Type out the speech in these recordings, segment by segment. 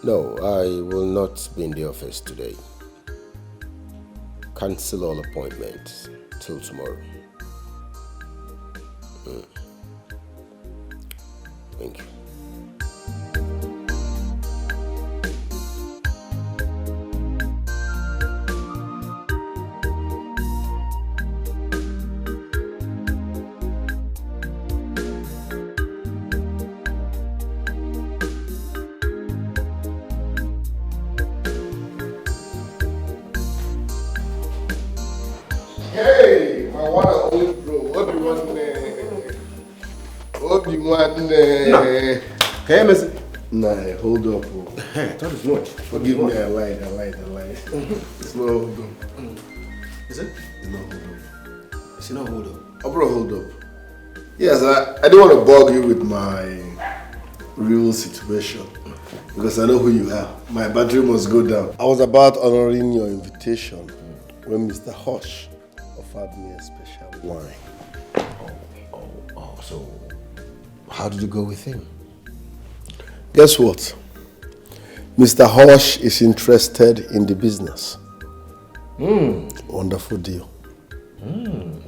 No, I will not be in the office today. Cancel all appointments till tomorrow. Thank you. Hey, my one and only bro. What do you want? What do you want? No. Hey, Miss. Nah, hold up. Hey, I thought it's much. Forgive me, I lied. It's not hold up. Is it? It's not hold up. It's not hold up. Oh, bro, hold up. Yes, I don't want to bug you with my real situation because I know who you are. My battery must go down. I was about honoring your invitation when Mr. Hush offered me a special wine. So how did you go with him? Guess what? Mr. Hush is interested in the business. Wonderful deal.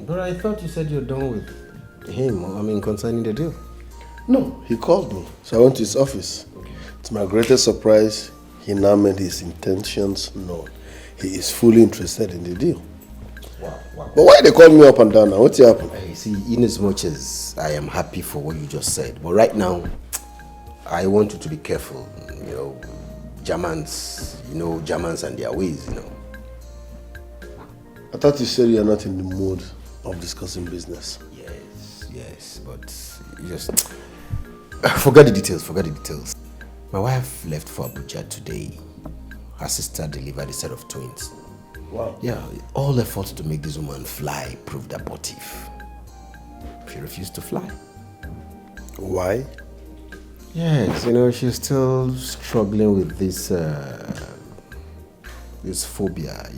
But I thought you said you're done with him, concerning the deal. No, he called me, so I went to his office. Okay. To my greatest surprise, he now made his intentions known. He is fully interested in the deal. Wow. But why they call me up and down now? What's happened? Hey, see, in as much as I am happy for what you just said, but right now, I want you to be careful. Germans and their ways, I thought you said you are not in the mood of discussing business. Yes, but just forget the details. My wife left for Abuja today. Her sister delivered a set of twins. Wow. Yeah, all efforts to make this woman fly proved abortive. She refused to fly. Why? Yes, she's still struggling with this phobia.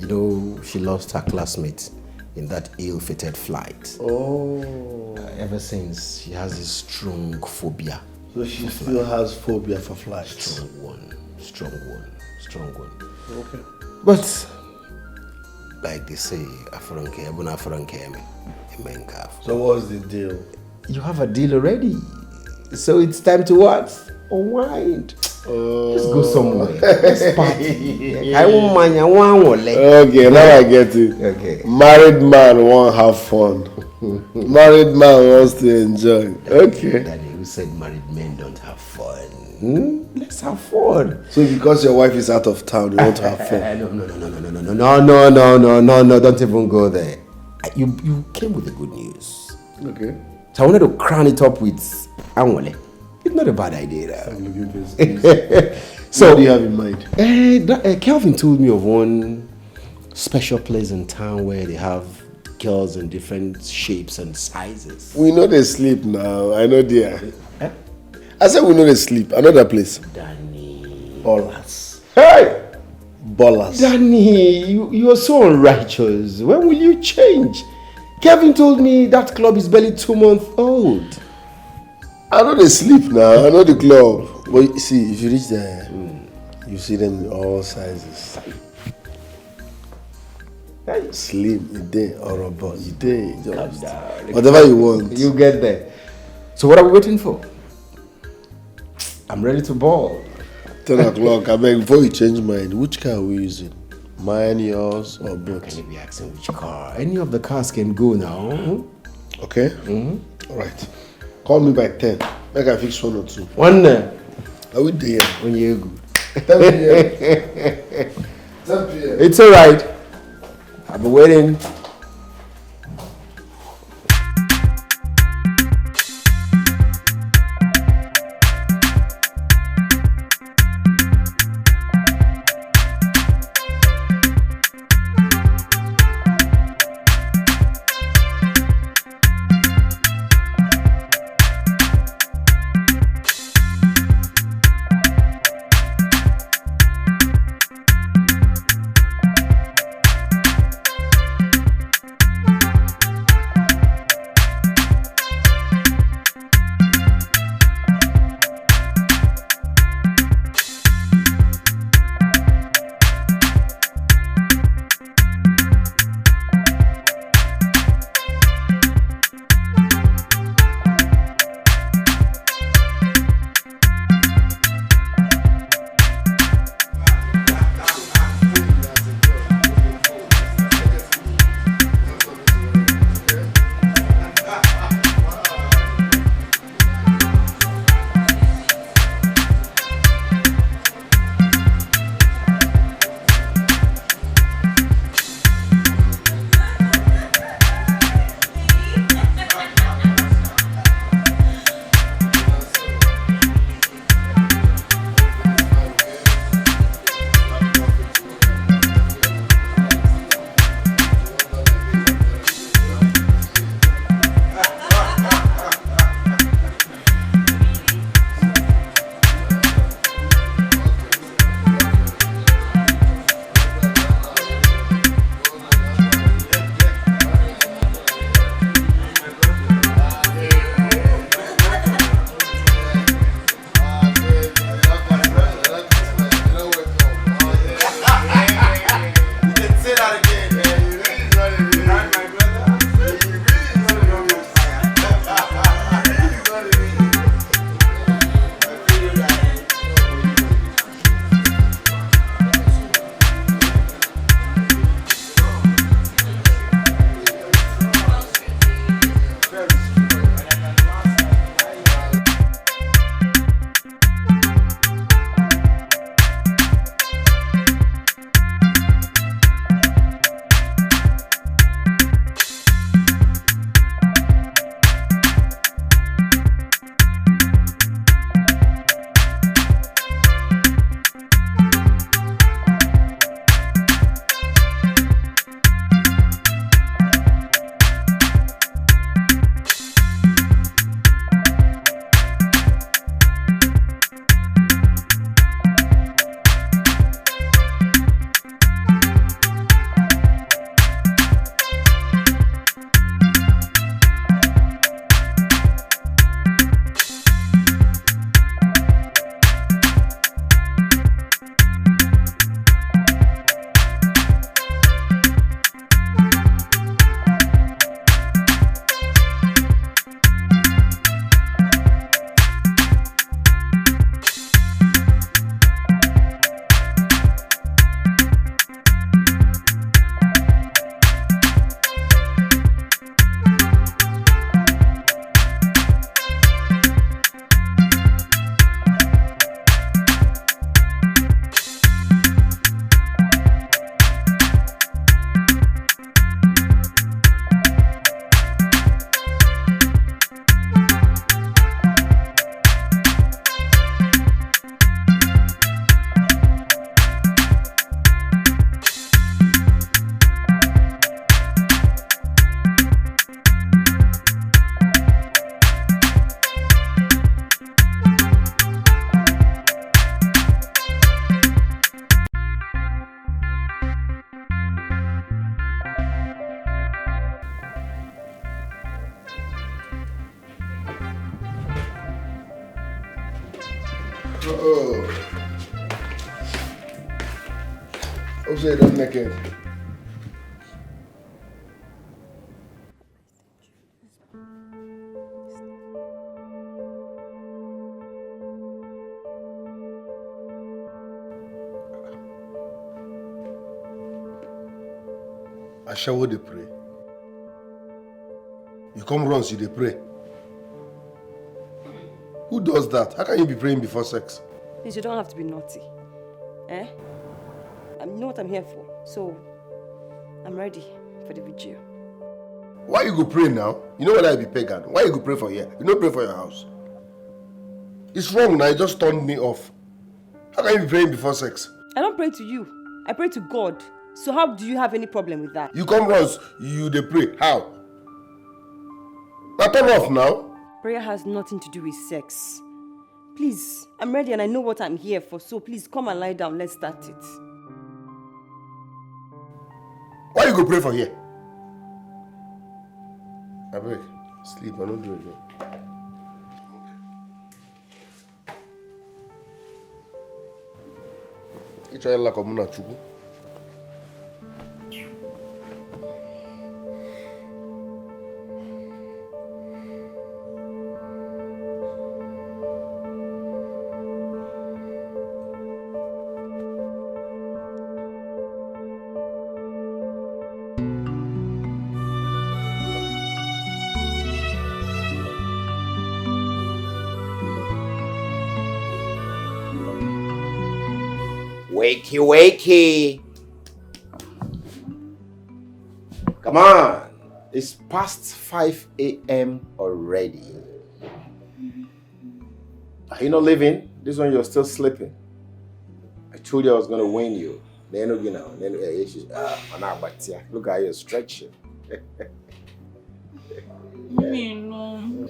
She lost her classmate in that ill-fated flight. Oh. Ever since, she has this strong phobia. So she still has phobia for flights? Strong one. Okay. But, like they say, so what's the deal? You have a deal already. So it's time to what? Unwind. Let's go somewhere. Let's party. I won't mind. Okay, now I get it. Okay. Married man won't have fun. Married man wants to enjoy. Okay. Daddy, who said married men don't have fun? Let's have fun. So because your wife is out of town, you won't have fun? No, don't even go there. You came with the good news. Okay. So I wanted to crown it up with Anwale. It's not a bad idea. I'm looking for this. So, what do you have in mind? Kelvin told me of one special place in town where they have girls in different shapes and sizes. We know they sleep now. I know they are. I said we know they sleep. Another place. Danny. Ballers. Hey! Ballers. Danny, you are so unrighteous. When will you change? Kevin told me that club is barely 2 months old. I know they sleep now. I know the club. But you see, if you reach there, you see them in all sizes. Slim, you day, or a boy, you day. Whatever you want. You get there. So what are we waiting for? I'm ready to ball. 10 o'clock. I beg, before you change mind, which car are we using? Mine, yours, or both? Can you be asking which car? Any of the cars can go now. Okay? All right. Call me by 10. Make I fix 1 or 2. One. Are we there? When you're good. 10 p.m. 10 p.m. It's alright. I'll be waiting. Oh. Hope you don't make it. I shower they pray. You come runs, you they pray. Who does that? How can you be praying before sex? Please, you don't have to be naughty. Eh? You know what I'm here for, so I'm ready for the vigil. Why you go pray now? You know what I be pagan? Why you go pray for here? You don't pray for your house. It's wrong now, you just turned me off. How can you be praying before sex? I don't pray to you. I pray to God. So how do you have any problem with that? You come runs, you they pray. How? Now turn off now. Prayer has nothing to do with sex. Please, I'm ready and I know what I'm here for, so please come and lie down. Let's start it. Why you go pray for here? I beg, sleep, I don't do it again. You try like a muna chuku. Wakey, wakey. Come on. It's past 5 a.m. already. Are you not leaving? This one you're still sleeping. I told you I was going to win you. Then you know, look at you stretching. No.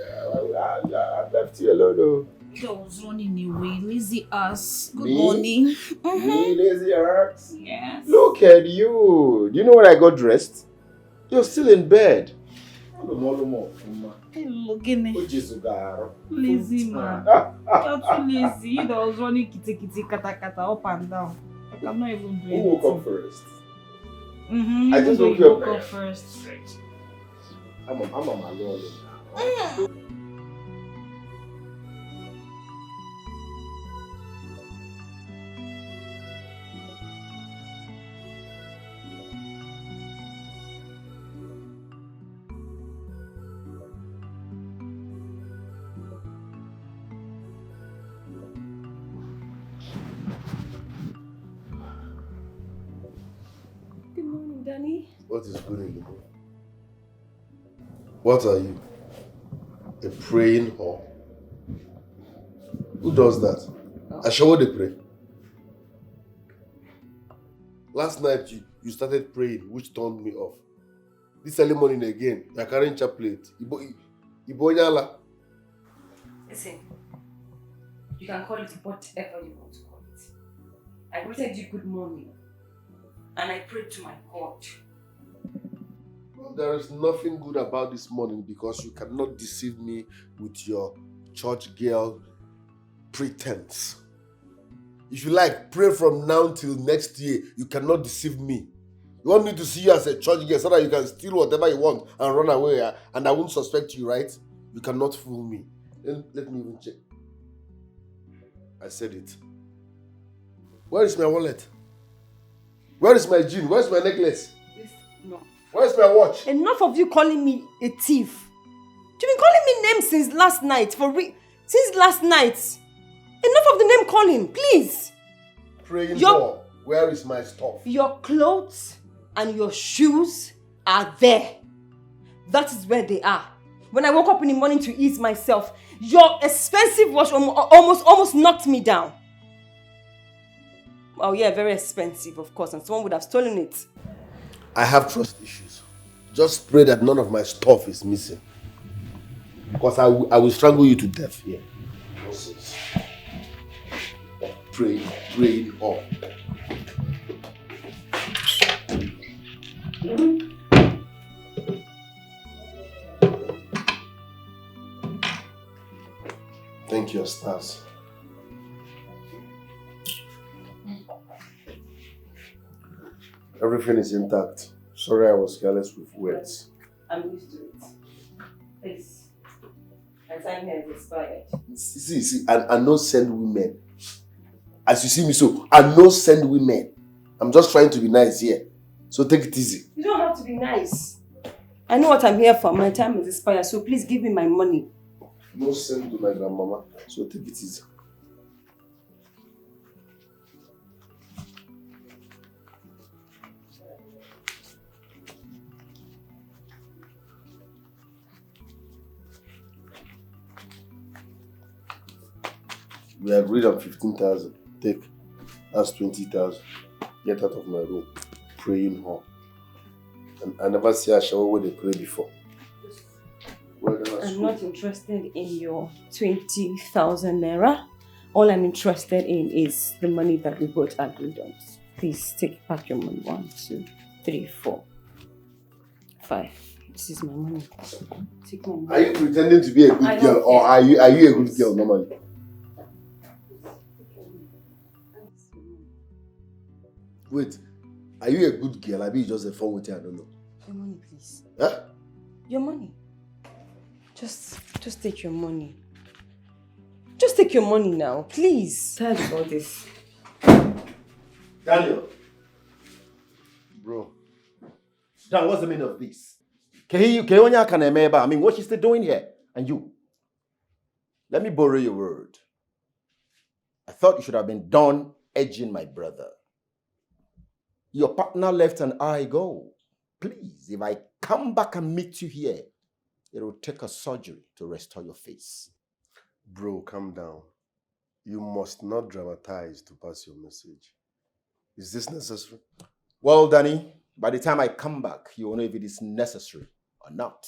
I left you alone though. I was running away, lazy ass. Good Me? morning. Me, lazy ass? Yes. Look at you. Do you know when I got dressed? You're still in bed. Hey, looking at lazy man. You're too lazy. You that was running kitty kata kata up and down. Like, I'm not even doing Who woke up first? Mm-hmm. I just woke woke up up first. I'm on my roll now. Good morning, Danny. What is good in the morning? What are you? A praying whore? Who does that? I shower they pray. Last night you started praying, which turned me off. This early morning again, you're carrying chaplet. Ibo. Listen, you can call it whatever you want to call it. I greeted you good morning. And I prayed to my God. Well, there is nothing good about this morning because you cannot deceive me with your church girl pretense. If you like, pray from now till next year. You cannot deceive me. You want me to see you as a church girl so that you can steal whatever you want and run away and I won't suspect you, right? You cannot fool me. Let me even check. I said it. Where is my wallet? Where is my jean? Where's my necklace? No. Where's my watch? Enough of you calling me a thief. You've been calling me names since last night. Since last night. Enough of the name calling, please. Praying for. Where is my stuff? Your clothes and your shoes are there. That is where they are. When I woke up in the morning to ease myself, your expensive watch almost knocked me down. Oh yeah, very expensive, of course, and someone would have stolen it. I have trust issues. Just pray that none of my stuff is missing. Because I will strangle you to death here. Nonsense. Praying all. Thank you, stars. Everything is intact. Sorry I was careless with words. I'm used to it. Please. My time has expired. See, I no send women. As you see me so, I no send women. I'm just trying to be nice here. So take it easy. You don't have to be nice. I know what I'm here for. My time has expired, so please give me my money. No send to my grandmama, so take it easy. We agreed on 15,000. Take. That's 20,000. Get out of my room. Praying hall. And I never see a shower where they pray before. I'm not interested in your 20,000 naira. All I'm interested in is the money that we both agreed on. Please take back your money. 1, 2, 3, 4, 5. This is my money. Take my money. Are you pretending to be a good girl or are you a good girl normally? Wait, are you a good girl? I mean, just a phone with you, I don't know. Your money, please. Huh? Your money. Just take your money. Just take your money now, please. Tired about this. Daniel. Bro. Dan, what's the meaning of this? I mean, what's she still doing here? And you? Let me borrow your word. I thought you should have been done edging my brother. Your partner left and I go. Please, if I come back and meet you here, it will take a surgery to restore your face. Bro, calm down. You must not dramatize to pass your message. Is this necessary? Well, Danny, by the time I come back, you will know if it is necessary or not.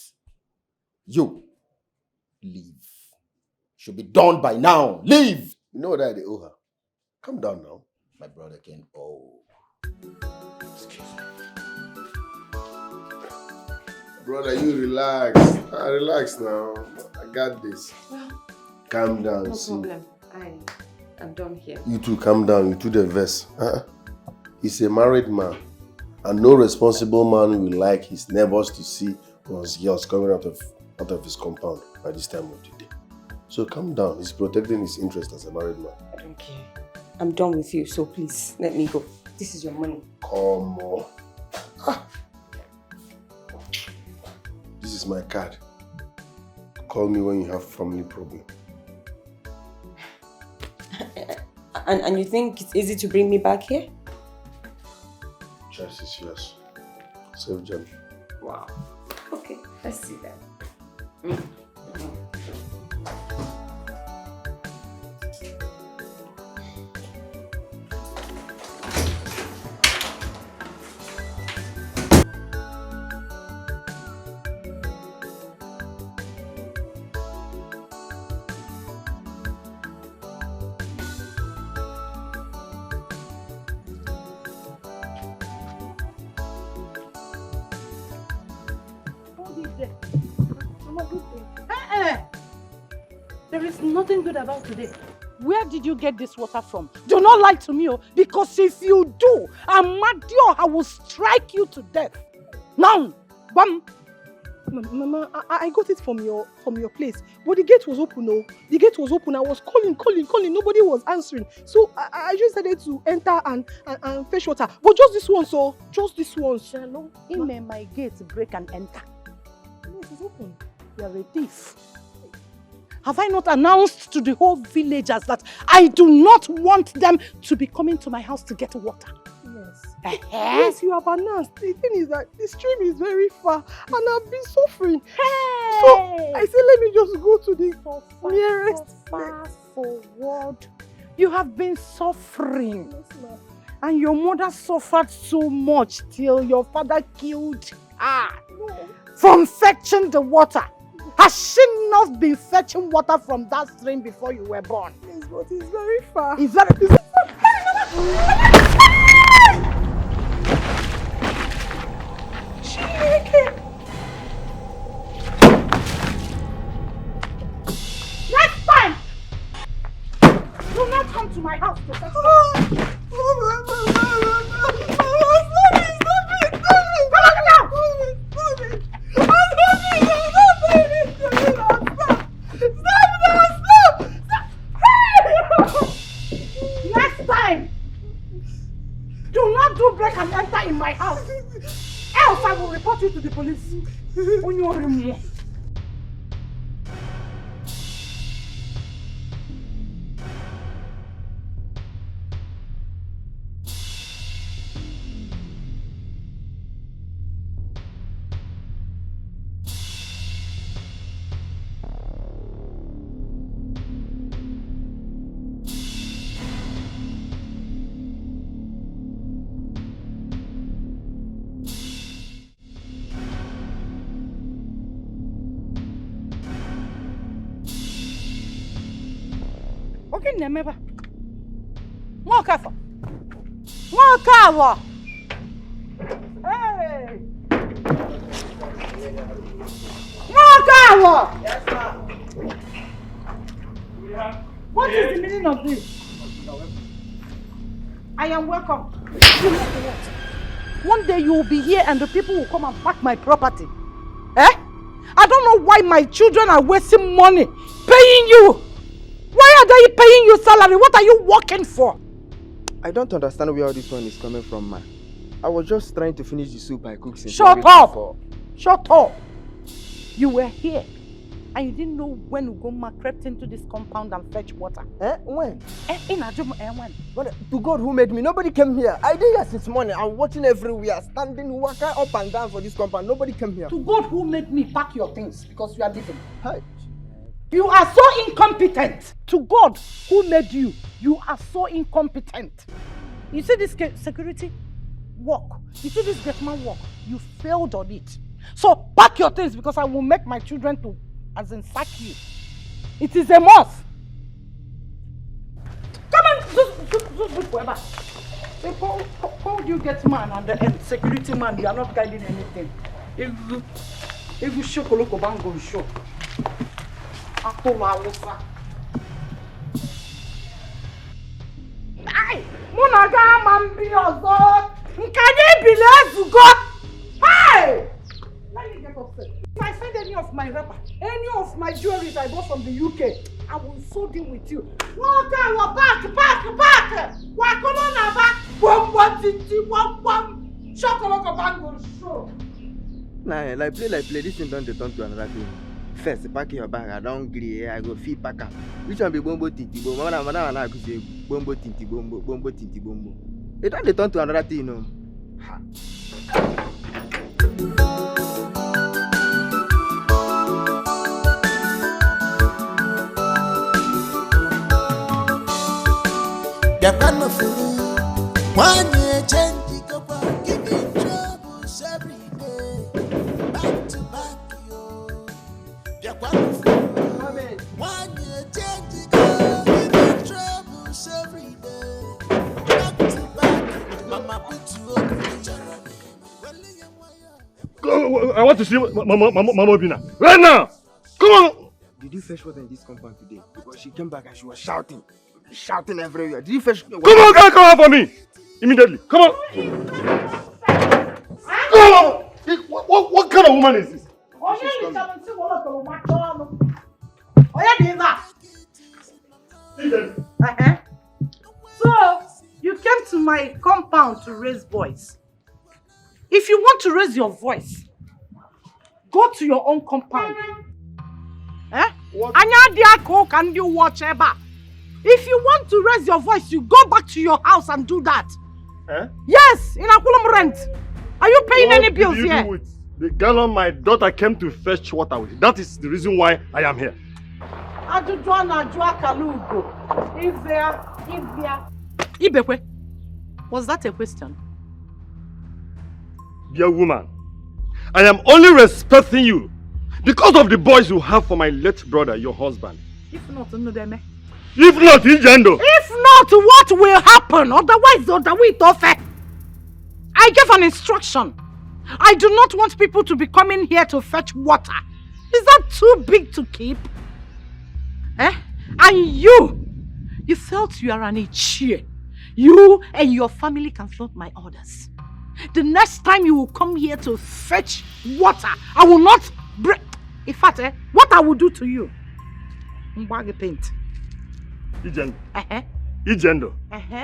You, leave. Should be done by now. Leave! You know that they owe her. Calm down now. My brother can owe. Excuse me. Brother, you relax. Relax now. I got this. Well, calm down. No problem. I'm done here. You two calm down. You two the verse. He's a married man. And no responsible man will like his neighbors to see his girls coming out of his compound by this time of the day. So calm down. He's protecting his interest as a married man. I don't care. I'm done with you, so please let me go. This is your money. Come on. This is my card. Call me when you have family problem. And you think it's easy to bring me back here? Choice is yours. Safe journey. Wow. Okay, let's see that. There is nothing good about today. Where did you get this water from? Do not lie to me, because if you do, Amadio, I will strike you to death. Now, bam. Mama, I got it from your place, but the gate was open. No, the gate was open. I was calling. Nobody was answering. So I just decided to enter and fetch water. But just this one, so just this one. Hello, my gate break and enter. No, it is open. You are a thief. Have I not announced to the whole villagers that I do not want them to be coming to my house to get water? Yes. Yes, you have announced. The thing is that the stream is very far and I've been suffering. Hey! So I said, let me just go to the nearest. Fast forward. You have been suffering. Yes, ma'am. And your mother suffered so much till your father killed her. No. From fetching the water. Has she not been fetching water from that stream before you were born? Yes, but it's very far. It's very far. Next time, do not come to my house to fetch water. not do break and enter in my house. Else I will report you to the police. Never. More careful. More careful. Hey. More careful. Yes, ma'am. What is the meaning of this? I am welcome. One day you will be here and the people will come and pack my property. Eh? I don't know why my children are wasting money paying you. Why are they paying you salary? What are you working for? I don't understand where all this one is coming from, man. I was just trying to finish the soup I cooked since. Shut up! Shut up! You were here and you didn't know when Ugoma crept into this compound and fetched water. Eh? When? When? But to God who made me, nobody came here. I did here since morning. I'm watching everywhere, standing, walking up and down for this compound. Nobody came here. To God who made me pack your things because you are leaving. Hi. You are so incompetent. To God who made you, you are so incompetent. You see this security work, you see this gateman work, you failed on it. So pack your things because I will make my children to, as in, sack you. It is a must. Come on, just forever. They called you gateman and the security man, you are not guiding anything. If you show Koloko Bango, show. Hey, Munaga Mambiozo, Nkanye Bilezugo. Hey! Let me get upset. If I send any of my wrapper, any of my jewelry I bought from the UK, I will so deal with you. Waka, back. Wakolona back. Bum. Chocolate bangle show. Nah, like play. This thing don't turn to another thing. First, pack your bag. I don't agree. I go feed pack up. Which one be bombo tinti bombo? Madam, I could say bombo tinti bombo. It don't turn to another thing, you know. Ha. One year change, giving troubles every day. Back to back. One year change, giving troubles every day. Back to back, Mama put you up in the I want to see Mama Bina right now. Come on. Did you fetch water in this compound today? Because she came back and she was shouting everywhere. Did you fetch water? Come on, come on for me immediately. Come on. Come on. What kind of woman is this? So, you came to my compound to raise voice. If you want to raise your voice, go to your own compound. Can you watch ever? If you want to raise your voice, you go back to your house and do that. Yes, in Akulum rent. Are you paying any bills here? With the gallon my daughter came to fetch water with. That is the reason why I am here. Ibekwe, was that a question? Dear woman, I am only respecting you because of the boys you have for my late brother, your husband. If not, Nudeme. If not, Ingendo. If not, what will happen? Otherwise, I gave an instruction. I do not want people to be coming here to fetch water. Is that too big to keep? And you felt you are an ichie. You and your family can float my orders. The next time you will come here to fetch water, I will not break. In fact, what I will do to you? Mbagi paint. Igendo,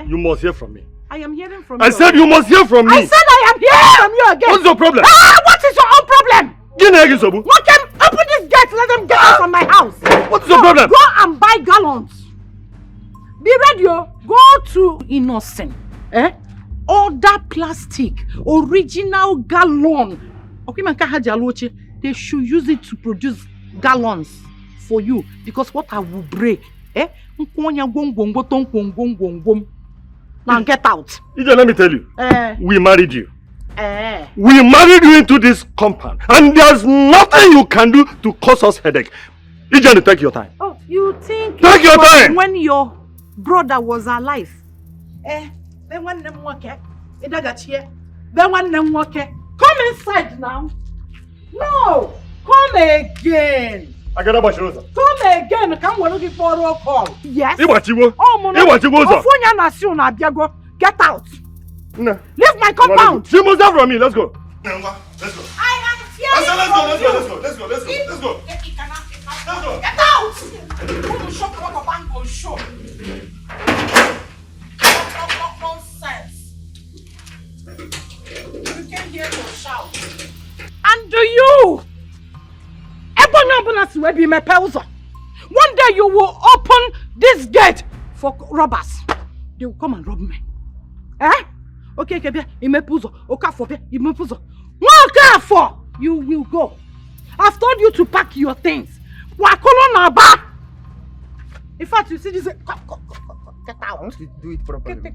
you must hear from me. I am hearing from you. I said you must hear from me. I said I am hearing from you again. What's your problem? What is your own problem? What can open this gate? Let them get out from my house. What's your problem? Go and buy gallons. Be ready, go to Innocent. Order plastic, original gallon. Okay, they should use it to produce gallons for you because water will break. Now get out. Let me tell you. We married you. We married you into this compound, and there's nothing you can do to cause us headache. Ijane, take your time. Oh, you think take your time when your brother was alive? Then one them work. Then one them work. Come inside now. No, come again. Come again. Come when looking for a roll call. Yes. Get out. No. Leave my compound. She must have from me. Let's go. Let's go. I am fearing let's go. Get out. Nonsense. You came here to shout. And do you? One day you will open this gate for robbers. They will come and rob me. Okay, you will go. I've told you to pack your things. In fact, you see this. Get out. I want to do it properly.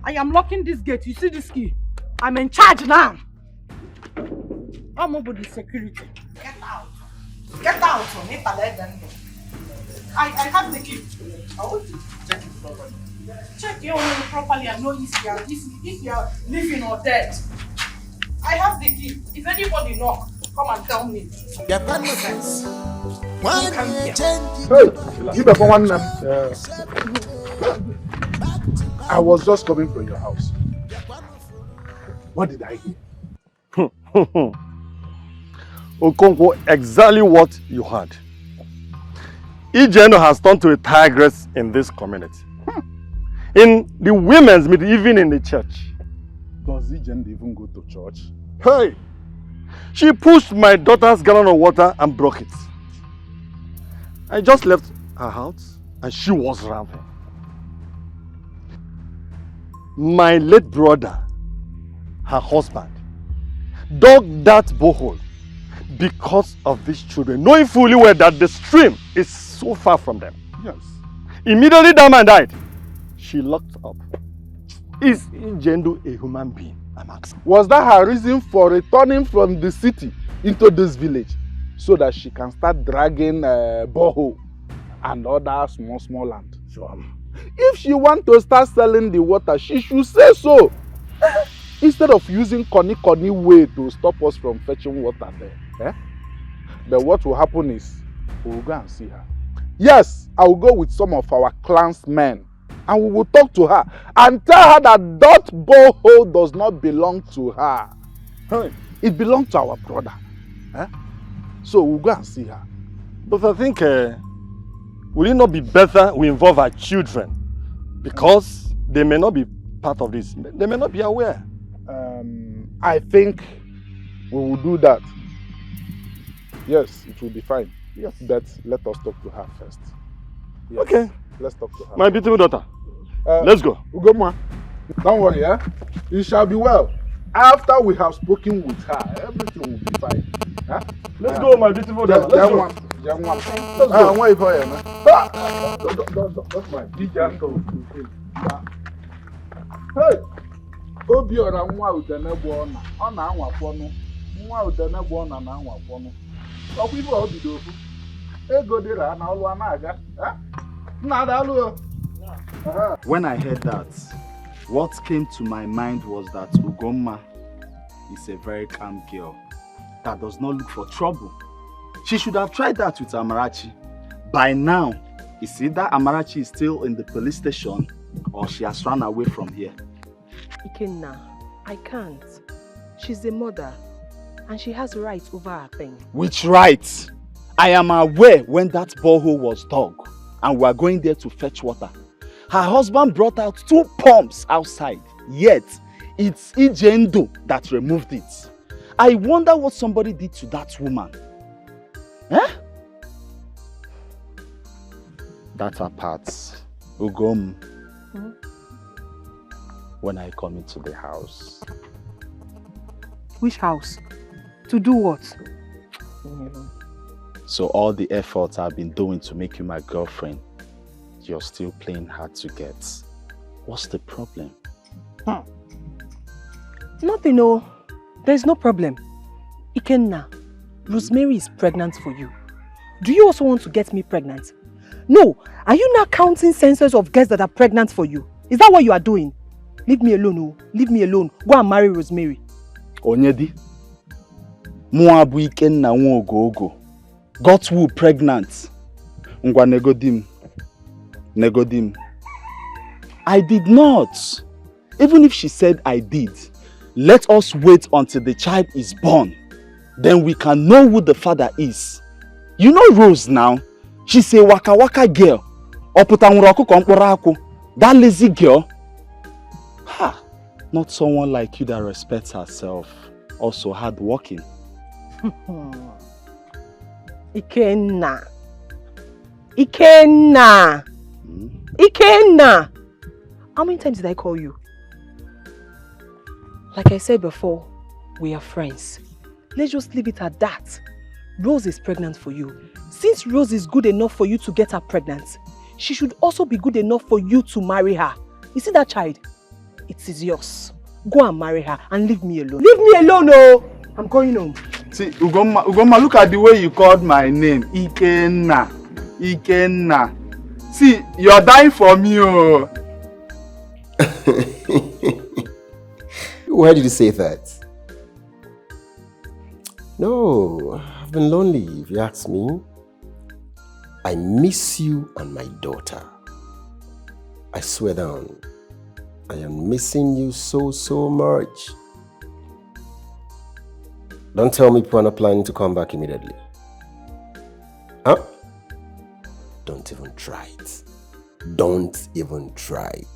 I am locking this gate. You see this key? I'm in charge now. I'm over the security. Get out. Get out. I have the key. I want to check it properly. Check your own properly and know if you are living or dead. I have the key. If anybody knock, come and tell me. Hey, you better one. I was just coming from your house. What did I hear? Okonkwo, exactly what you heard. Ijeno has turned to a tigress in this community. In the women's meeting, even in the church. Does Ijeno even go to church? Hey! She pushed my daughter's gallon of water and broke it. I just left her house and she was rampant. My late brother, her husband, dug that borehole because of these children, knowing fully well that the stream is so far from them. Yes. Immediately that man died. She locked up. Is Ijeno a human being? I'm asking. Was that her reason for returning from the city into this village? So that she can start dragging borehole and other small land? Sure. If she wants to start selling the water, she should say so. Instead of using corny way to stop us from fetching water there. But what will happen is, we will go and see her. Yes, I will go with some of our clansmen and we will talk to her and tell her that that borehole does not belong to her. It belongs to our brother. So we'll go and see her. But I think, will it not be better we involve our children? Because they may not be part of this. They may not be aware. I think we will do that. Yes, it will be fine. Yes. But let us talk to her first. Yes. Okay. Let's talk to her. My beautiful daughter. Let's go. Ugoma, don't worry, it shall be well. After we have spoken with her, everything will be fine. Let's go, my beautiful daughter. Let's go. Let's go. I'm waiting for you, man. That's my big uncle. Hey! Obiora nwa udene bụ ọna. Ọ na-anwapọnụ. Nwa udene bụ ọna na-anwapọnụ. Ọkwa ife obido ofu. Ego dịra na ọlụ a na-aga. Nna adalụ. When I heard that, what came to my mind was that Ugomma is a very calm girl that does not look for trouble. She should have tried that with Amarachi. By now, it's either Amarachi is still in the police station or she has run away from here. Ikenna, I can't. She's a mother and she has rights over her thing. Which rights? I am aware when that borehole was dug and we are going there to fetch water. Her husband brought out 2 pumps outside, yet it's Ini Edo that removed it. I wonder what somebody did to that woman. Eh? That apart, Ugom, when I come into the house. Which house? To do what? So all the efforts I've been doing to make you my girlfriend, you're still playing hard to get. What's the problem? Nothing, no. There's no problem. Ikenna, Rosemary is pregnant for you. Do you also want to get me pregnant? No. Are you now counting census of girls that are pregnant for you? Is that what you are doing? Leave me alone, oh. Leave me alone. Go and marry Rosemary. Onyedi, Muabu Ikenna Nwogogo got who pregnant? Ngwa negodim. Negodim. I did not. Even if she said I did, let us wait until the child is born. Then we can know who the father is. You know Rose now? She's a waka waka girl. That lazy girl. Ha! Not someone like you that respects herself. Also hardworking. Ikenna. Ikenna. Ikenna. How many times did I call you? Like I said before, we are friends. Let's just leave it at that. Rose is pregnant for you. Since Rose is good enough for you to get her pregnant, she should also be good enough for you to marry her. You see that child? It is yours. Go and marry her and leave me alone. Leave me alone, oh! I'm going home. See, Ugoma, look at the way you called my name. Ikenna. Ikenna. See, you're dying for me, oh. Why did you say that? No, I've been lonely, if you ask me. I miss you and my daughter. I swear down, I am missing you so much. Don't tell me people are not planning to come back immediately. Huh? Don't even try it. Don't even try it.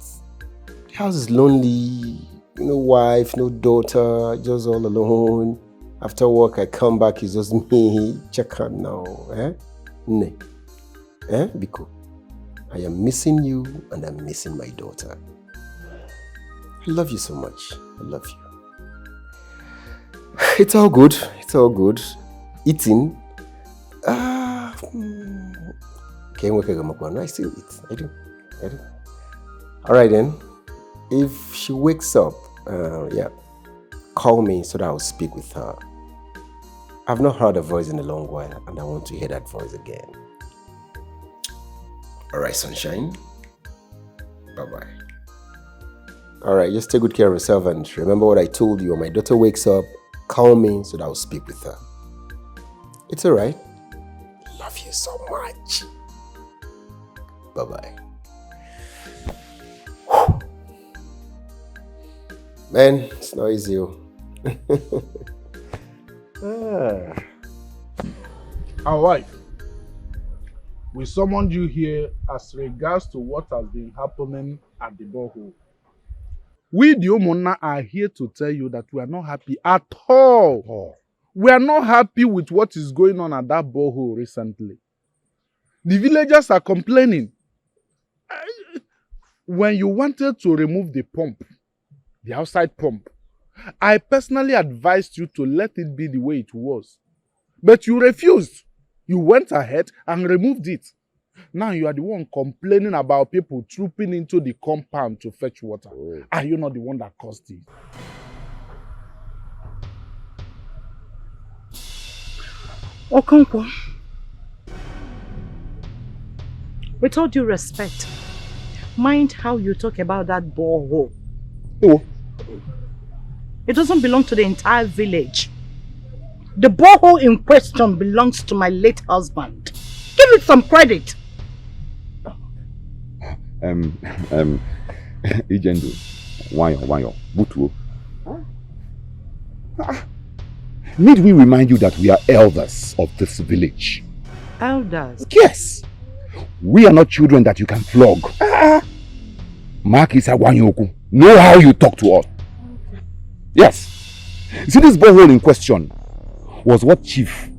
The house is lonely. No wife, no daughter, just all alone. After work, I come back, it's just me. Check out now. Eh? Ne. Eh? Biko. I am missing you and I'm missing my daughter. I love you so much. I love you. It's all good. It's all good. Eating. I still eat. I do. Alright then. If she wakes up, call me so that I'll speak with her. I've not heard her voice in a long while and I want to hear that voice again. Alright, sunshine. Bye-bye. Alright, just take good care of yourself and remember what I told you. When my daughter wakes up, call me so that I'll speak with her. It's alright. Love you so much. Bye-bye. Man, it's not easy. Our wife, we summoned you here as regards to what has been happening at the borehole. We, the Omona, are here to tell you that we are not happy at all. Oh. We are not happy with what is going on at that borehole recently. The villagers are complaining. When you wanted to remove the pump, the outside pump, I personally advised you to let it be the way it was. But you refused. You went ahead and removed it. Now you are the one complaining about people trooping into the compound to fetch water. Oh. Are you not the one that caused it? Okonkwo, with all due respect, mind how you talk about that borehole. Oh. It doesn't belong to the entire village. The borehole in question belongs to my late husband. Give it some credit. Ijendo, wanyo, butuo. Need we remind you that we are elders of this village? Elders? Yes. We are not children that you can flog. Mark is a wanyoku. Know how you talk to us. Yes. See, this borehole in question was what Chief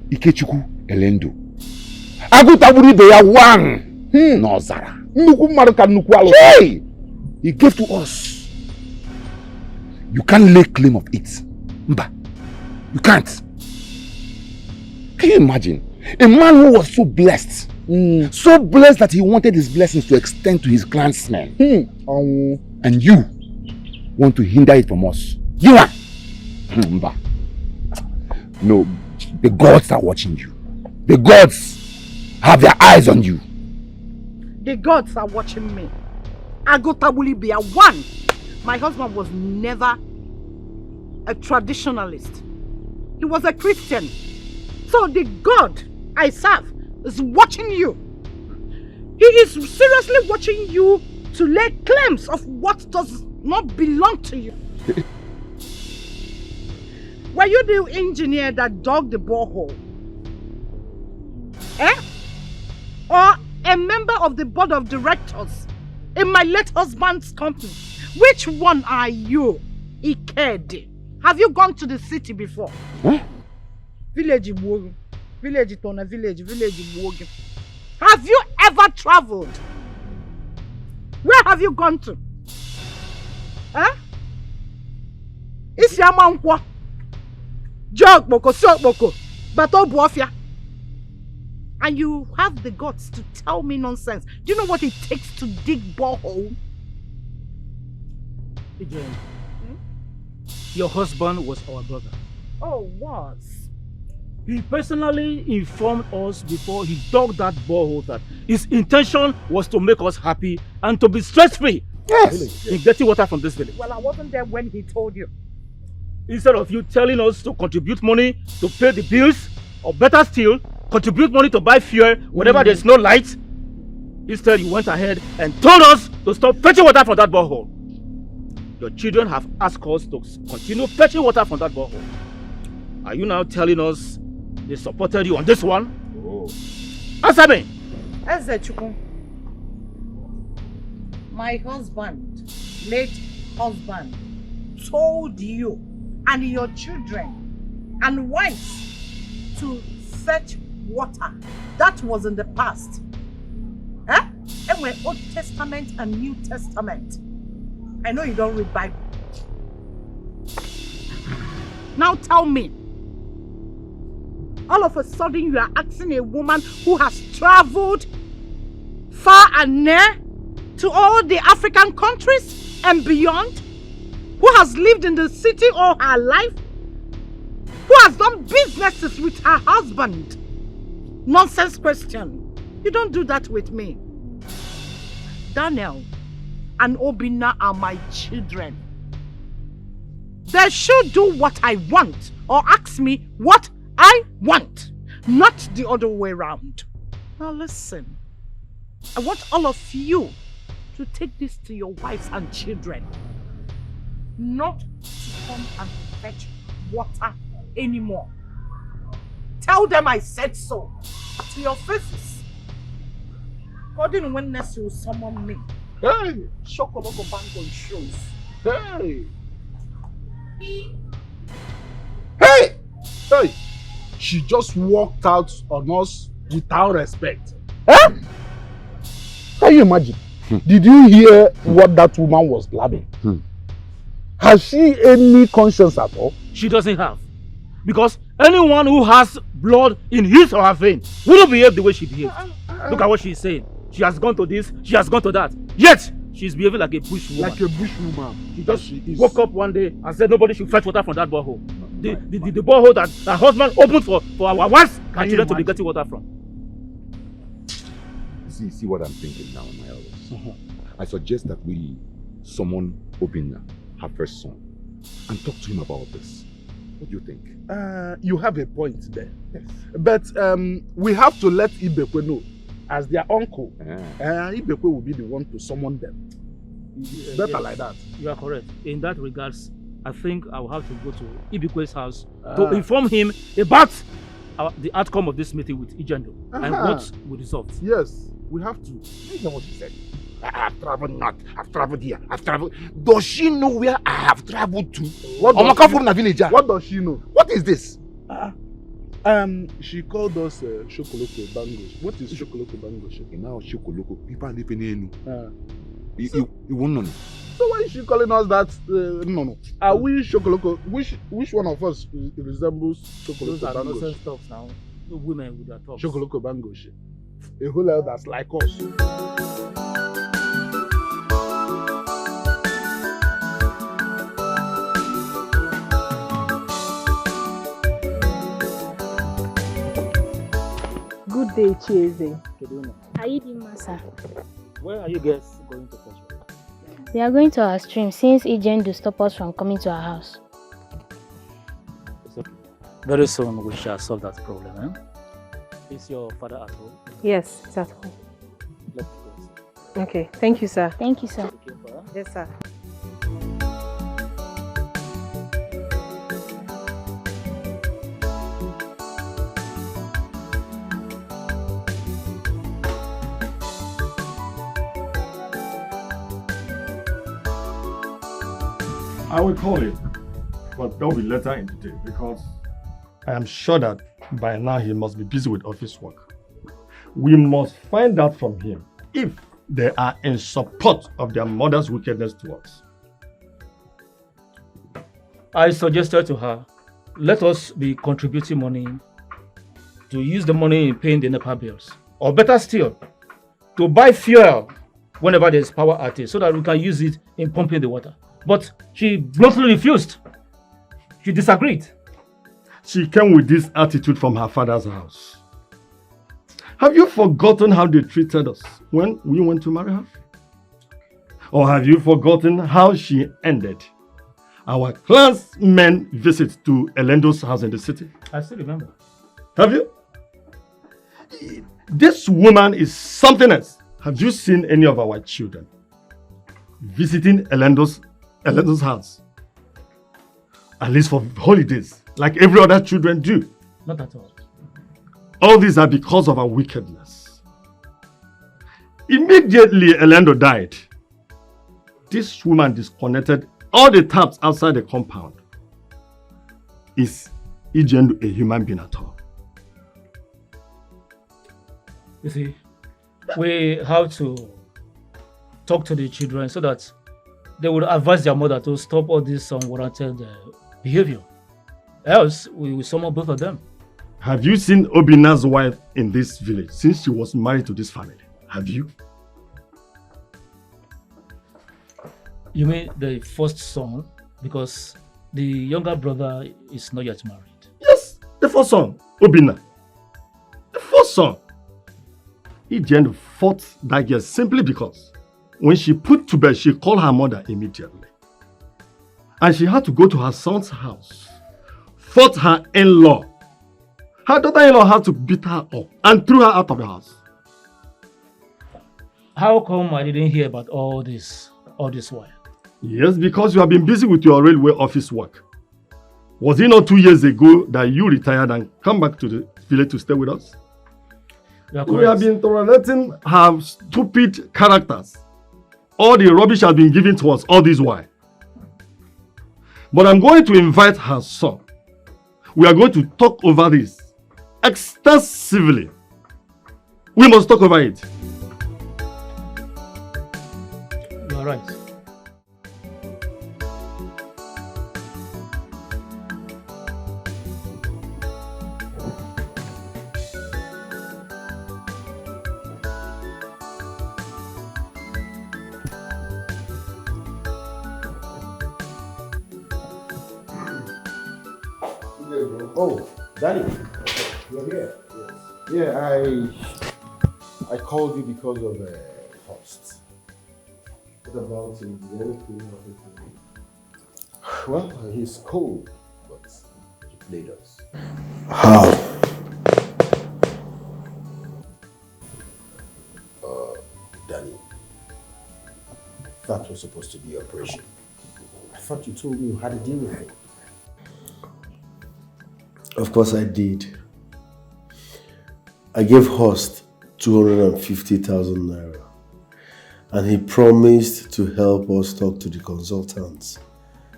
Ikechukwu Elendo. Agutaburi Beya one. No, Zara. Hey! He gave to us. You can't lay claim of it. Mba. You can't. Can you imagine? A man who was so blessed. So blessed that he wanted his blessings to extend to his clansmen. And you want to hinder it from us. You are. Mba. No, the gods are watching you. The gods have their eyes on you. The gods are watching me. Agotabuli Bia one. My husband was never a traditionalist. He was a Christian. So the God I serve is watching you. He is seriously watching you to lay claims of what does not belong to you. Were you the engineer that dug the borehole? Or a member of the board of directors in my late husband's company? Which one are you, Ikede? Have you gone to the city before? Village Iwogi. Village Tona, village Iwogi. Have you ever traveled? Where have you gone to? Isiamankwa. Jog boko, sok boko. Bato buafia. And you have the guts to tell me nonsense. Do you know what it takes to dig borehole? Again, your husband was our brother. Oh, was? He personally informed us before he dug that borehole that his intention was to make us happy and to be stress-free. Yes. In getting water from this village. Well, I wasn't there when he told you. Instead of you telling us to contribute money to pay the bills, or better still, contribute money to buy fuel whenever there's no light, instead you went ahead and told us to stop fetching water from that borehole. Your children have asked us to continue fetching water from that borehole. Are you now telling us they supported you on this one? Answer me! Ezechukwu, my husband, late husband, told you and your children and wives to fetch water. That was in the past. And we're Old Testament and New Testament. I know you don't read Bible. Now tell me, all of a sudden you are asking a woman who has traveled far and near to all the African countries and beyond, who has lived in the city all her life, who has done businesses with her husband. Nonsense question. You don't do that with me. Daniel and Obinna are my children. They should do what I want or ask me what I want, not the other way around. Now listen, I want all of you to take this to your wives and children, not to come and fetch water anymore. Tell them I said so to your faces. According when next you summon me. Hey! Shokoloko bank on shows. Hey! Hey! Hey! She just walked out on us without respect. Can you imagine? Did you hear what that woman was blabbing? Has she any conscience at all? She doesn't have. Because anyone who has blood in his or her vein wouldn't behave the way she behaved. Look at what she's saying. She has gone to this, she has gone to that. Yet, she's behaving like a bush woman. Like a bush woman. She just woke up one day and said nobody should fetch water from that borehole. The borehole that her husband opened for our wives and children to be getting water from. See what I'm thinking now, my elders. I suggest that we summon Obinna, her first son, and talk to him about this. What do you think? You have a point there. Yes. But we have to let Ibekwe know. As their uncle, Ibekwe will be the one to summon them. It's better like that. You are correct. In that regards, I think I will have to go to Ibekwe's house to inform him about the outcome of this meeting with Ijendo and what we resolved. Yes, we have to. You know what he said. I have traveled north, I've traveled here, I've traveled. Does she know where I have traveled to? What I'm does from the village. What does she know? What is this? She called us Shokoloko Bangos. What is Shokoloko Bangos? Now Shokoloko, people live in you won't know. So why is she calling us that? No. Are we Shokoloko? Which one of us resembles Shokoloko Those are Bangos? nonsense stuff now. The women with their talks. Shokoloko Bangos. A whole lot that's like us. Good day, Chieze. Are you the master? Where are you guys going to fetch her? We are going to our stream since agent will stop us from coming to our house. So, very soon we shall solve that problem. Eh? Is your father at home? Yes, it's at home. Let's go. Okay, thank you, sir. Thank you, sir. Yes, sir. I will call him, but that will be later in the day because I am sure that by now he must be busy with office work. We must find out from him if they are in support of their mother's wickedness to us. I suggested to her, let us be contributing money to use the money in paying the NEPA bills. Or better still, to buy fuel whenever there is power outage so that we can use it in pumping the water. But she bluntly refused. She disagreed. She came with this attitude from her father's house. Have you forgotten how they treated us when we went to marry her? Or have you forgotten how she ended our clansmen visit to Elendo's house in the city? I still remember. Have you? This woman is something else. Have you seen any of our children visiting Elendo's house? At least for holidays, like every other children do. Not at all. All these are because of our wickedness. Immediately Elendo died, this woman disconnected all the taps outside the compound. Is Ijendu a human being at all? You see, we have to talk to the children so that they would advise their mother to stop all this unwarranted behavior. Else, we will summon both of them. Have you seen Obina's wife in this village since she was married to this family? Have you? You mean the first son? Because the younger brother is not yet married. Yes, the first son, Obina. The first son. Ijen fought that year simply because when she put to bed, she called her mother immediately. And she had to go to her son's house, fought her in-law. Her daughter-in-law had to beat her up and threw her out of the house. How come I didn't hear about all this while? Yes, because you have been busy with your railway office work. Was it not 2 years ago that you retired and come back to the village to stay with us? We have been tolerating her stupid characters. All the rubbish has been given to us all this while. But I'm going to invite her son. We are going to talk over this extensively. We must talk over it. You are right. Oh, Danny, you're here. Yes. Yeah, I called you because of host. What about him? Is there anything of it? Well, he's cold, but he played us. How? Danny, that was supposed to be your operation. I thought you told me you had a deal with him. Of course I did. I gave Horst 250,000 naira. And he promised to help us talk to the consultants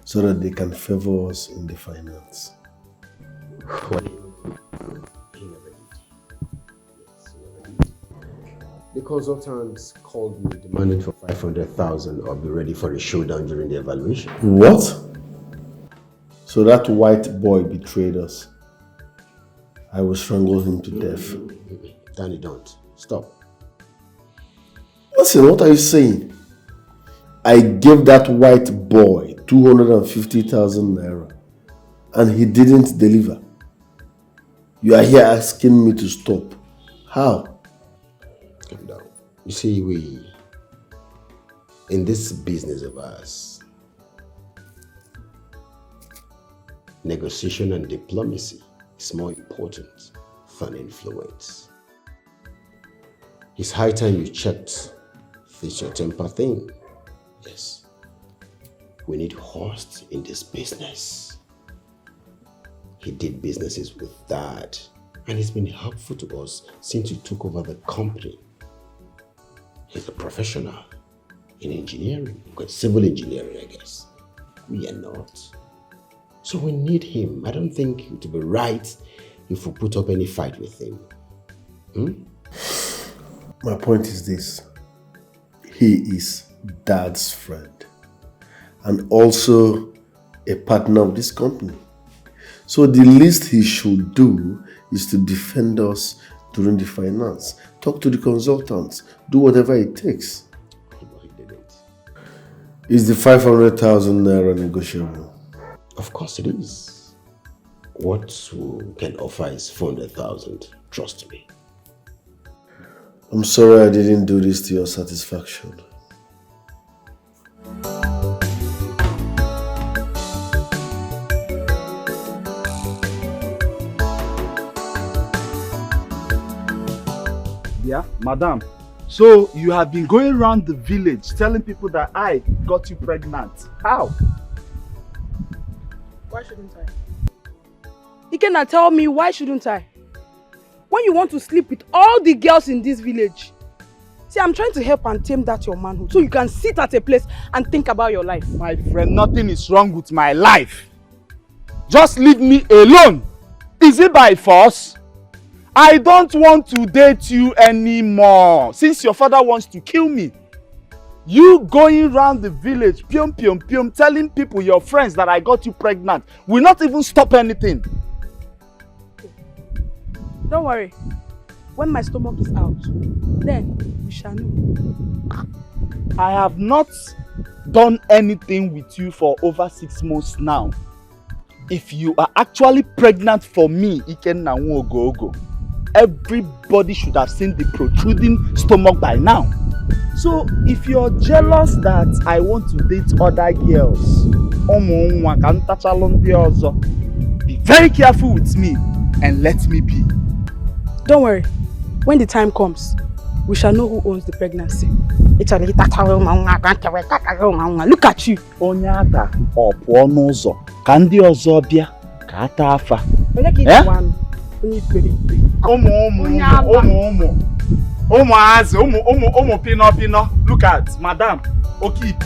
so that they can favor us in the finance. The consultants called me demanding for 500,000 or be ready for a showdown during the evaluation. What? So that white boy betrayed us. I will strangle him to death. Danny, don't. Stop. Listen, what are you saying? I gave that white boy 250,000 naira and he didn't deliver. You are here asking me to stop. How? Calm down. You see, in this business of ours, negotiation and diplomacy is more important than influence. It's high time you checked this your temper thing. Yes. We need host in this business. He did businesses with Dad, and he's been helpful to us since he took over the company. He's a professional in engineering, civil engineering, I guess. We are not. So we need him. I don't think it would be right if we put up any fight with him. My point is this. He is Dad's friend and also a partner of this company. So the least he should do is to defend us during the finance. Talk to the consultants. Do whatever it takes. Is the 500,000 naira negotiable? Of course it is. What we can offer is 400,000. Trust me. I'm sorry I didn't do this to your satisfaction. Yeah, madam. So you have been going around the village telling people that I got you pregnant. How? Why shouldn't I? Ikenna, tell me, why shouldn't I? When you want to sleep with all the girls in this village. See, I'm trying to help and tame that your manhood so you can sit at a place and think about your life. My friend, nothing is wrong with my life. Just leave me alone. Is it by force? I don't want to date you anymore since your father wants to kill me. You going around the village, pium pium pium, telling people, your friends, that I got you pregnant will not even stop anything. Don't worry. When my stomach is out, then we shall know. I have not done anything with you for over 6 months now. If you are actually pregnant for me, Ikenna Nwogogo, everybody should have seen the protruding stomach by now. So if you're jealous that I want to date other girls, be very careful with me and let me be. Don't worry. When the time comes, we shall know who owns the pregnancy. Look at you. Onyata opuo n'ụzọ ka ndị ọzọ bịa ka ata afa. Ụmụ pino. Look at madam Okip.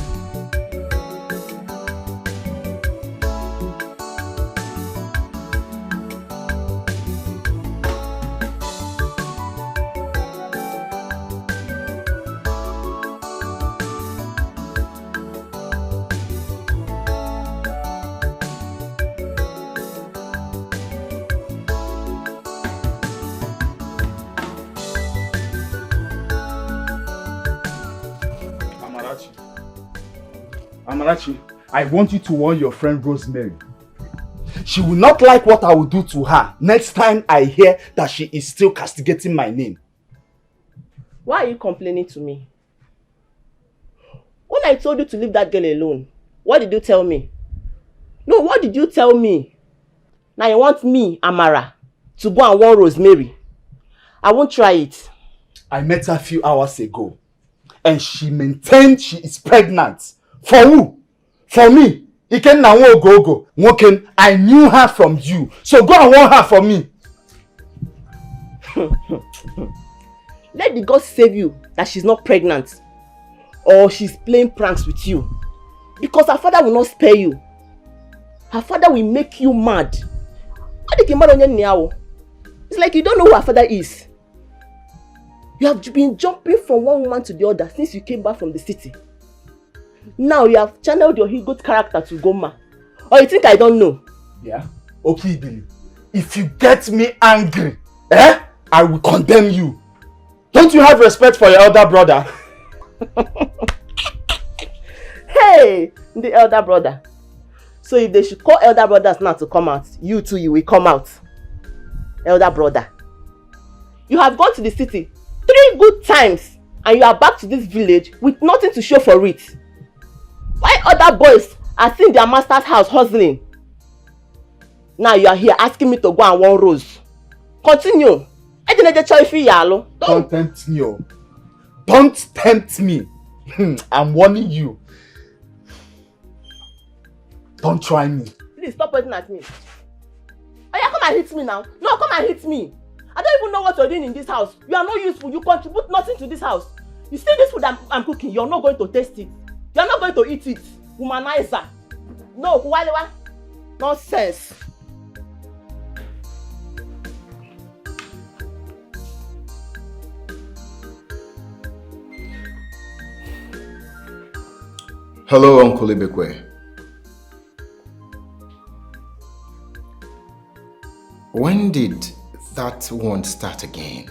Amarachi, I want you to warn your friend Rosemary. She will not like what I will do to her next time I hear that she is still castigating my name. Why are you complaining to me? When I told you to leave that girl alone, what did you tell me? No, what did you tell me? Now you want me, Amara, to go and warn Rosemary. I won't try it. I met her a few hours ago and she maintained she is pregnant. For who? For me. Ikenna Nwogogo. Nwoken, I knew her from you. So go and warn her for me. Let the God save you that she's not pregnant. or she's playing pranks with you. Because her father will not spare you. Her father will make you mad. It's like you don't know who her father is. You have been jumping from one woman to the other since you came back from the city. Now you have channeled your good character to Goma. Or you think I don't know? Yeah? Okay, Billy. If you get me angry, I will condemn you. Don't you have respect for your elder brother? Hey, the elder brother. So if they should call elder brothers now to come out, you too, you will come out. Elder brother. You have gone to the city 3 good times and you are back to this village with nothing to show for it. Why other boys are seeing their master's house hustling? Now you are here asking me to go and one rose. Continue. Don't tempt me. Don't tempt me. I'm warning you. Don't try me. Please stop pointing at me. Oh yeah, come and hit me now. No, come and hit me. I don't even know what you're doing in this house. You are not useful. You contribute nothing to this house. You see this food I'm cooking, you're not going to taste it. You're not going to eat it. Womanizer. No, Kuwalewa. Nonsense. Hello, Uncle Ibekwe. When did that one start again?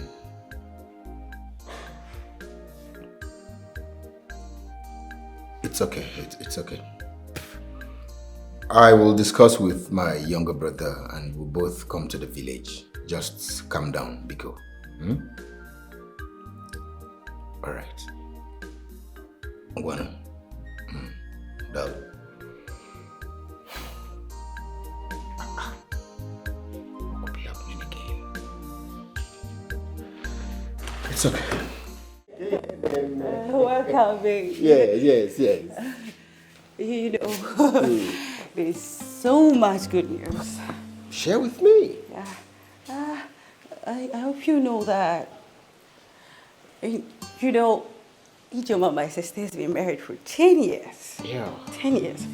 It's okay, it's okay. I will discuss with my younger brother and we'll both come to the village. Just calm down, Biko. Alright. Bueno. Done. It's okay. Welcome, baby. Yes. You know, there's so much good news. Share with me. Yeah. I hope you know that. You know, Ijoma, my sister, has been married for 10 years. Yeah. 10 years.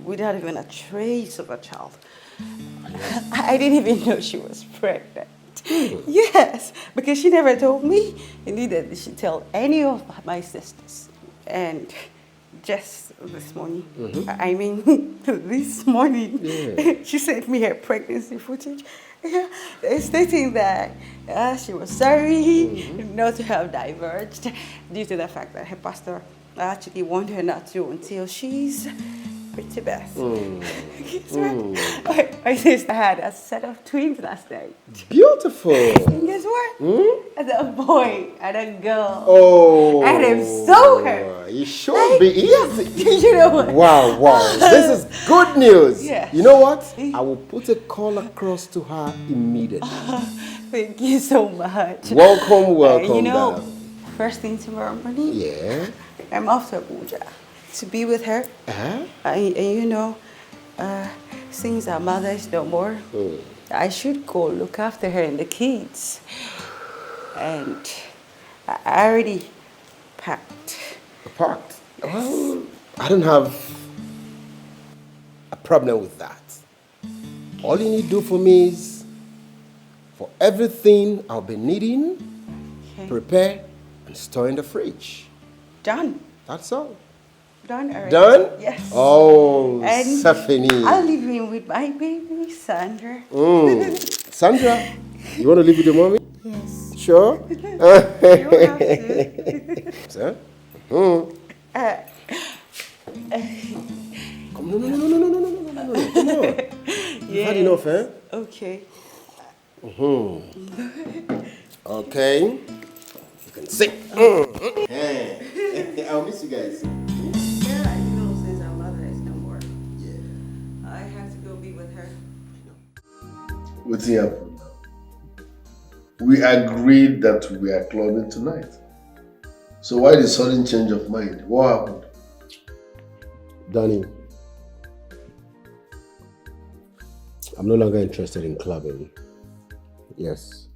Without even a trace of a child. I didn't even know she was pregnant. Yes, because she never told me, and neither did she tell any of my sisters. And just this morning, this morning, she sent me her pregnancy footage, stating that she was sorry not to have diverged due to the fact that her pastor actually warned her not to until she's pretty best. Guess what? My sister had a set of twins last night. Beautiful. And guess what? A boy and a girl. Oh. And I'm so happy. You should be easy. You know what? Wow. This is good news. Yes. You know what? I will put a call across to her immediately. Thank you so much. Welcome. You know, first thing tomorrow morning, I'm off to Abuja to be with her. And you know, since our mother is no more, I should go look after her and the kids. And I already packed. Packed? Well, I don't have a problem with that. All you need to do for me is, for everything I'll be needing, prepare and store in the fridge. Done. That's all. Done already. Done? Yes. Oh, and Stephanie. I'll leave you with my baby, Sandra. Sandra, you want to live with your mommy? Yes. Sure? You have to. Sir? No. Come on. You've had enough, eh? Okay. Okay. You can sit. I'll miss you guys. Yeah, you know, since our mother is no more, I have to go be with her. What's happened now? We agreed that we are clubbing tonight. So why the sudden change of mind? What happened? Danny, I'm no longer interested in clubbing. Yes.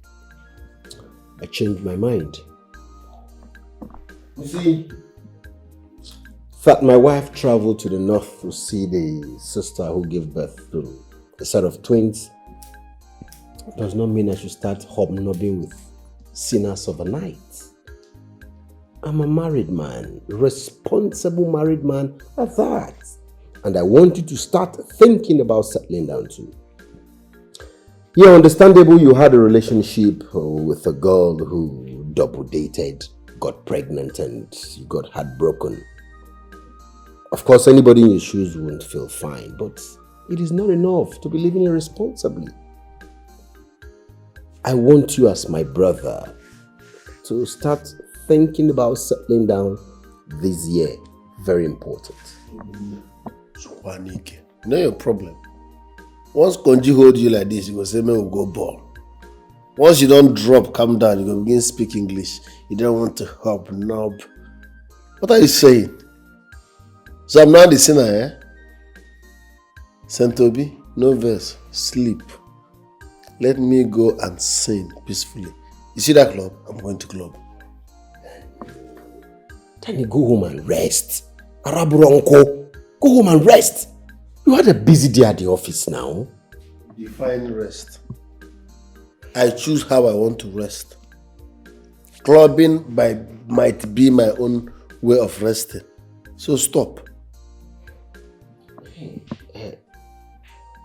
I changed my mind. You see, that my wife traveled to the north to see the sister who gave birth to a set of twins does not mean I should start hobnobbing with sinners overnight. I'm a married man, responsible married man at that. And I want you to start thinking about settling down too. Yeah, understandable you had a relationship with a girl who double dated, got pregnant and you got heartbroken. Of course, anybody in your shoes won't feel fine, but it is not enough to be living irresponsibly. I want you as my brother to start thinking about settling down this year. Very important. Swanike, you know your problem. Once Konji hold you like this, you go say, man, we'll go ball. Once you don't drop, calm down, you go begin speak English. You don't want to hobnob. What are you saying? So I'm not the sinner, eh? Saint Toby, no verse, sleep. Let me go and sing peacefully. You see that club? I'm going to club. Then you go home and rest. Araburonko, go home and rest. You had a busy day at the office now. Define rest. I choose how I want to rest. Clubbing might be my own way of resting. So stop.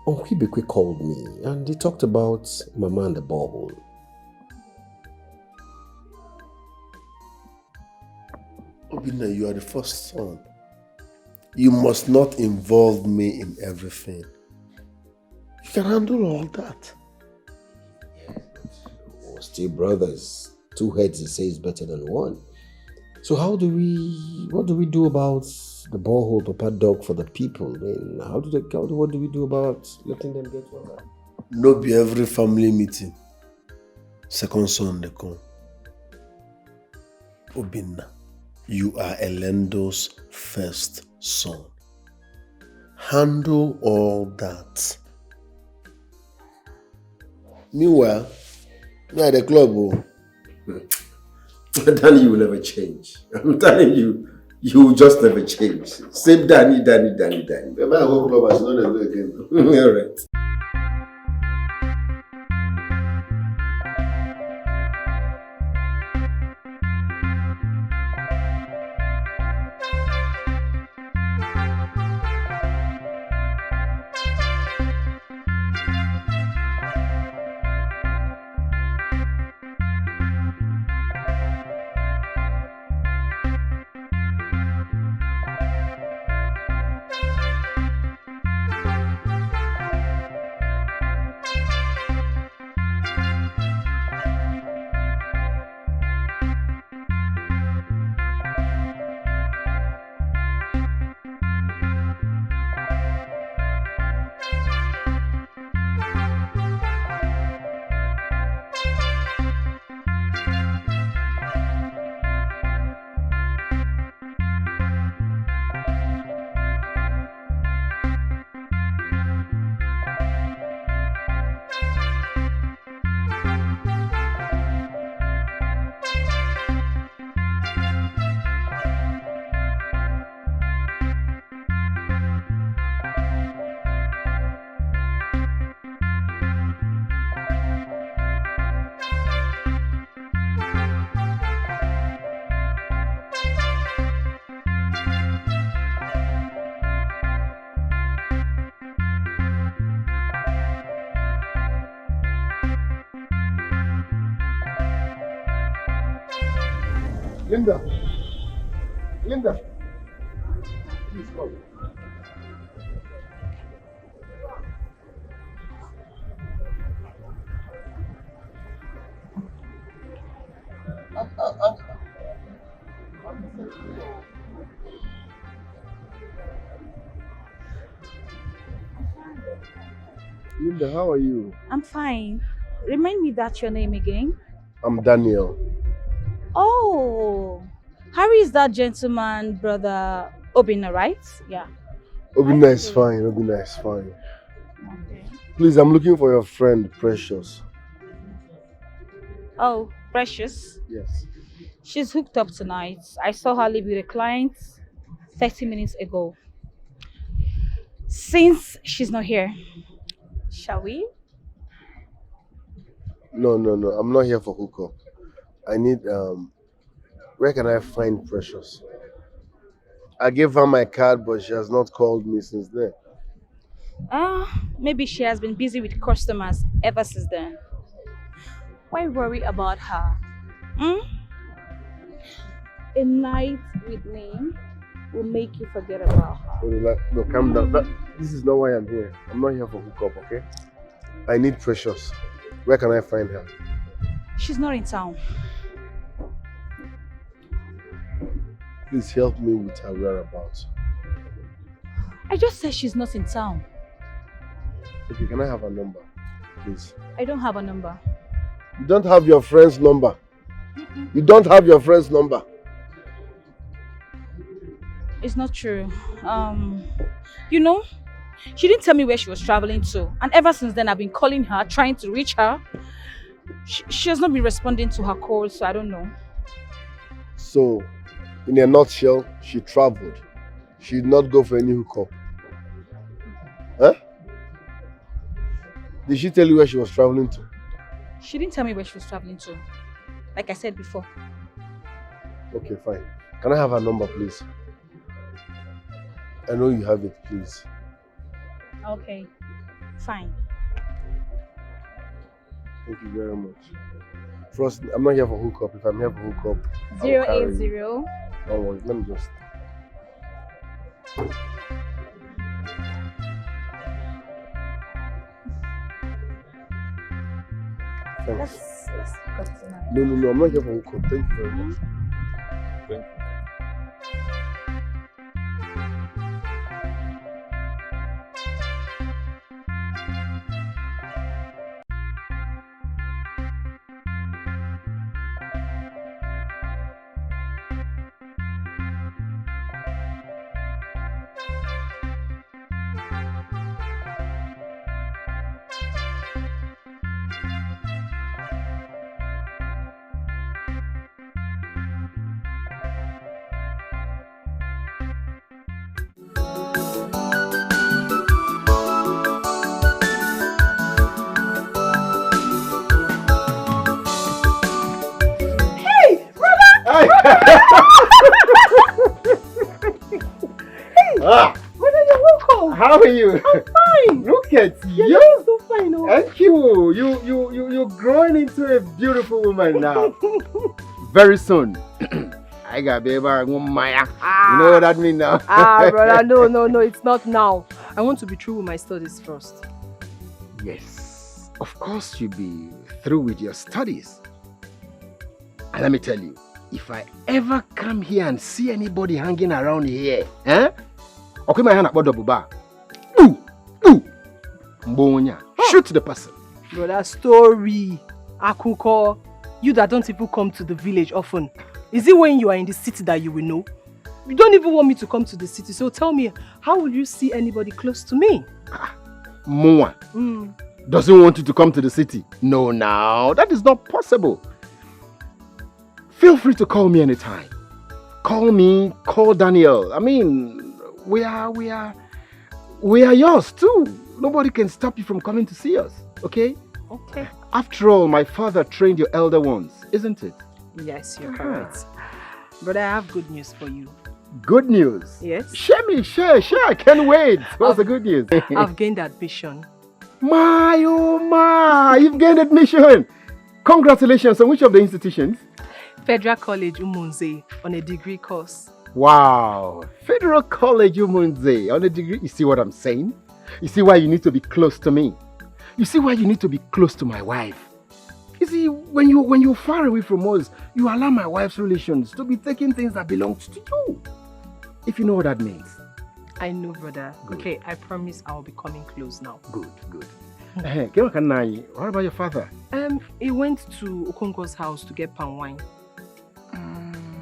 Uncle Ibekwe called me and they talked about Mama and the borehole. Obina, you are the first son. You must not involve me in everything. You can handle all that. We're still brothers. Two heads, they say, is better than one. So what do we do about the borehole, Papa Dog, for the people? I mean, what do we do about letting them get water? No be every family meeting. Second son they come. Obinna, you are Elendo's first son. Handle all that. Meanwhile, me at the club. Oh. Danny, you will never change. I'm telling you, you will just never change. Same Danny. If I go club, I should not go again. All right. Linda, please come. Linda, how are you? I'm fine. Remind me that's your name again. I'm Daniel. Oh, Harry is that gentleman, brother Obina, right? Yeah. Obina is fine. Obina is fine. Okay. Please, I'm looking for your friend, Precious. Oh, Precious. Yes. She's hooked up tonight. I saw her leave with a client. 30 minutes ago. Since she's not here, shall we? No. I'm not here for hookup. I need, where can I find Precious? I gave her my card, but she has not called me since then. Maybe she has been busy with customers ever since then. Why worry about her? A night with me will make you forget about her. No, calm down. This is not why I'm here. I'm not here for hookup, okay? I need Precious. Where can I find her? She's not in town. Please help me with her whereabouts. I just said she's not in town. Okay, can I have her number, please? I don't have a number. You don't have your friend's number. You don't have your friend's number. It's not true. You know, she didn't tell me where she was traveling to. And ever since then, I've been calling her, trying to reach her. She has not been responding to her calls, so I don't know. So, in a nutshell, she traveled. She did not go for any hookup. Huh? Did she tell you where she was traveling to? She didn't tell me where she was traveling to. Like I said before. Okay, fine. Can I have her number, please? I know you have it, please. Okay, fine. Thank you very much. Trust me, I'm not here for hookup. If I'm here for hookup, 080. Don't worry, let me just. Thanks. Let's cut it now. No, I'm not here for hookup. Thank you very much. Thank you. Brother, you're welcome. How are you? I'm fine. Look at You're you. looking so fine, oh. Thank you. You're growing into a beautiful woman now. Very soon, I got baby Maya. You know what that means now? Brother, no, it's not now. I want to be through with my studies first. Yes, of course you'll be through with your studies. And let me tell you, if I ever come here and see anybody hanging around here, okay, my hand about the buba. Shoot the person. Brother, story. Akuko, you that don't even come to the village often. Is it when you are in the city that you will know? You don't even want me to come to the city, so tell me, how will you see anybody close to me? Moa doesn't want you to come to the city. No, now, that is not possible. Feel free to call me anytime. Call me, call Daniel. I mean, we are yours too. Nobody can stop you from coming to see us, okay? Okay. After all, my father trained your elder ones, isn't it? Yes, you're correct. But I have good news for you. Good news? Yes. Share, I can't wait. What's the good news? I've gained admission. My, oh my, you've gained admission. Congratulations. On which of the institutions? Federal College Umunze on a degree course. Wow, Federal College Umunze on a degree. You see what I'm saying? You see why you need to be close to me? You see why you need to be close to my wife? You see, when you're far away from us, you allow my wife's relations to be taking things that belong to you. If you know what that means. I know, brother. Good. Okay, I promise I'll be coming close now. Good. What about your father? He went to Okonko's house to get palm wine.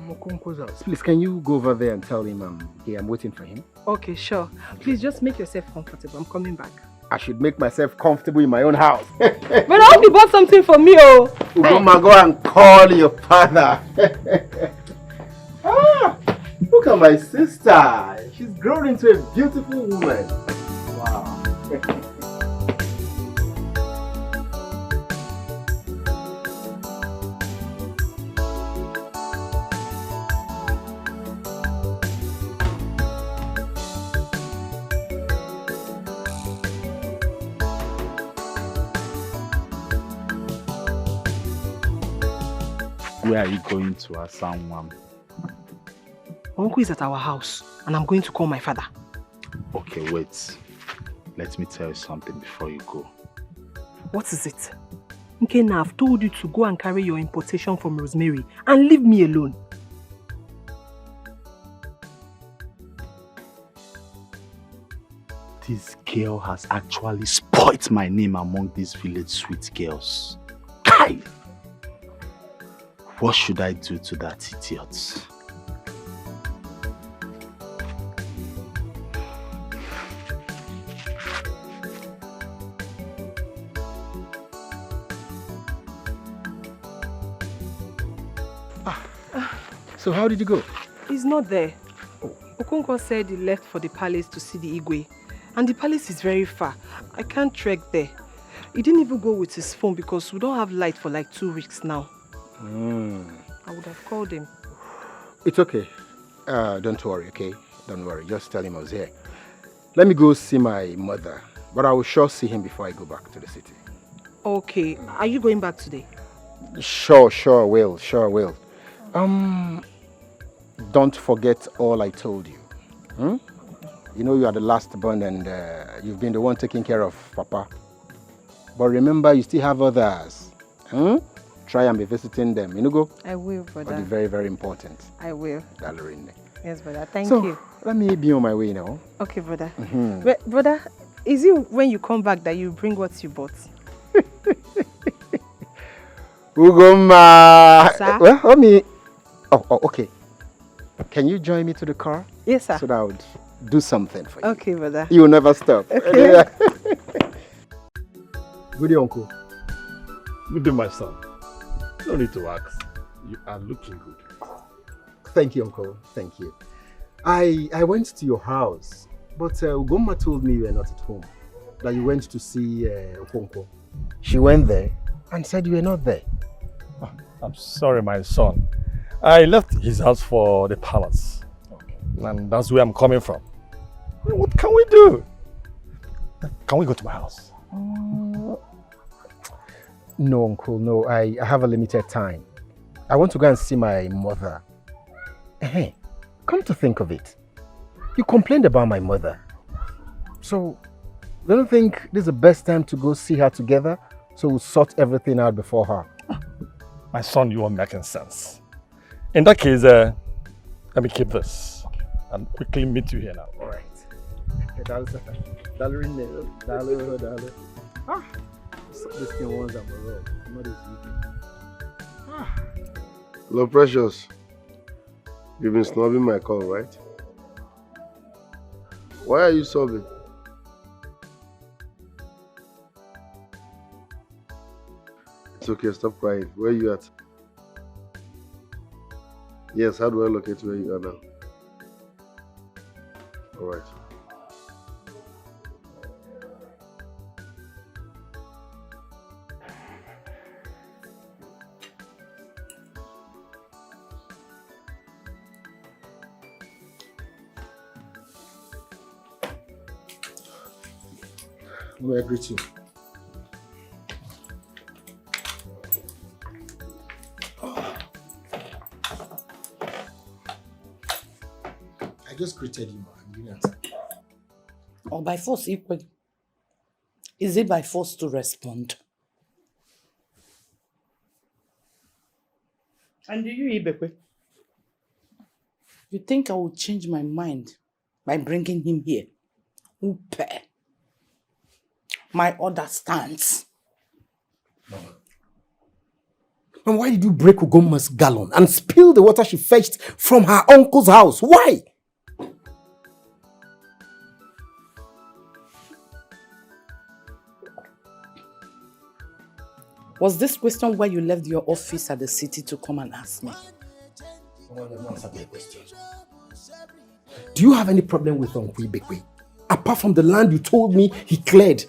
Okonko's house. Please, can you go over there and tell him I'm waiting for him? Okay, sure. Please just make yourself comfortable. I'm coming back. I should make myself comfortable in my own house. But I hope you bought something for me, oh. Ugoma, go and call your father. Look Look at my sister. She's grown into a beautiful woman. Wow. Where are you going to, Asanwam? Uncle is at our house and I'm going to call my father. Okay, wait. Let me tell you something before you go. What is it? Nkena, I've told you to go and carry your importation from Rosemary and leave me alone. This girl has actually spoilt my name among these village sweet girls. Kai! What should I do to that idiot? So how did you go? He's not there. Okonkwo said he left for the palace to see the Igwe. And the palace is very far. I can't trek there. He didn't even go with his phone because we don't have light for like 2 weeks now. I would have called him. It's okay. Don't worry, okay? Don't worry. Just tell him I was here. Let me go see my mother. But I will sure see him before I go back to the city. Okay. Are you going back today? Sure will. Don't forget all I told you. You know you are the last born and you've been the one taking care of Papa. But remember, you still have others. Try and be visiting them. You know, go? I will, brother. But it's very, very important. I will. Darling. Yes, brother. Thank so, you. Let me be on my way now. Okay, brother. Brother, is it when you come back that you bring what you bought? Ugoma! Sir? Well, let me... Oh, okay. Can you join me to the car? Yes, sir. So that I would do something for you. Okay, brother. You will never stop. Okay. Good day, uncle. Good day, my son. No need to ask. You are looking good. Thank you, uncle. Thank you. I went to your house, but Ugoma told me you were not at home. That you went to see Okonkwo. She went there and said you were not there. Oh, I'm sorry, my son. I left his house for the palace. Okay. And that's where I'm coming from. What can we do? Can we go to my house? No, uncle, no. I have a limited time. I want to go and see my mother. Hey, come to think of it. You complained about my mother. So, don't you think this is the best time to go see her together? So we'll sort everything out before her. My son, you are making sense. In that case, let me keep this and quickly meet you here now. All right. This thing once I'm around. Not easy. Hello, Precious. You've been snubbing my call, right? Why are you sobbing? It's okay, stop crying. Where are you at? Yes, how do I locate where you are now? Alright. May I greet you? I just greeted you, man. You didn't answer. Or by force equal. Is it by force to respond? And do you, Ibekwe? You think I will change my mind by bringing him here? Upe. My order stands. And why did you break Ugoma's gallon and spill the water she fetched from her uncle's house? Why? Was this question why you left your office at the city to come and ask me? Someone did not answer my question. Do you have any problem with Uncle Ibekwe? Apart from the land you told me he cleared.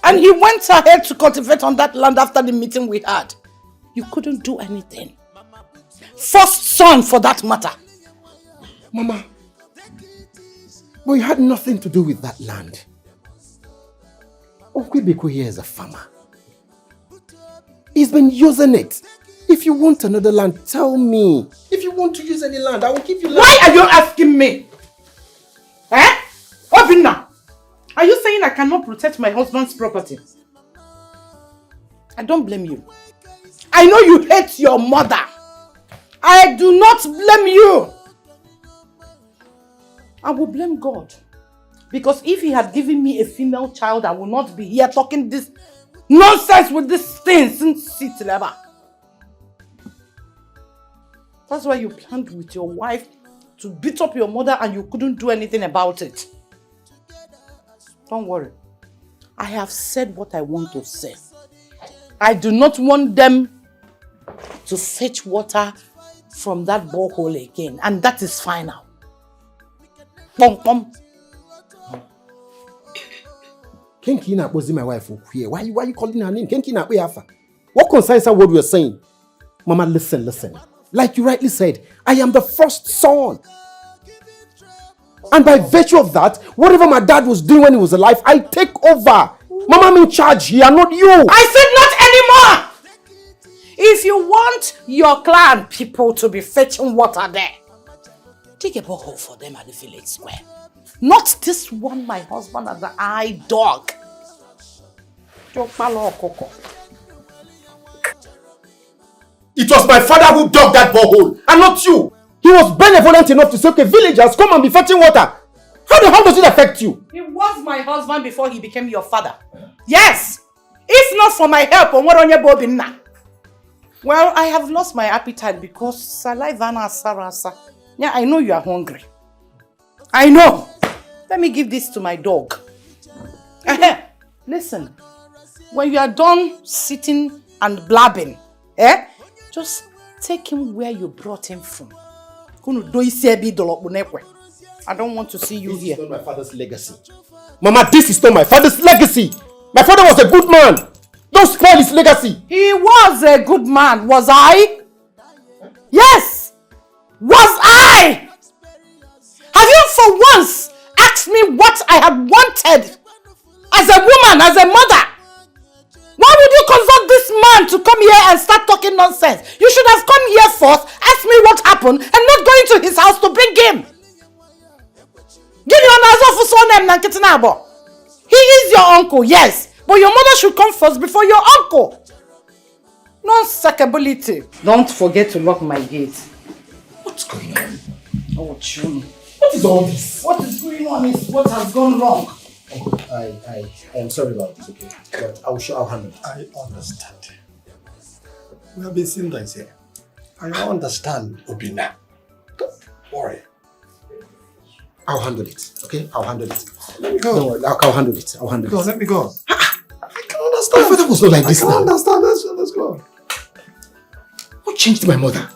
And he went ahead to cultivate on that land after the meeting we had. You couldn't do anything. First son for that matter. Mama, but you had nothing to do with that land. Uncle Ibekwe here is a farmer. He's been using it. If you want another land, tell me. If you want to use any land, I will give you land. Why are you asking me? Eh? Obinna, are you saying I cannot protect my husband's property? I don't blame you. I know you hate your mother. I do not blame you. I will blame God. Because if he had given me a female child, I would not be here talking this nonsense with this thing since ever. That's why you planned with your wife to beat up your mother and you couldn't do anything about it. Don't worry. I have said what I want to say. I do not want them to fetch water from that borehole again, and that is final. Pom pom. Kenki na bozi my wife here. Why you calling her name? Kenki na Yafa. What concerns her what we are saying? Mama, listen. Like you rightly said, I am the first son. And by virtue of that, whatever my dad was doing when he was alive, I take over. Mama, I'm in charge here, not you. I said not anymore! If you want your clan people to be fetching water there, dig a borehole for them at the village square. Not this one my husband as an eye dog. It was my father who dug that borehole, and not you. He was benevolent enough to say, okay, villagers, come and be fetching water. How does it affect you? He was my husband before he became your father. Yes! If not for my help on what on your bobina. Well, I have lost my appetite because saliva na sarasa. Yeah, I know you are hungry. I know. Let me give this to my dog. Listen, when you are done sitting and blabbing, just take him where you brought him from. I don't want to see you here. This is not my father's legacy. Mama, this is not my father's legacy. My father was a good man. Don't spoil his legacy. He was a good man, was I? Yes! Was I? Have you for once asked me what I had wanted as a woman, as a mother? Why would you consult this man to come here and start talking nonsense? You should have come here first, asked me what happened, and not going to his house to bring him. He is your uncle, yes, but your mother should come first before your uncle. Non-sackability. Don't forget to lock my gate. What's going on? Oh, Chum. What is all this? What is going on is what has gone wrong. I am sorry about this, okay? But I'll handle it. I understand. We have been seeing this here. I understand, Obina. Don't worry. I'll handle it, okay? I'll handle it. Let me go. Don't worry, I'll handle it. I'll handle it. Let me go. I can understand. My father was not like this I can now. understand. Let's go. What changed my mother?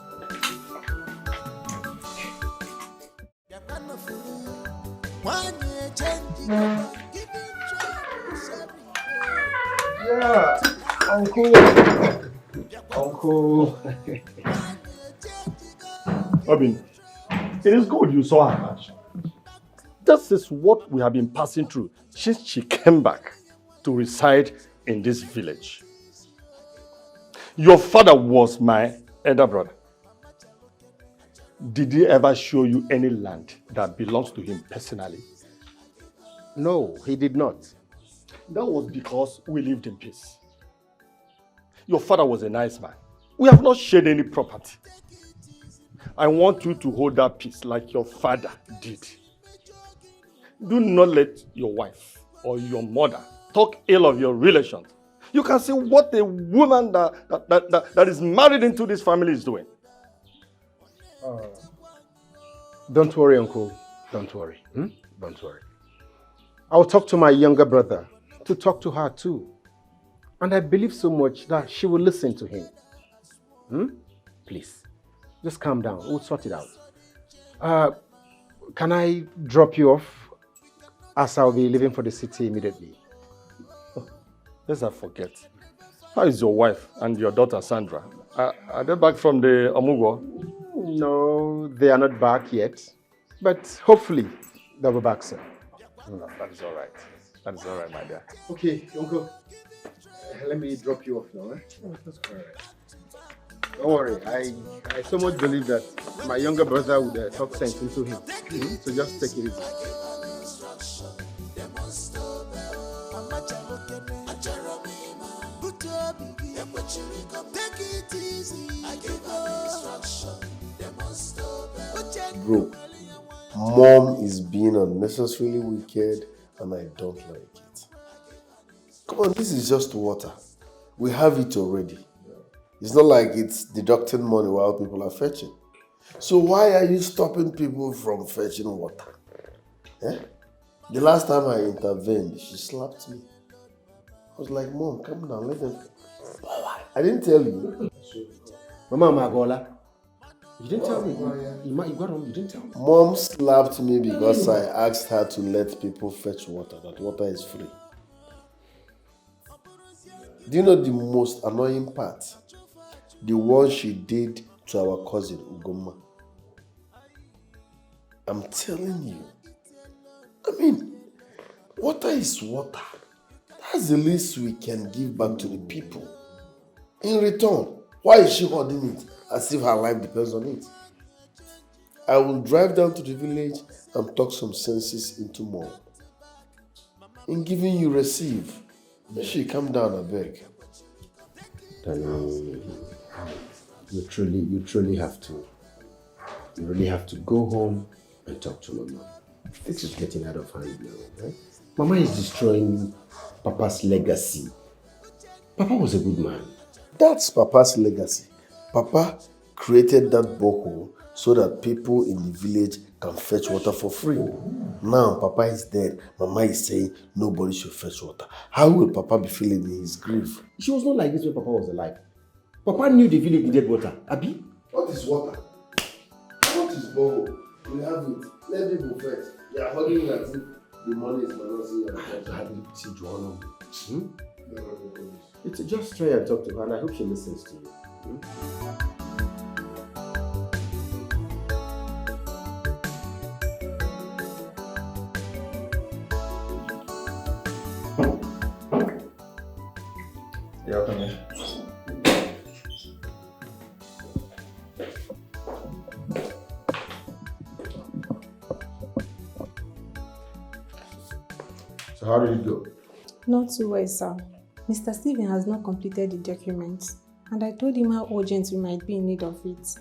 Yeah, Uncle. Robin, it is good you saw her match. This is what we have been passing through since she came back to reside in this village. Your father was my elder brother. Did he ever show you any land that belongs to him personally? No, he did not. That was because we lived in peace. Your father was a nice man. We have not shared any property. I want you to hold that peace like your father did. Do not let your wife or your mother talk ill of your relations. You can see what a woman that is married into this family is doing. Don't worry, Uncle. Don't worry. Don't worry. I'll talk to my younger brother to talk to her too. And I believe so much that she will listen to him. Please, just calm down. We'll sort it out. Can I drop you off as I'll be leaving for the city immediately? Let's not forget. How is your wife and your daughter Sandra? Are they back from the Omugwo? No, they are not back yet. But hopefully they'll be back soon. No, that is all right. That is all right, my dear. Okay, Uncle. Let me drop you off now. That's all right. Don't worry. I so much believe that my younger brother would talk sense into him. So just take it easy. Bro, mom is being unnecessarily wicked and I don't like it. Come on, this is just water. We have it already. It's not like it's deducting money while people are fetching. So why are you stopping people from fetching water? Eh? The last time I intervened, she slapped me. I was like, Mom, calm down, let them... I didn't tell you. Mama Magola, you didn't tell me. You got home, you didn't tell me. Mom slapped me because I asked her to let people fetch water, that water is free. Do you know the most annoying part? The one she did to our cousin, Ugoma. I'm telling you. I mean, water is water. That's the least we can give back to the people. In return, why is she holding it as if her life depends on it? I will drive down to the village and talk some senses into Mom. In giving you receive, she calm down, I beg. You truly have to. You really have to go home and talk to Mama. This is getting out of hand now. Right? Mama is destroying Papa's legacy. Papa was a good man. That's Papa's legacy. Papa created that borehole so that people in the village can fetch water for free. Now Papa is dead. Mama is saying nobody should fetch water. How will Papa be feeling in his grief? She was not like this when Papa was alive. Papa knew the village needed water. Abi? What is water? What is borehole? We have it. Let people fetch. They are holding as if the money is It's just try and talk to her, and I hope she listens to you. Yeah, come here. So how did it go? Not too well, sir. Mr. Stephen has not completed the documents, and I told him how urgent we might be in need of it.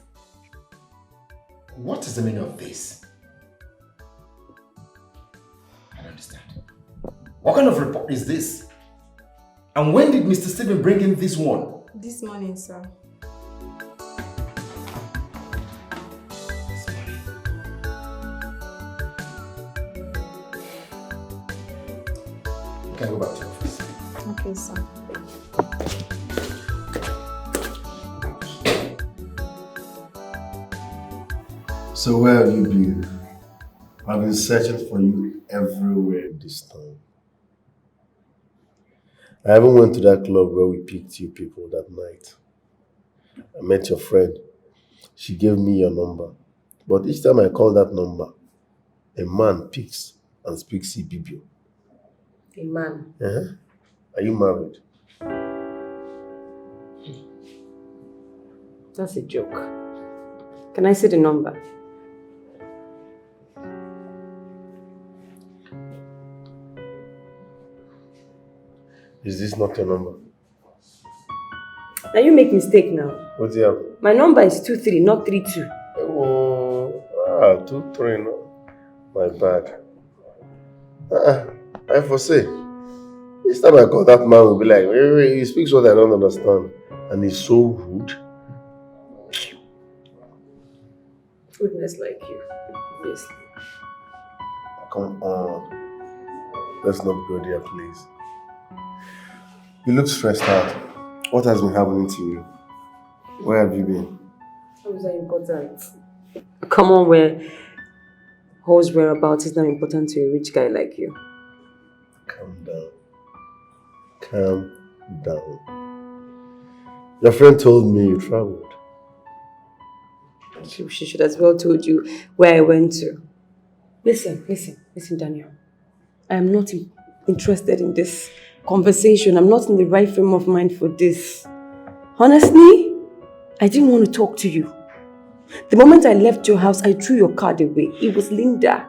What is the meaning of this? I don't understand. What kind of report is this? And when did Mr. Stephen bring in this one? This morning, sir. You can go back to your office. Okay, sir. So where have you been? I've been searching for you everywhere this time. I even went to that club where we picked you people that night. I met your friend. She gave me your number. But each time I call that number, a man picks and speaks Ibibio. A man? Uh-huh. Are you married? That's a joke. Can I see the number? Is this not your number? Now you make mistake now. What's the other? My number is 23, not 32. Oh, 23, no. My bad. I foresee. Each time I call that man will be like, he speaks what I don't understand. And he's so rude. Goodness like you, obviously. Come on. Let's not go there, please. You look stressed out. What has been happening to you? Where have you been? How is that important? Come on, whose whereabouts is not important to a rich guy like you. Calm down. Calm down. Your friend told me you traveled. She should as well told you where I went to. Listen, Daniel. I am not interested in this conversation. I'm not in the right frame of mind for this. Honestly, I didn't want to talk to you. The moment I left your house, I threw your card away. It was Linda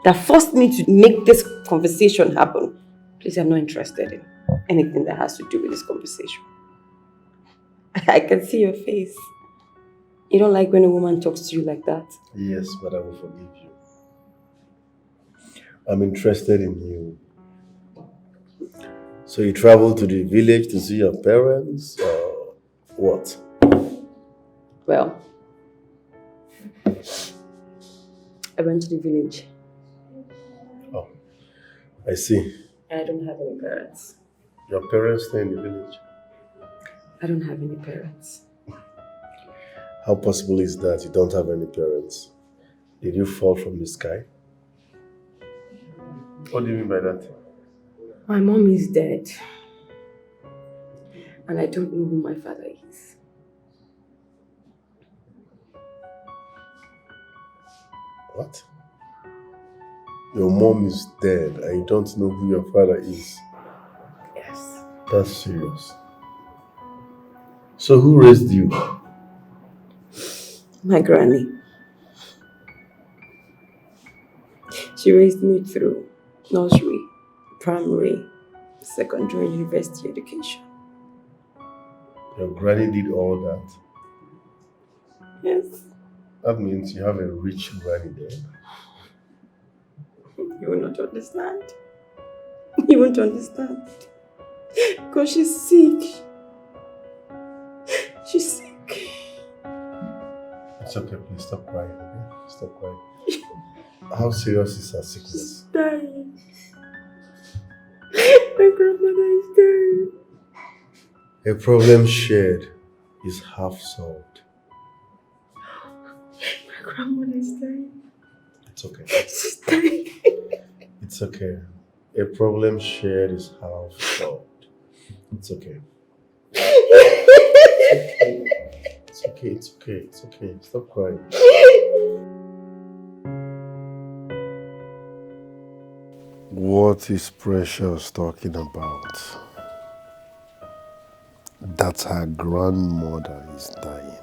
that forced me to make this conversation happen. Please, I'm not interested in anything that has to do with this conversation. I can see your face. You don't like when a woman talks to you like that? Yes, but I will forgive you. I'm interested in you. So you traveled to the village to see your parents, or what? Well, I went to the village. Oh, I see. I don't have any parents. Your parents stay in the village? I don't have any parents. How possible is that you don't have any parents? Did you fall from the sky? What do you mean by that? My mom is dead. And I don't know who my father is. What? Your mom is dead and you don't know who your father is? Yes. That's serious. So who raised you? My granny. She raised me through nursery, primary, secondary, university education. Your granny did all that? Yes. That means you have a rich granny there. You will not understand. You won't understand. Because she's sick. She's sick. It's okay, please stop crying, okay? Stop crying. How serious is her sickness? She's dying. My grandmother is dying. A problem shared is half solved. My grandmother is dying. It's okay. She's dying. It's okay. A problem shared is half solved. It's okay. It's okay, it's okay, it's okay. Stop crying. What is Precious talking about? That her grandmother is dying.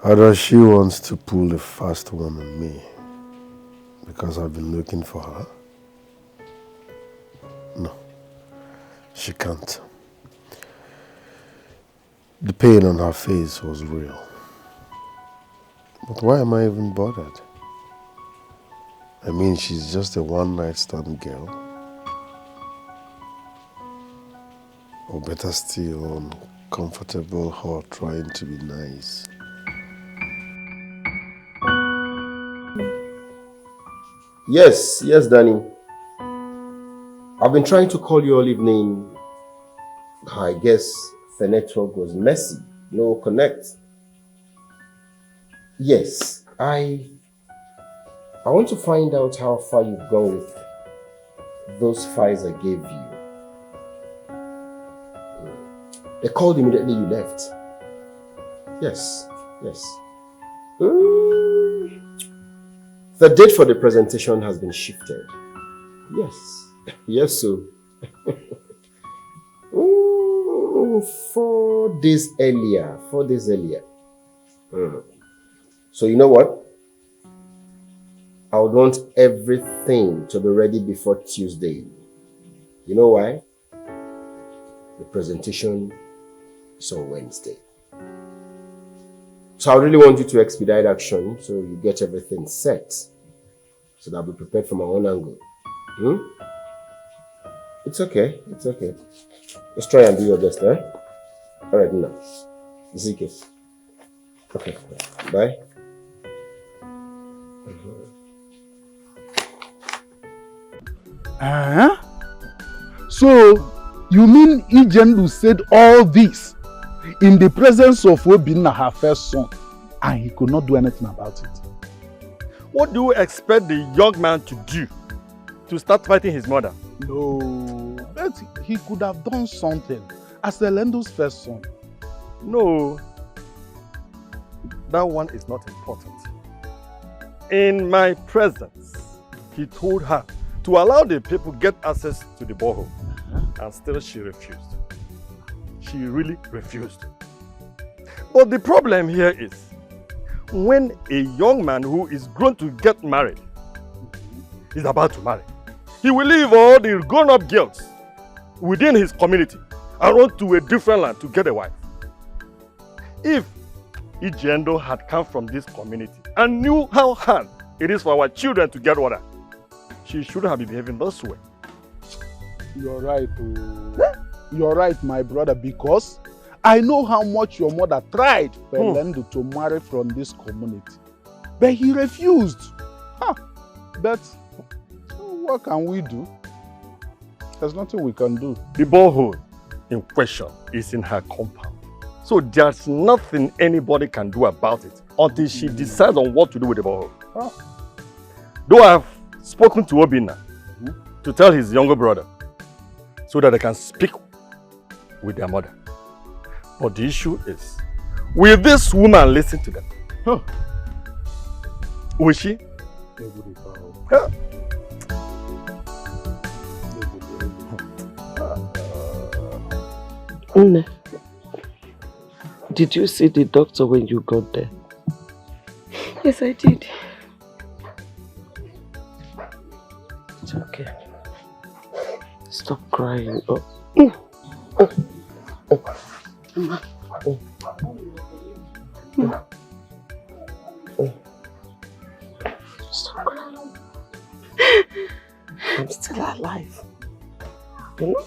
How does she want to pull a fast one on me? Because I've been looking for her? No, she can't. The pain on her face was real. But why am I even bothered? I mean, she's just a one-night stand girl. Or better still, uncomfortable her trying to be nice. Yes, Danny. I've been trying to call you all evening. I guess the network was messy. No connect. Yes, I want to find out how far you've gone with those files I gave you. They called immediately you left. Yes. The date for the presentation has been shifted. Yes, so. 4 days earlier. So you know what? I would want everything to be ready before Tuesday. You know why? The presentation is on Wednesday. So I really want you to expedite action so you get everything set. So that I'll be prepared from my own angle. It's okay. Let's try and do your best, eh? Alright, now. Ezekiel. Okay, bye. So, you mean Ijendu said all this in the presence of Obinna, her first son, and he could not do anything about it? What do you expect the young man to do? To start fighting his mother? No, but he could have done something as Elendo's first son. No, that one is not important. In my presence, he told her to allow the people get access to the borehole, and still she refused. She really refused. But the problem here is, when a young man who is grown to get married is about to marry, he will leave all the grown-up girls within his community and run to a different land to get a wife. If Ini Edo had come from this community and knew how hard it is for our children to get water, she shouldn't have been behaving this way. You're right. Oh. You're right, my brother, because I know how much your mother tried for Elendo to marry from this community. But he refused. Huh. But what can we do? There's nothing we can do. The borehole in question is in her compound. So there's nothing anybody can do about it until she decides on what to do with the borehole. Oh. Though I have spoken to Obinna to tell his younger brother so that they can speak with their mother. But the issue is, will this woman listen to them? Huh. Will she? Huh. Nne, did you see the doctor when you got there? Yes, I did. It's okay. Stop crying. Oh. Mama. Stop crying. I'm still alive. You know?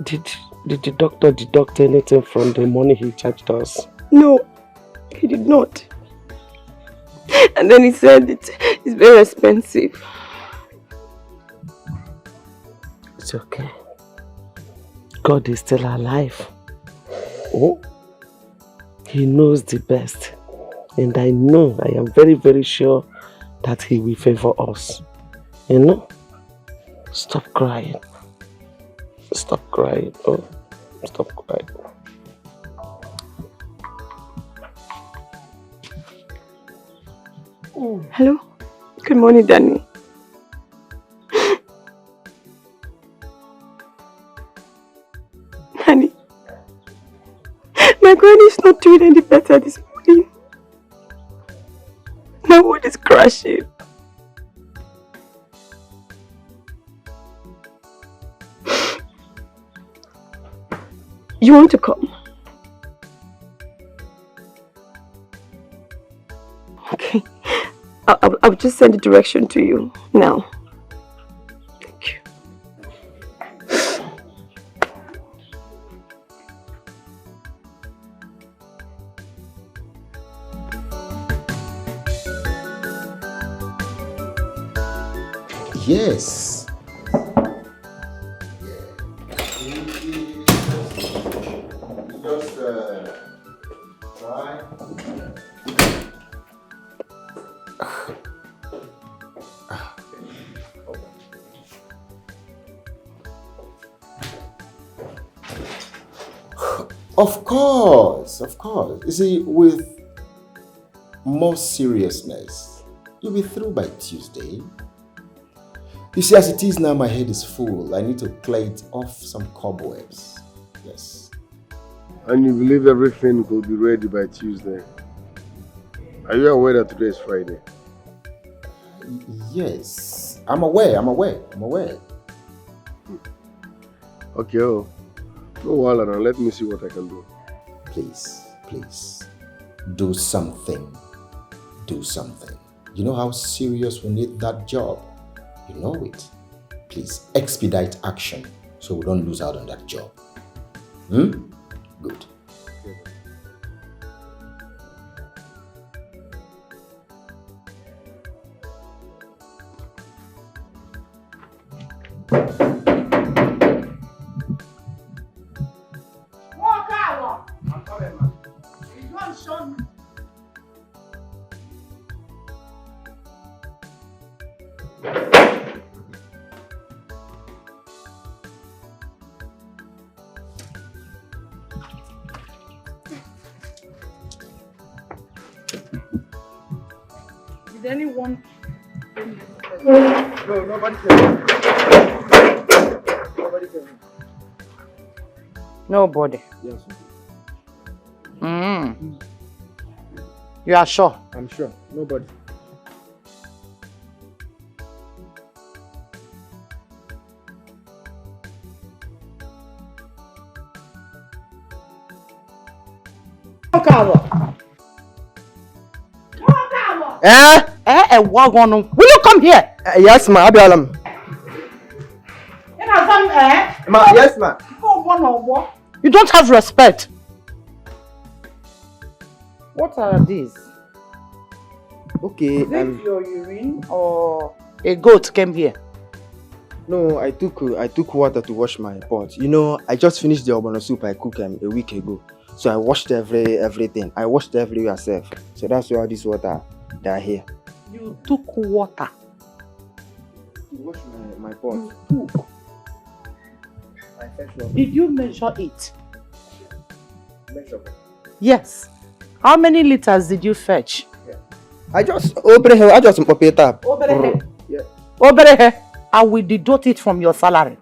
Did the doctor deduct anything from the money he charged us? No, he did not. And then he said it's very expensive. It's okay. God is still alive. Oh, He knows the best. And I know, I am very, very sure that He will favor us. You know? Stop crying. Stop crying. Oh, stop crying. Hello? Good morning, Danny. Honey, my granny is not doing any better this morning. My world is crashing. You want to come? Okay. I'll just send the direction to you now. Thank you. Yes. Just try. Of course. You see, with more seriousness, you'll be through by Tuesday. You see, as it is now, my head is full. I need to clear it off some cobwebs. Yes. And you believe everything could be ready by Tuesday? Are you aware that today is Friday? Yes. I'm aware. Okay, no wahala now. Let me see what I can do. Please. Do something. You know how serious we need that job. You know it. Please expedite action so we don't lose out on that job. Good. anyone? No, nobody came. Nobody came. Nobody. Yes. You are sure? I'm sure. Nobody. Will you come here? Yes, ma. Abialam. Ma, yes, ma. You don't have respect. What are these? Okay. Is it your urine or a goat came here? No, I took water to wash my pot. You know, I just finished the ogbono soup I cooked a week ago. So I washed everything. I washed everywhere safe. So that's why all this water they are here. You took water to wash my pot. You took. Did you measure it? Measure. Yes. How many liters did you fetch? I just pop it up. Yeah. I will deduct it from your salary.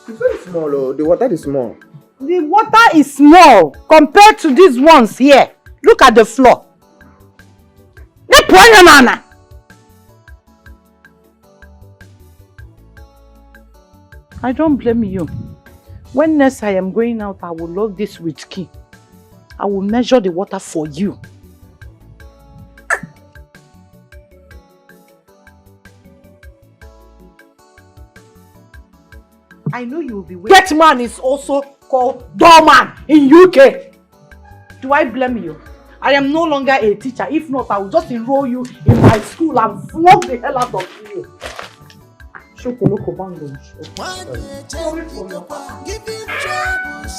It's very small, oh. The water is small. The water is small compared to these ones here. Look at the floor. I don't blame you. When next I am going out, I will lock this with key. I will measure the water for you. I know you will be waiting. That man is also called doorman in UK. Do I blame you? I am no longer a teacher. If not, I will just enroll you in my school and flog the hell out of you. Giving trouble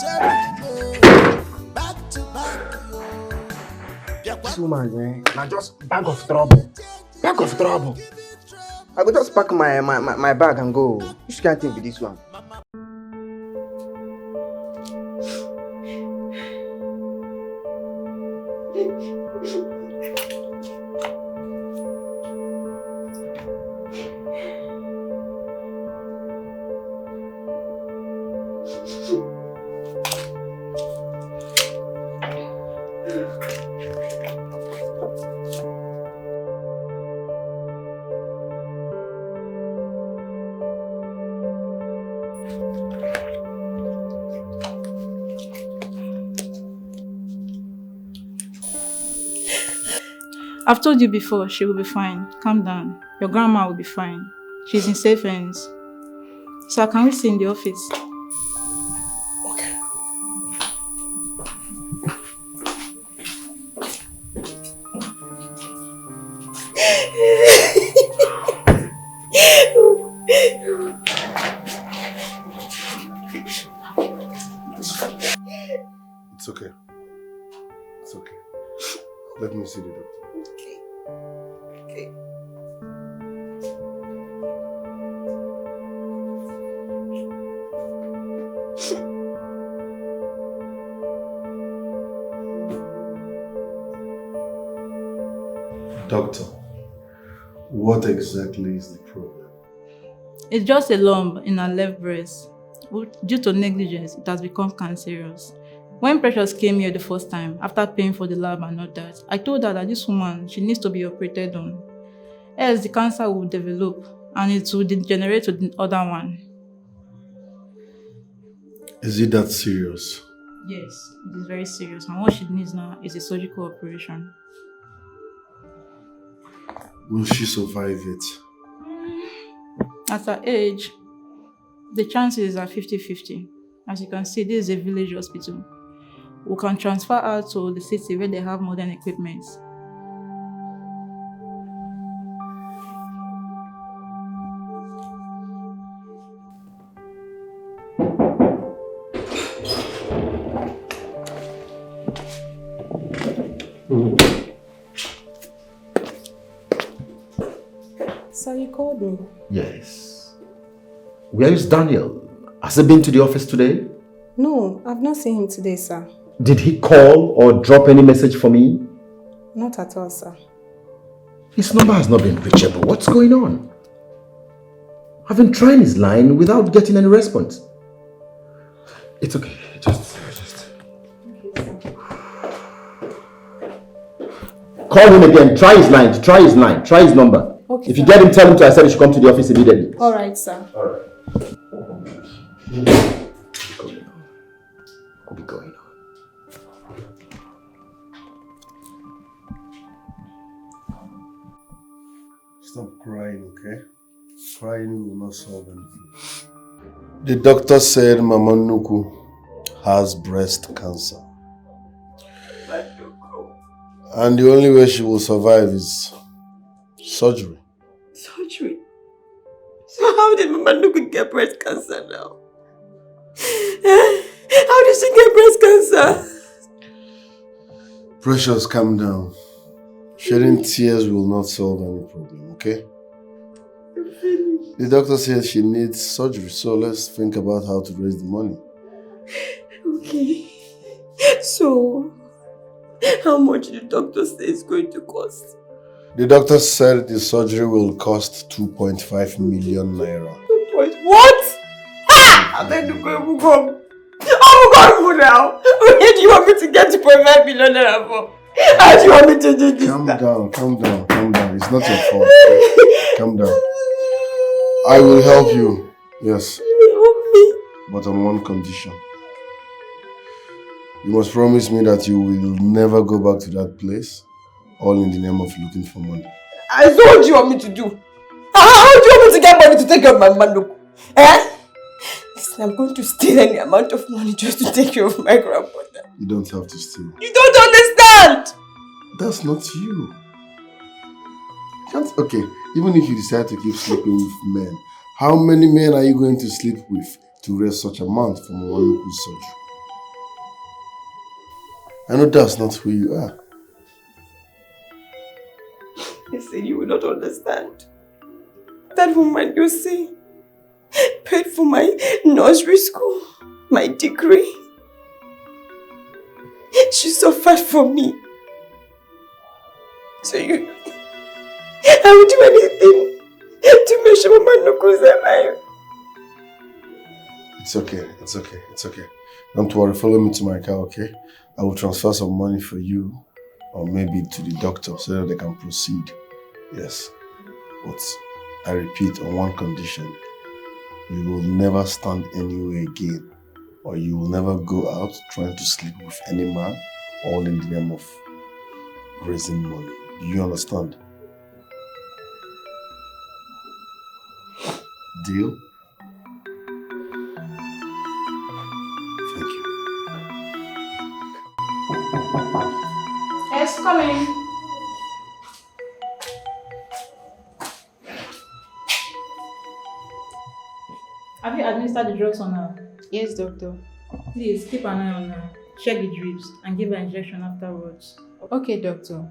every day, back to back. This woman, now just bag of trouble. Bag of trouble. I go just pack my bag and go. Which can't think with this one? I've told you before, she will be fine. Calm down. Your grandma will be fine. She's in safe hands. So can we see in the office? Okay. It's okay. It's okay. Let me see the door. Okay. Doctor, what exactly is the problem? It's just a lump in her left breast. Due to negligence, it has become cancerous. When Precious came here the first time, after paying for the lab and all that, I told her that this woman, she needs to be operated on. Else the cancer will develop and it will degenerate to the other one. Is it that serious? Yes, it is very serious, and what she needs now is a surgical operation. Will she survive it? At her age, the chances are 50-50. As you can see, this is a village hospital. We can transfer her to the city where they have modern equipment. So you called me? Yes. Where is Daniel? Has he been to the office today? No, I've not seen him today, sir. Did he call or drop any message for me? Not at all, sir. His number has not been reachable. What's going on? I've been trying his line without getting any response. It's okay. Just... Call him again. Try his line. Try his line. Try his number. Okay, if you sir. get him, tell him I said he should come to the office immediately. All right, sir. All right. What be going on? Stop crying, okay? Crying will not solve anything. The doctor said Mama Nuku has breast cancer. And the only way she will survive is surgery. Surgery? So how did Mama Nuku get breast cancer now? How did she get breast cancer? Precious, calm down. Shedding tears will not solve any problem, okay? The doctor said she needs surgery, so let's think about how to raise the money. Okay. So, how much did the doctor say it's going to cost? The doctor said the surgery will cost 2.5 million naira. What? Ah! I'm going to go home. Oh God, now. Where do you want me to get 2.5 million naira for? How do you want me to do this? Calm down. It's not your fault. Calm down. I will help you. Yes. Help me? But on one condition. You must promise me that you will never go back to that place, all in the name of looking for money. So what do you want me to do? How do you want me to get money to take care of my man? Eh? Listen, I'm going to steal any amount of money just to take care of my grandmother. You don't have to steal. You don't understand! That's not you. Okay, even if you decide to keep sleeping with men, how many men are you going to sleep with to raise such amount from a local surgery? I know that's not who you are. Listen, you will not understand. That woman you see paid for my nursery school, my degree. She suffered for me. So I would do anything to make sure Mama Nuku is alive. It's okay. Don't worry, follow me to my car, okay? I will transfer some money for you, or maybe to the doctor so that they can proceed. Yes. But I repeat, on one condition. You will never stand anywhere again, or you will never go out trying to sleep with any man, all in the name of raising money. Do you understand? Deal? Thank you. Yes, coming. Have you administered the drugs on her? Yes, doctor. Please keep an eye on her. Check the drips and give her injection afterwards. Okay, doctor.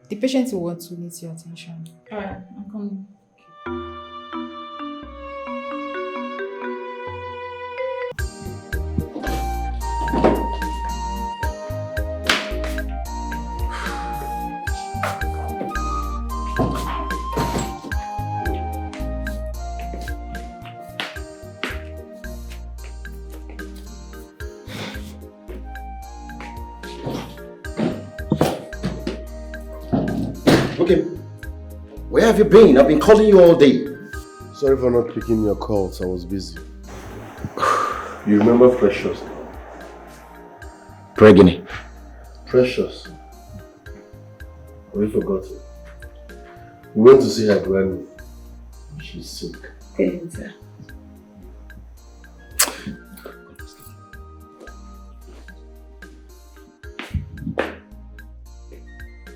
The patient will want to need your attention. Alright, I'm coming. Okay. Where have you been? I've been calling you all day. Sorry for not picking your calls. I was busy. You remember Precious? Preggy. Precious. Have you forgotten? We went to see her granny. She's sick. Thanks.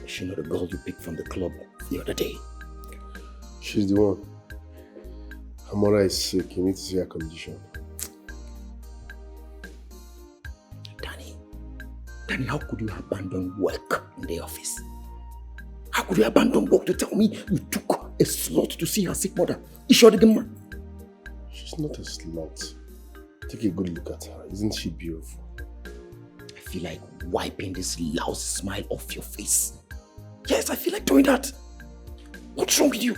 Is she not the girl you picked from the club the other day? She's the one. Her mother is sick. You need to see her condition. Danny, how could you abandon work in the office? How could you abandon work to tell me you took a slot to see her sick mother? Is she the man? She's not a slut. Take a good look at her. Isn't she beautiful? I feel like wiping this lousy smile off your face. Yes, I feel like doing that. What's wrong with you?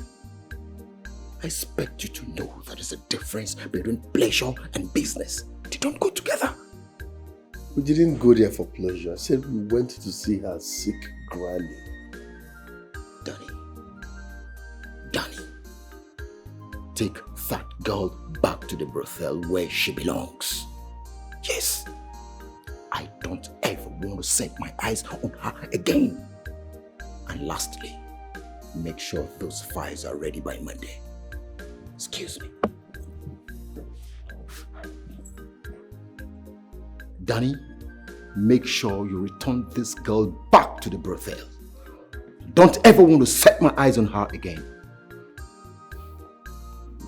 I expect you to know that there's a difference between pleasure and business. They don't go together. We didn't go there for pleasure. I said we went to see her sick granny. Danny, take that girl back to the brothel where she belongs. Yes, I don't ever want to set my eyes on her again. And lastly, make sure those files are ready by Monday. Excuse me. Danny, make sure you return this girl back to the brothel. Don't ever want to set my eyes on her again.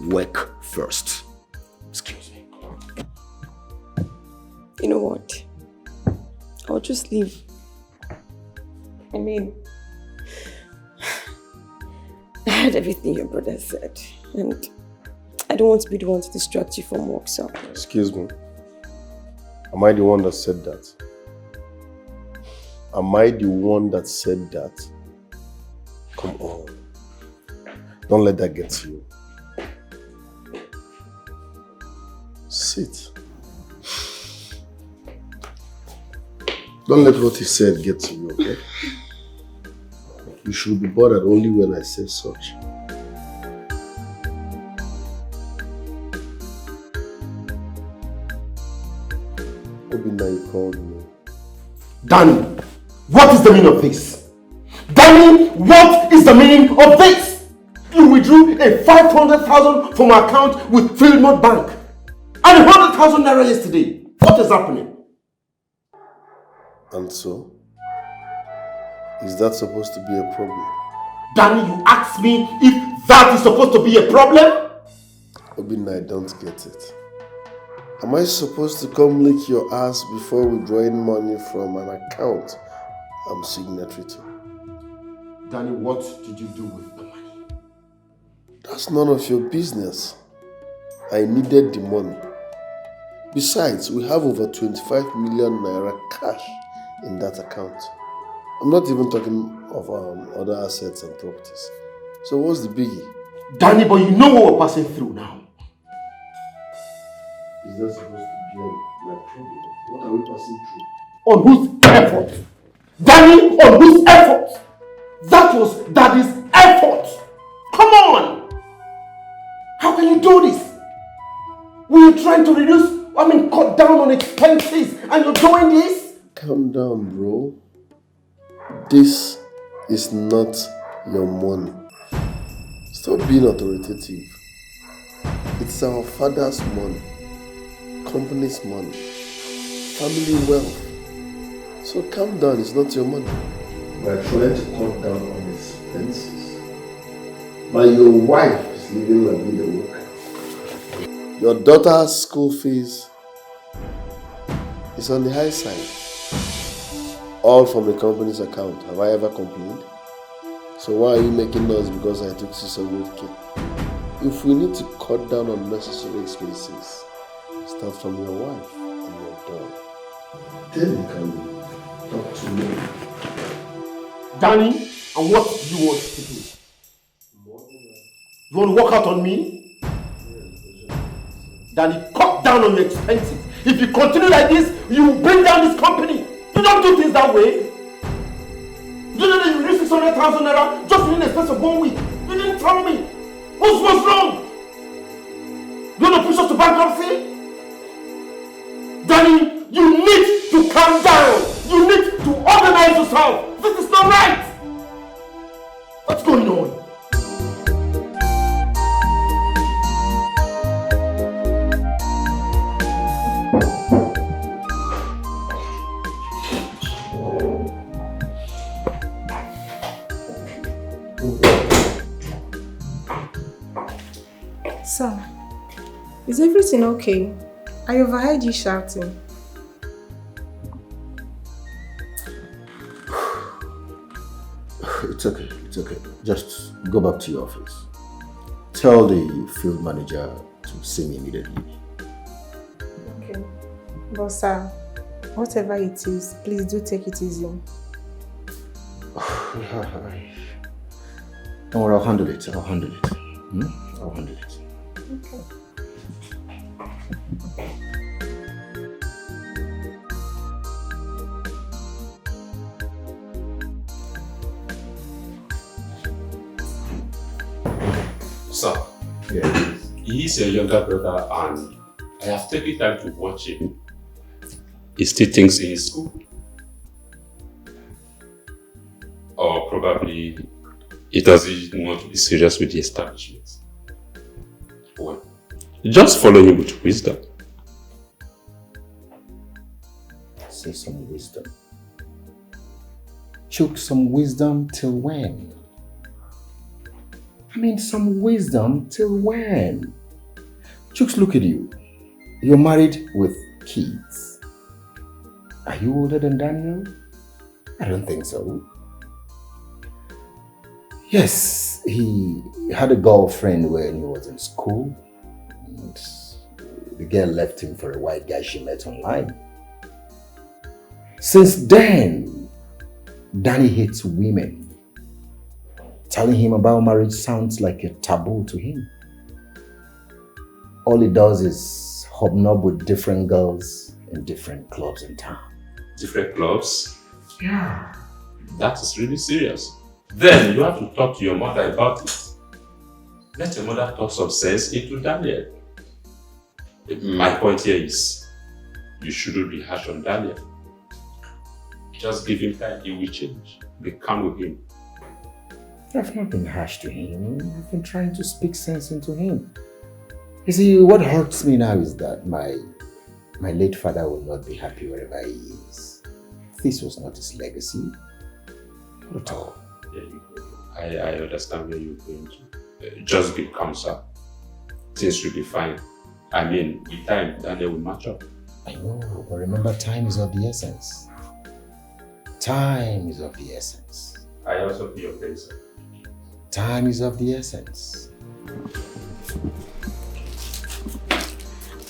Work first. Excuse me. You know what? I'll just leave. I mean, I heard everything your brother said, and I don't want to be the one to distract you from work, so. Excuse me. Am I the one that said that? Am I the one that said that? Come on. Don't let that get to you. Sit. Don't let what he said get to you, okay? You should be bothered only when I say such. Obinna, you called me. Danny, what is the meaning of this? Danny, what is the meaning of this? You withdrew a 500,000 from my account with Philmond Bank and 100,000 naira yesterday. What is happening? And so? Is that supposed to be a problem? Danny, you asked me if that is supposed to be a problem? Obinna, I don't get it. Am I supposed to come lick your ass before withdrawing money from an account I'm signatory to? Danny, what did you do with the money? That's none of your business. I needed the money. Besides, we have over 25 million naira cash in that account. I'm not even talking of other assets and properties. So what's the biggie? Danny, but you know what we're passing through now. Is that supposed to be my problem? What are we passing through? On whose effort? Danny, on whose effort? That was Daddy's effort. Come on! How can you do this? We're trying to cut down on expenses and you're doing this? Calm down, bro. This is not your money. Stop being authoritative. It's our father's money, company's money, family wealth. So calm down, it's not your money. We're trying to cut down on expenses. But your wife is living like with the work. Your daughter's school fees is on the high side. All from the company's account. Have I ever complained? So why are you making noise because I took 600k? If we need to cut down on necessary expenses, start from your wife and your daughter. Then you can talk to me. Danny, and what do you want to do? You want to walk out on me? Danny, cut down on your expenses. If you continue like this, you will bring down this company. You don't do things that way. You know that you need 600,000 naira just within the space of 1 week. You didn't tell me. What's wrong? You want to push us to bankruptcy? Danny, you need to calm down. You need to organize yourself. This is not right. What's going on? Sir, is everything okay? I overheard you shouting. It's okay, it's okay. Just go back to your office. Tell the field manager to see me immediately. Okay. But sir, whatever it is, please do take it easy. Don't worry, I'll handle it. I'll handle it. I'll handle it. Okay. Sir, he is your younger brother and I have taken time to watch him. He still thinks he is school. Or probably he doesn't want to be serious with the establishment. Well, just follow him with wisdom. Say some wisdom. Choke some wisdom till when? I mean, some wisdom till when? Chooks, look at you. You're married with kids. Are you older than Daniel? I don't think so. Yes, he had a girlfriend when he was in school. And the girl left him for a white guy she met online. Since then, Danny hates women. Telling him about marriage sounds like a taboo to him. All he does is hobnob with different girls in different clubs in town. Different clubs? Yeah. That is really serious. Then you have to talk to your mother about it. Let your mother talk some sense into Daniel. My point here is, you shouldn't be harsh on Daniel. Just give him time, he will change. Be calm with him. I've not been harsh to him. I've been trying to speak sense into him. You see, what hurts me now is that my late father will not be happy wherever he is. This was not his legacy. Not at all. I understand where you're going to. Just be calm, sir. Things will be fine. I mean, with time, Daniel will match up. I know, but remember, time is of the essence. Time is of the essence. I also feel your pain, sir. Time is of the essence.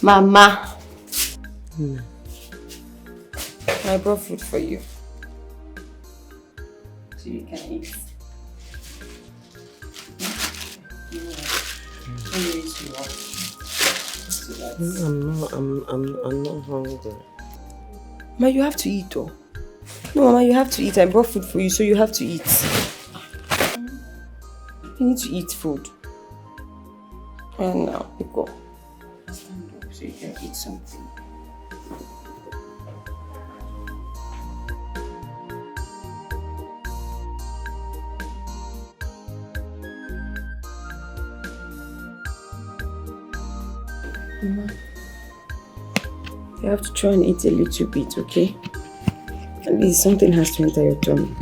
Mama. I brought food for you. So you can eat. I'm not hungry. Ma, you have to eat though. No, Mama, you have to eat. I brought food for you, so you have to eat. You need to eat food. And now, pick up. Stand up so you can eat something. Mama, you have to try and eat a little bit, okay? At least something has to enter your tummy.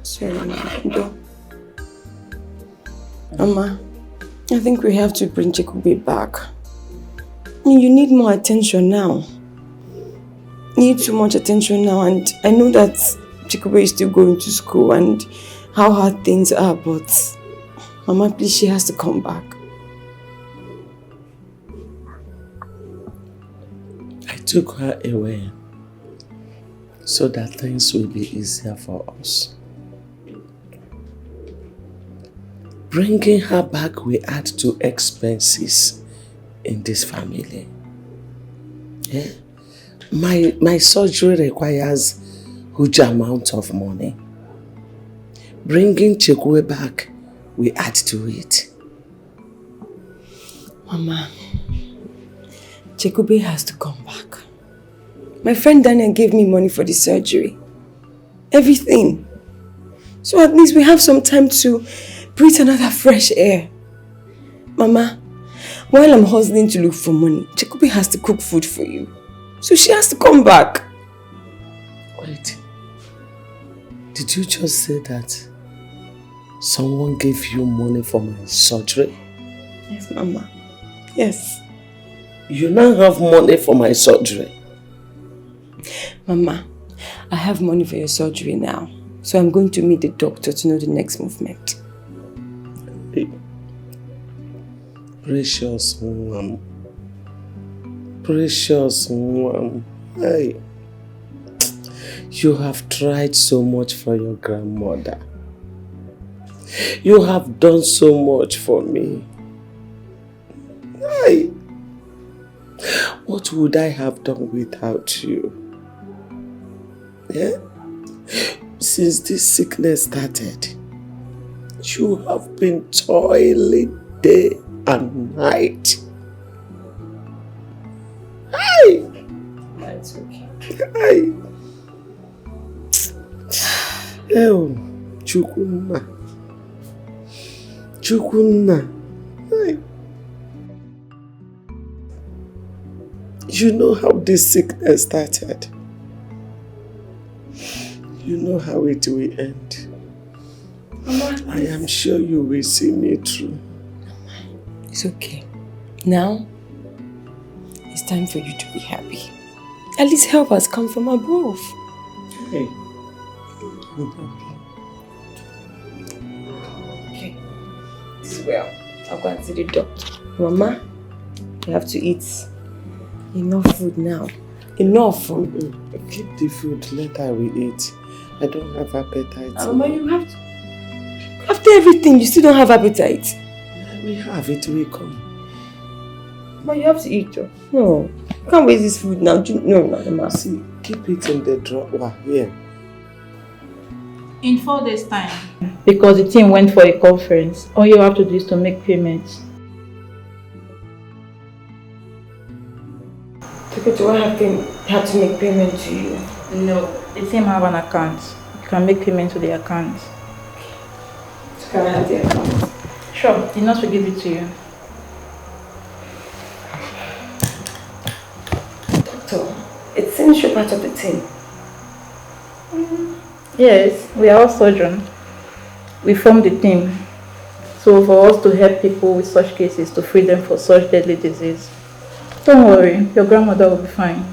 Sorry, Mama. Mama, I think we have to bring Chikube back. I mean, you need more attention now. You need too much attention now, and I know that Chikube is still going to school and how hard things are, but Mama, please, she has to come back. I took her away so that things will be easier for us. Bringing her back will add to expenses in this family. Yeah? My surgery requires huge amount of money. Bringing Chekwe back will add to it. Mama, Chekube has to come back. My friend Daniel gave me money for the surgery. Everything. So at least we have some time to breathe another fresh air. Mama, while I'm hustling to look for money, Chekube has to cook food for you. So she has to come back. Wait. Did you just say that someone gave you money for my surgery? Yes, Mama. Yes. You now have money for my surgery? Mama, I have money for your surgery now. So I'm going to meet the doctor to know the next movement. Hey. Precious one. Precious one. Hey. You have tried so much for your grandmother. You have done so much for me. Hey. What would I have done without you? Yeah? Since this sickness started, you have been toiling day and night. Hey! That's okay. Hey! Oh, Chukunna. Chukunna. Hey! You know how this sickness started. You know how it will end. Mama, I am sure you will see me through. It's okay. Now, it's time for you to be happy. At least help us come from above. Hey. Okay. Well, I'll go and see the doctor. Mama, you have to eat enough food now. Enough food. Keep the food, later we eat. I don't have appetite. Mama, you have to. After everything, you still don't have appetite. We have it, we come. But you have to eat, though. No. You can't waste this food now. No, Mama. See, keep it in the drawer here. In 4 days' time. Because the team went for a conference, all you have to do is to make payments. Okay, do I have to make payment to you? No. The team have an account. You can make payment to the account. Can I have the account? Sure. The nurse will give it to you. Doctor, it seems you're part of the team. Yes, we are all surgeons. We form the team. So for us to help people with such cases, to free them from such deadly disease. Don't worry, your grandmother will be fine.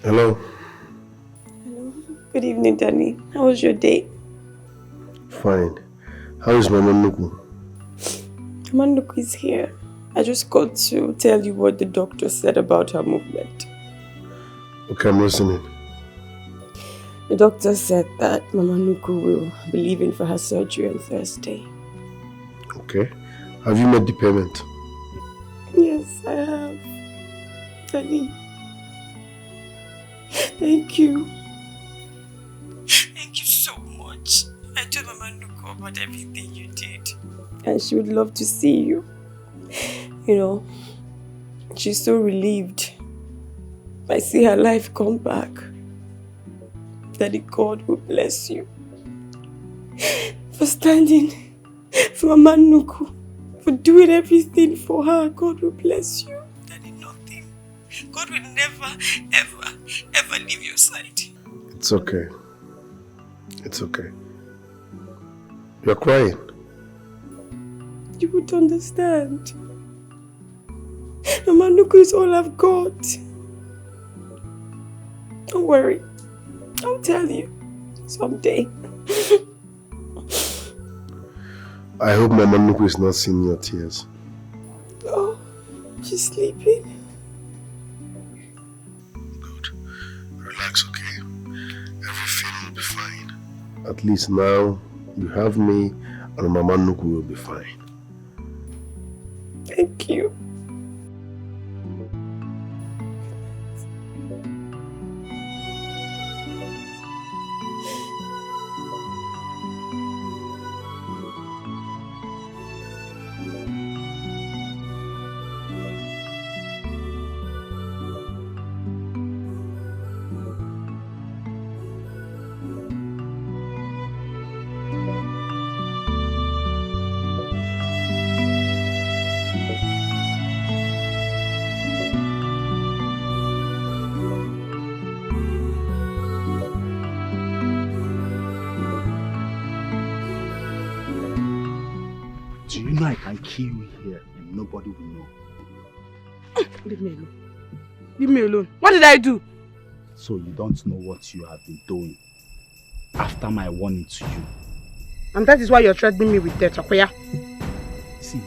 Hello. Hello. Good evening, Danny. How was your day? Fine. How is Mama Nuku? Mama Nuku is here. I just got to tell you what the doctor said about her movement. Okay, I'm listening. The doctor said that Mama Nuku will be leaving for her surgery on Thursday. Okay. Have you made the payment? Yes, I have. Danny. Thank you. Thank you so much. I told Mama Nuku about everything you did. And she would love to see you. You know, she's so relieved. I see her life come back. Daddy, God will bless you. For standing for Mama Nuku. For doing everything for her. God will bless you. Daddy, nothing. God will never, ever leave your side. It's okay. It's okay. You're crying. You would understand. Mama Nuku is all I've got. Don't worry. I'll tell you someday. I hope Mama Nuku is not seeing your tears. Oh, she's sleeping. Good. Relax, okay? Everything will be fine. At least now, you have me and Mama Nuku will be fine. Thank you. can kill you here and nobody will know. Leave me alone. Leave me alone. What did I do? So you don't know what you have been doing after my warning to you. And that is why you're threatening me with death, Akoya. See,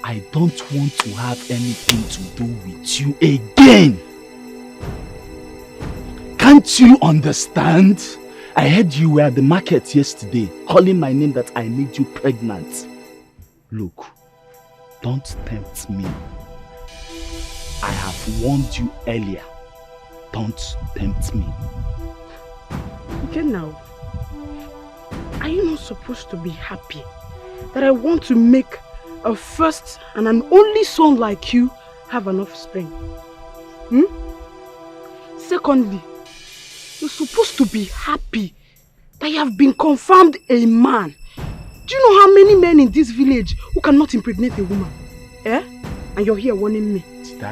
I don't want to have anything to do with you again. Can't you understand? I heard you were at the market yesterday calling my name that I made you pregnant. Look, don't tempt me. I have warned you earlier. Don't tempt me. Okay now, are you not supposed to be happy that I want to make a first and an only son like you have an offspring? Secondly, you're supposed to be happy that you have been confirmed a man. Do you know how many men in this village who cannot impregnate a woman? And you're here warning me.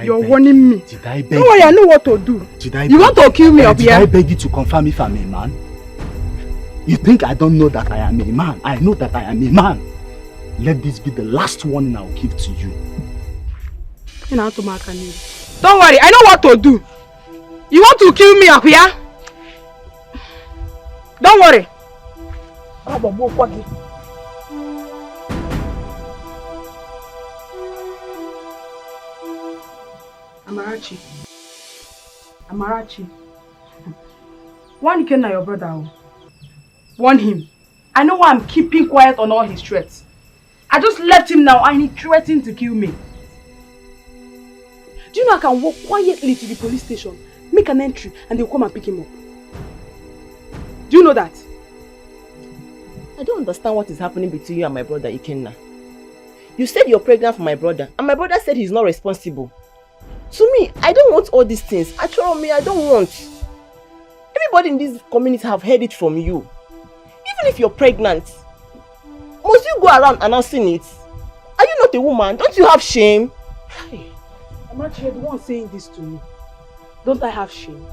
You're warning me. Did I beg Don't worry, I know what to do. You want to kill me up here? Did I beg you to confirm if I'm a man? You think I don't know that I am a man? I know that I am a man. Let this be the last warning I will give to you. Don't worry, I know what to do. You want to kill me up here? Don't worry. Amarachi. Warn Ikenna, your brother. Warn him. I know why I'm keeping quiet on all his threats. I just left him now and he threatened to kill me. Do you know I can walk quietly to the police station, make an entry, and they'll come and pick him up? Do you know that? I don't understand what is happening between you and my brother Ikenna. You said you're pregnant for my brother, and my brother said he's not responsible. To me, I don't want all these things. Actually, I don't want. Everybody in this community have heard it from you. Even if you're pregnant, must you go around announcing it? Are you not a woman? Don't you have shame? I'm actually the one saying this to me. Don't I have shame?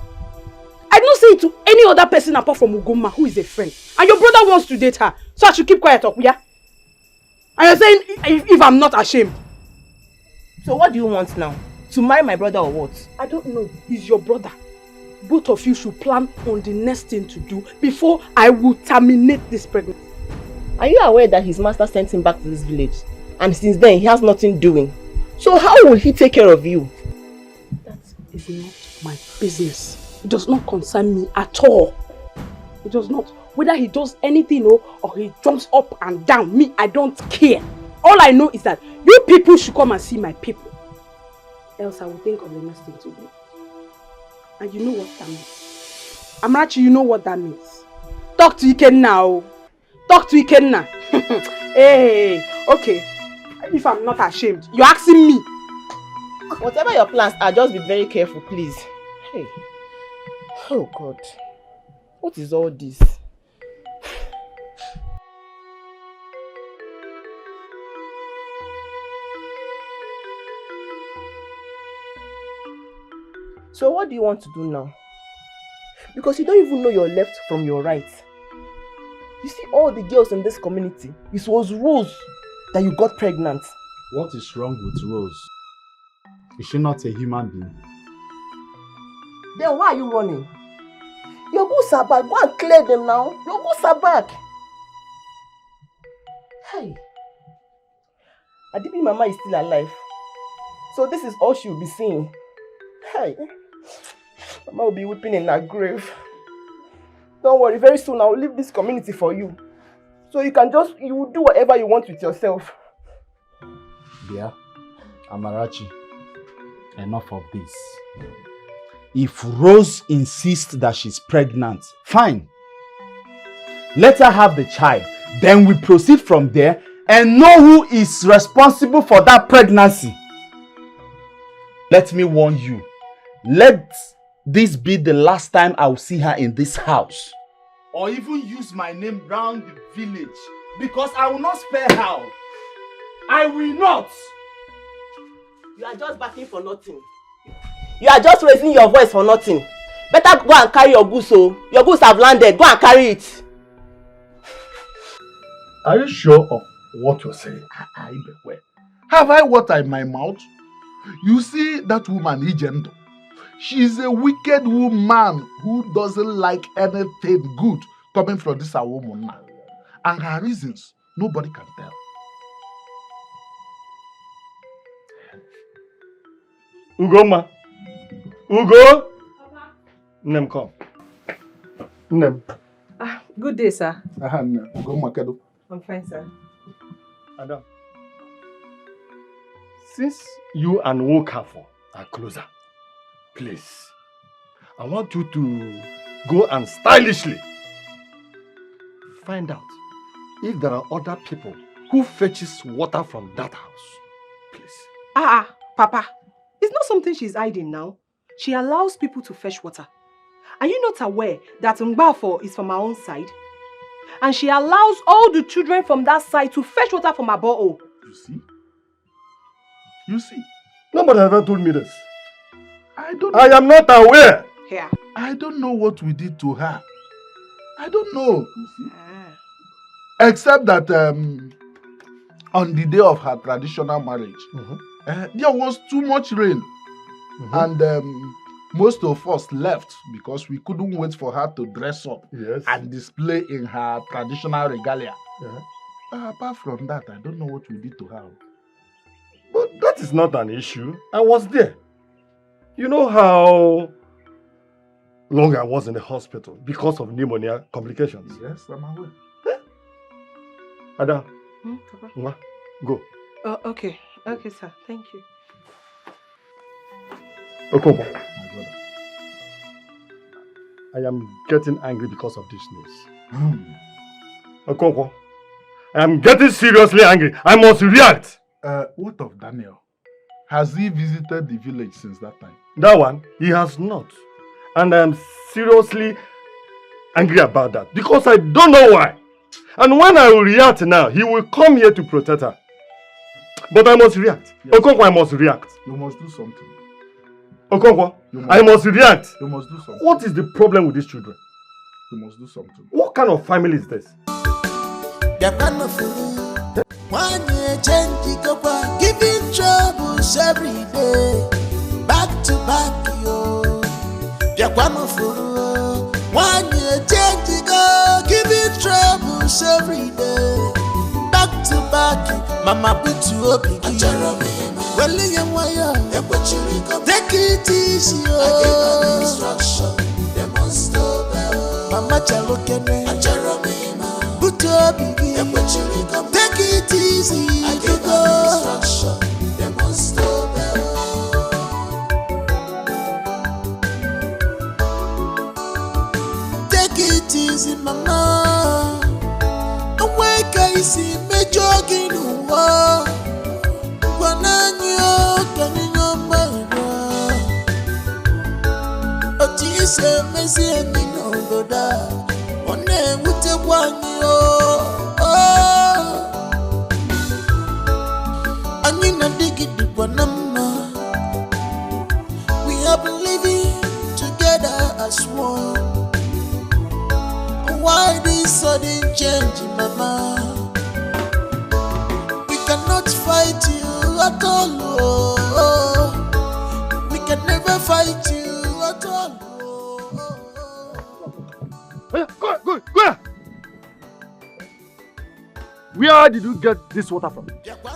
I don't say it to any other person apart from Ugoma, who is a friend. And your brother wants to date her, so I should keep quiet, yeah? And you're saying if I'm not ashamed. So what do you want now? To marry my brother or what? I don't know. He's your brother. Both of you should plan on the next thing to do before I will terminate this pregnancy. Are you aware that his master sent him back to this village? And since then, he has nothing doing. So how will he take care of you? That is not my business. It does not concern me at all. It does not. Whether he does anything or he jumps up and down, me, I don't care. All I know is that you people should come and see my people. Else I will think of the next thing to do. And you know what that means. Amarachi, you know what that means. Talk to Ikenna now. Talk to Ikenna. Hey, okay. If I'm not ashamed, you're asking me. Whatever your plans are, just be very careful, please. Hey. Oh God. What is all this? So what do you want to do now? Because you don't even know your left from your right. You see all the girls in this community, it was Rose that you got pregnant. What is wrong with Rose? Is she not a human being? Then why are you running? Your goods are back. Go and clear them now. Your goods are back. Hey. Adibi Mama is still alive. So this is all she will be seeing. Hey. Mama will be weeping in her grave. Don't worry, very soon I will leave this community for you. So you will do whatever you want with yourself. Dear Amarachi, enough of this. If Rose insists that she's pregnant, fine. Let her have the child. Then we proceed from there and know who is responsible for that pregnancy. Let me warn you. Let this be the last time I will see her in this house. Or even use my name round the village. Because I will not spare her. I will not. You are just backing for nothing. You are just raising your voice for nothing. Better go and carry your goods. Your goods have landed. Go and carry it. Are you sure of what you're saying. I beware. Have I water in my mouth? You see that woman, Ijendo? She's a wicked woman who doesn't like anything good coming from this woman now. And her reasons, nobody can tell. Ugoma. Ugo. Nem come. Nem. Good day, sir. Ugoma kedo. I'm fine, sir. Adam. Since you and Wokafo are closer, please, I want you to go and stylishly find out if there are other people who fetches water from that house. Please. Papa, it's not something she's hiding now. She allows people to fetch water. Are you not aware that Ngbafo is from our own side? And she allows all the children from that side to fetch water from her borehole. You see? You see? Nobody ever told me this. I don't I am not aware. Here. I don't know what we did to her. I don't know. You see? Except that on the day of her traditional marriage, there was too much rain. And most of us left because we couldn't wait for her to dress up and display in her traditional regalia. Apart from that, I don't know what we did to her. But that is not an issue. I was there. You know how long I was in the hospital because of pneumonia complications? Yes, I'm aware. Ada, Papa? Go. Okay. Okay, sir. Thank you. Okobo, I am getting angry because of this news. Okobo, I am getting seriously angry. I must react. What of Daniel? Has he visited the village since that time? That one, he has not. And I am seriously angry about that because I don't know why. And when I will react now, he will come here to protect her. But I must react. Yes. Okonkwo, I must react. You must do something. Okonkwo, I must react. You must do something. What is the problem with these children? You must do something. What kind of family is this? One year change, giving troubles every day, back to back, yo. One year change, giving troubles every day, back to back. Mama put you up in well, take it easy, yo. I gave an instruction, they must stop. Mama Chalokene, put you up in take it easy. I gave an instruction, they must stop. Take it easy, mama. Awake, I see me jogging in the wall. Say Messi and me no go da. One day we take one and you know dig it deep one number. We have been living together as one. Why this sudden change, mama? We cannot fight you at all. We can never fight you at all. Go. Where did you get this water from?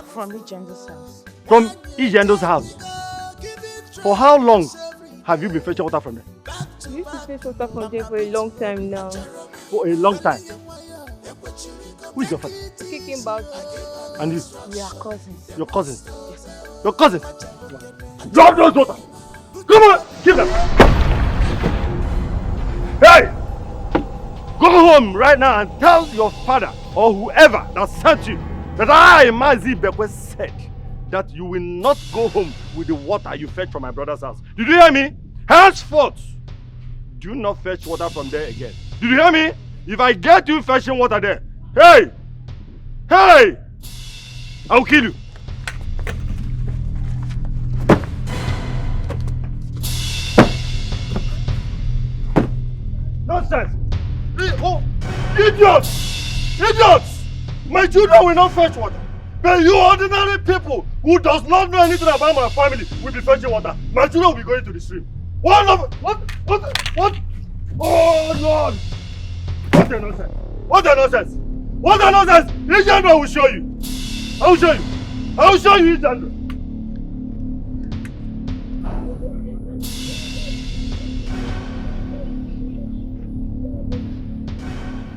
From Ijendo's house. From Ijendo's house? For how long have you been fetching water from there? We used to fetch water from there for a long time now. For a long time? Who is your father? Kicking back. And you? We are cousins. Your cousins? Yes. Your cousins? Drop those water! Come on! Give them! Hey! Go home right now and tell your father or whoever that sent you that I, Mazi Bekwe, said that you will not go home with the water you fetch from my brother's house. Did you hear me? Henceforth, do not fetch water from there again. Did you hear me? If I get you fetching water there, hey, I'll kill you. Nonsense! Oh, idiots! My children will not fetch water. But you ordinary people who does not know anything about my family will be fetching water. My children will be going to the stream. What? Oh Lord! What the nonsense? What the nonsense? What the nonsense? Ijandro, I will show you. I will show you. I will show you, Ijandro.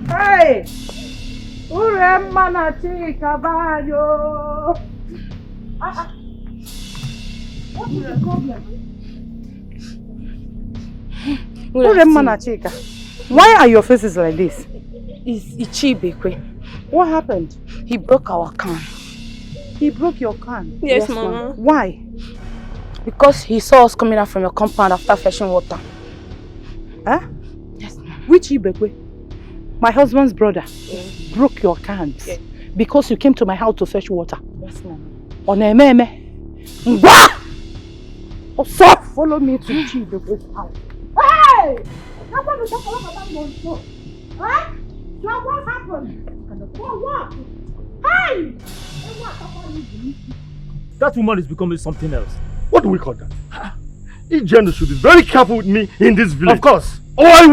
Hey! Uremma na chika bayo! What is the problem? Uremma na chika, why are your faces like this? It's Ichibekwe. What happened? He broke our can. He broke your can? Yes, Mama. Why? Because he saw us coming out from your compound after fetching water. Huh? Yes, Mama. Which Ibekwe? My husband's brother broke your cans because you came to my house to fetch water. Yes, Mama. Onememe. Ngwa! So follow me to Chibekwe's house. Hey! That's what we talk about monster. Huh? So what happened? What? Hey! That woman is becoming something else. What do we call that? Ijandro should be very careful with me in this village. Of course. Oh, I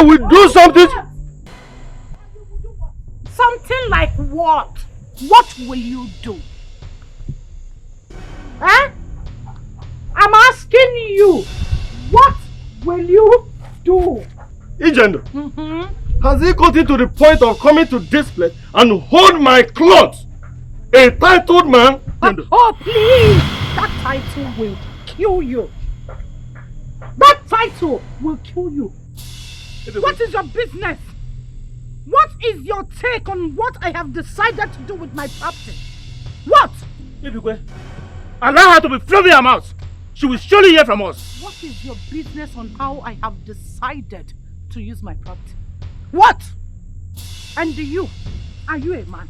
will do something. Something like what? What will you do? Huh? I'm asking you. What will you do? Ijandro, has he gotten to the point of coming to this place and hold my clothes? A titled man? Oh, please! That title will kill you. That title will kill you. What is your business? What is your take on what I have decided to do with my property? What? Ibigwe, allow her to be fluffing her mouth. She will surely hear from us. What is your business on how I have decided to use my property? What? And you? Are you a man?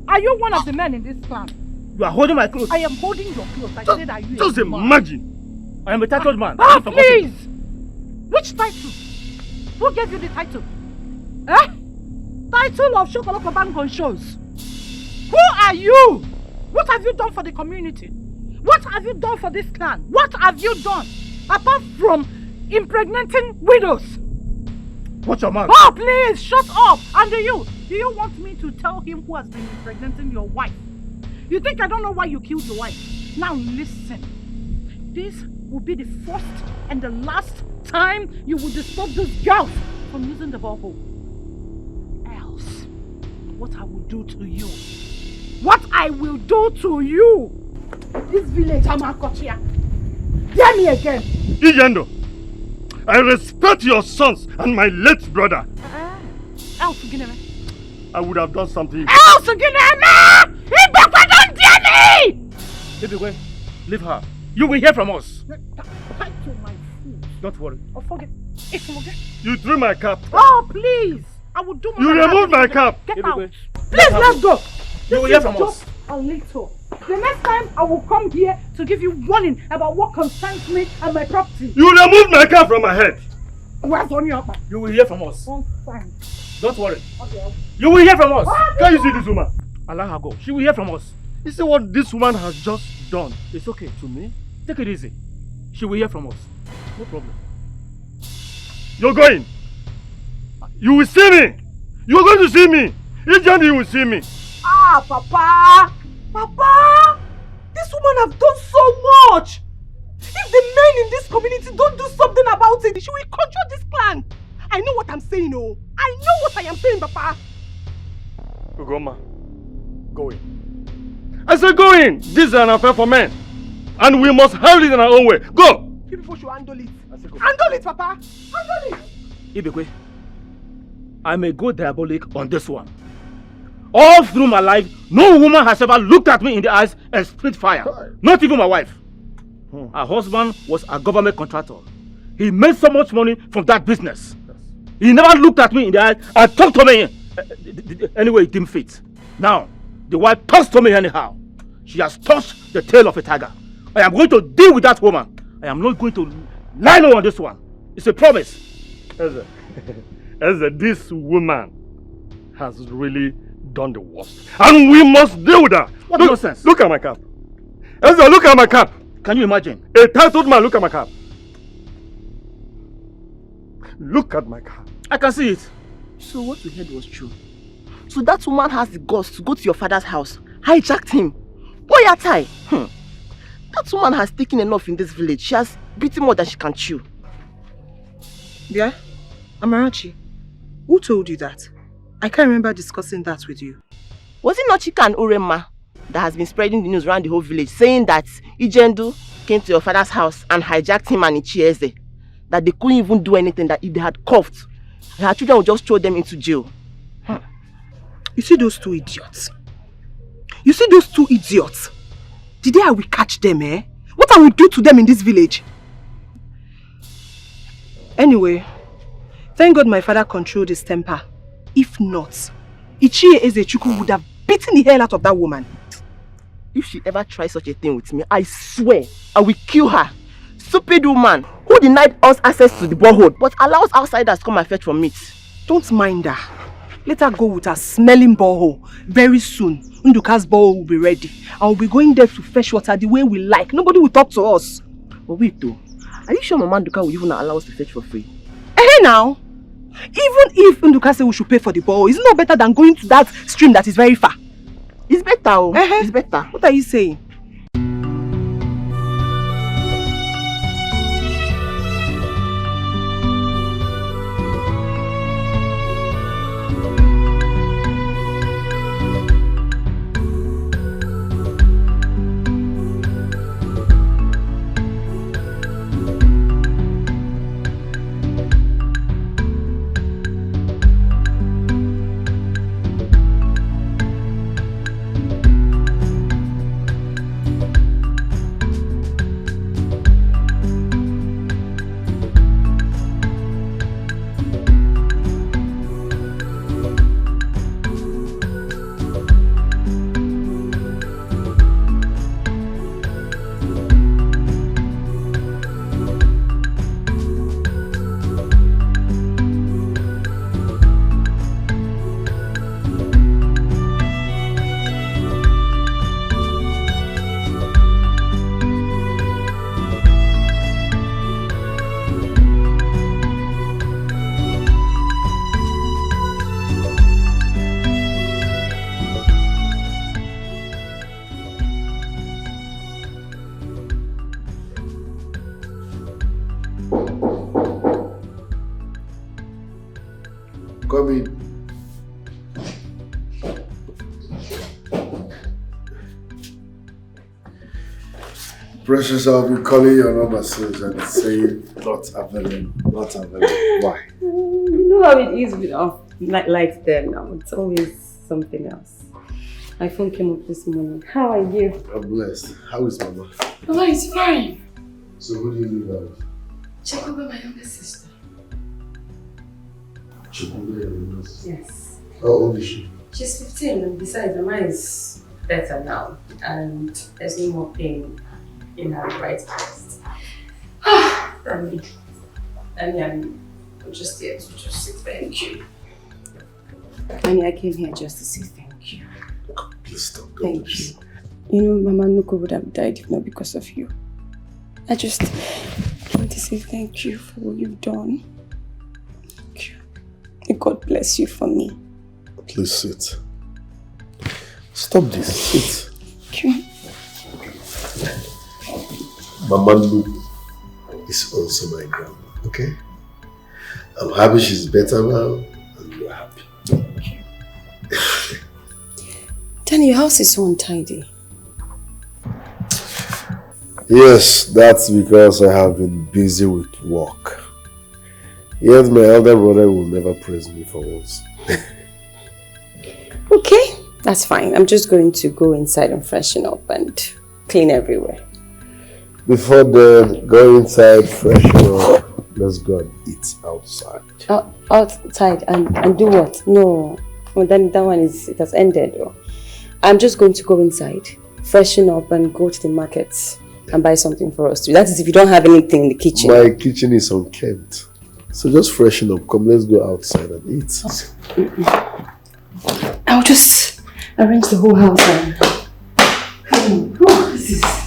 Are you one of the men in this clan? You are holding my clothes. I am holding your clothes. I said, are you Just a man? imagine. I am a titled man. Oh, please! Which title? Who gave you the title? Eh? Title of Shokoloko Bangon shows. Who are you? What have you done for the community? What have you done for this clan? What have you done? Apart from impregnating widows. Watch your mouth. Oh, please, shut up. And do you want me to tell him who has been impregnating your wife? You think I don't know why you killed your wife? Now listen. This will be the first and the last time you will disturb this girl from using the borehole. Else, what I will do to you. What I will do to you. This village, Amakochia. Hear me again. Ijandro, I respect your sons and my late brother. Else, I would have done something. Else, don't dare me! Ibigwe, leave her. You will hear from us. Tight to my foot. Don't worry. Oh, forget. You threw my cap. Oh, please. I will do my You removed my cap. Get out. Please, let's go. You will hear from us. A little. The next time I will come here to give you warning about what concerns me and my property. You removed my cap from my head. Where's on your back? You will hear from us. Fine. Don't worry. Okay. You will hear from us. Oh, Can you see this woman? Allow her go. She will hear from us. You see what this woman has just done? It's okay to me. Take it easy. She will hear from us. No problem. You're going. You will see me. You're going to see me. Ijandro, you will see me. Ah, Papa! Papa! This woman has done so much! If the men in this community don't do something about it, she will control this clan. I know what I'm saying, oh. I know what I am saying, Papa. Ugoma, go in. I said go in. This is an affair for men. And we must handle it in our own way. Go! You people should handle it. Handle it, Papa! Handle it! Ibekwe, I may go diabolic on this one. All through my life, no woman has ever looked at me in the eyes and spit fire. Not even my wife. Her husband was a government contractor. He made so much money from that business. He never looked at me in the eyes and talked to me. Anyway, it didn't fit. Now, the wife talks to me anyhow. She has touched the tail of a tiger. I am going to deal with that woman. I am not going to lie low on this one. It's a promise. Ezra, this woman has really done the worst. And we must deal with her. What nonsense? Look at my cap. Ezra, look at my cap. Can you imagine? A titled man, look at my cap. Look at my cap. I can see it. So what we heard was true. So that woman has the guts to go to your father's house, hijacked him. Boyatai. That woman has taken enough in this village. She has beaten more than she can chew. Yeah? Amarachi, who told you that? I can't remember discussing that with you. Was it not Chika and Urema that has been spreading the news around the whole village, saying that Ijendu came to your father's house and hijacked him and Ichieze? That they couldn't even do anything, that if they had coughed, her children would just throw them into jail. You see those two idiots? You see those two idiots? The day I will catch them, eh? What I will do to them in this village? Anyway, thank God my father controlled his temper. If not, Ichie Ezechukwu would have beaten the hell out of that woman. If she ever tries such a thing with me, I swear I will kill her. Stupid woman who denied us access to the borehole but allows outsiders to come and fetch from it. Don't mind her. Let her go with her smelling borehole. Very soon, Nduka's borehole will be ready. And we'll be going there to fetch water the way we like. Nobody will talk to us. But wait though, are you sure Mama Nduka will even allow us to fetch for free? Hey now! Even if Nduka says we should pay for the borehole, is it not better than going to that stream that is very far? It's better. It's better. What are you saying? Come in. Precious, I'll be calling your number since and saying not available, not available. Why? You know how it is with lights there now. It's always something else. My phone came up this morning. How are you? I'm blessed. How is Mama? Mama is fine. So who do you live with? Check over my younger sister. Yes. How old is she? She's 15 and besides, Mama is better now and there's no more pain in her right breast. I'm just here to just say thank you. I came here just to say thank you. Please stop. Thank you. You know, Mama Nuko would have died if not because of you. I just want to say thank you for what you've done. Thank you. May God bless you for me. Please sit. Stop this. Sit. Thank you. Mama Nuko is also my grandma, okay? I'm happy she's better now and you're happy. Danny, your house is so untidy. Yes, that's because I have been busy with work. Yet my elder brother will never praise me for once. Okay, that's fine. I'm just going to go inside and freshen up and clean everywhere. Before then, go inside, freshen up. Let's go and eat outside. Outside and do what? No, well, then that one it has ended. I'm just going to go inside, freshen up and go to the market and buy something for us to eat. That is if you don't have anything in the kitchen. My kitchen is unkempt. So just freshen up. Come, let's go outside and eat. I'll just arrange the whole house and... Oh, this is...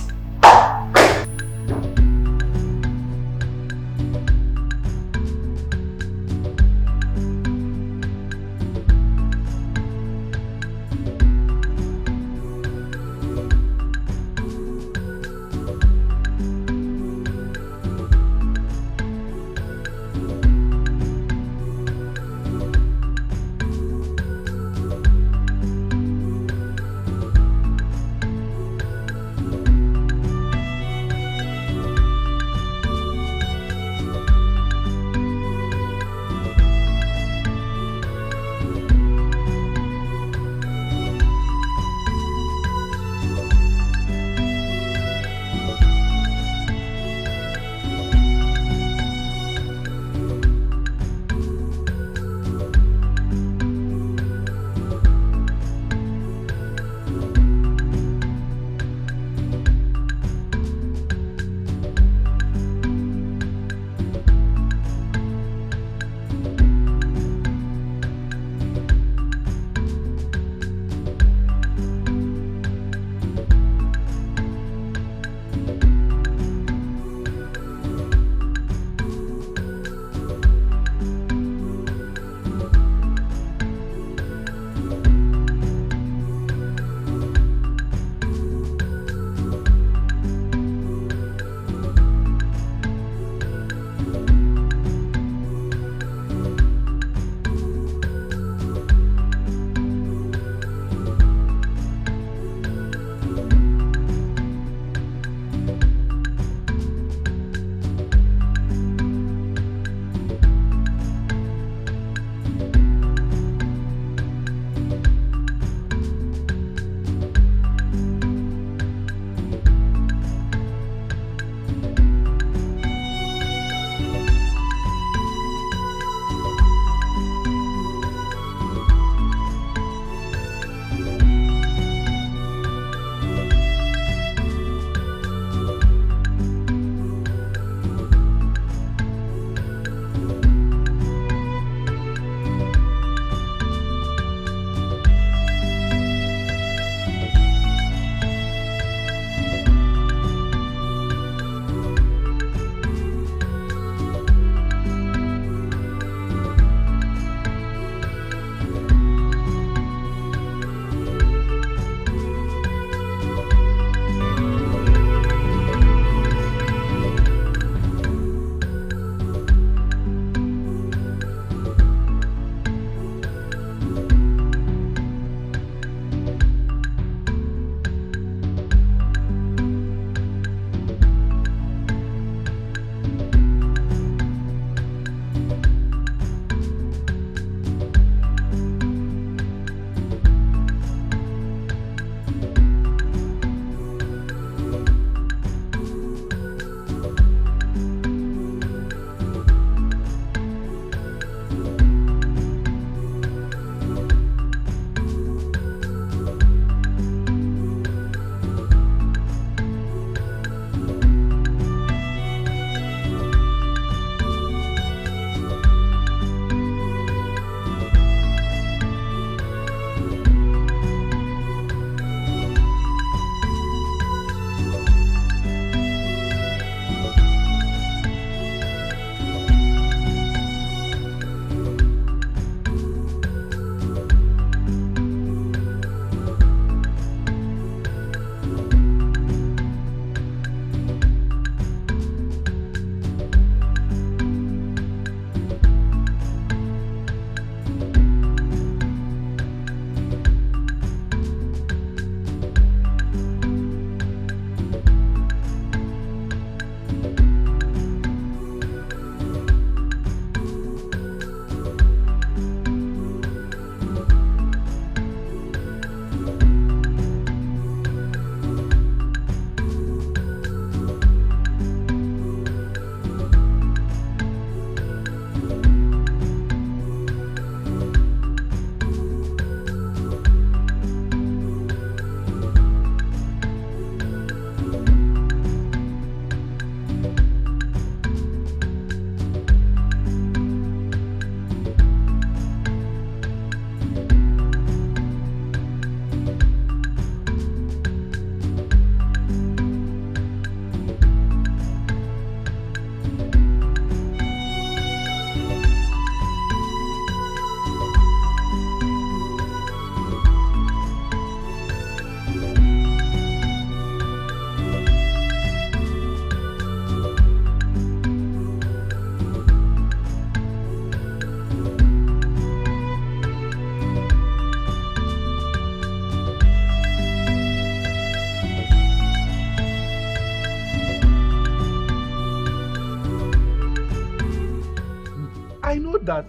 that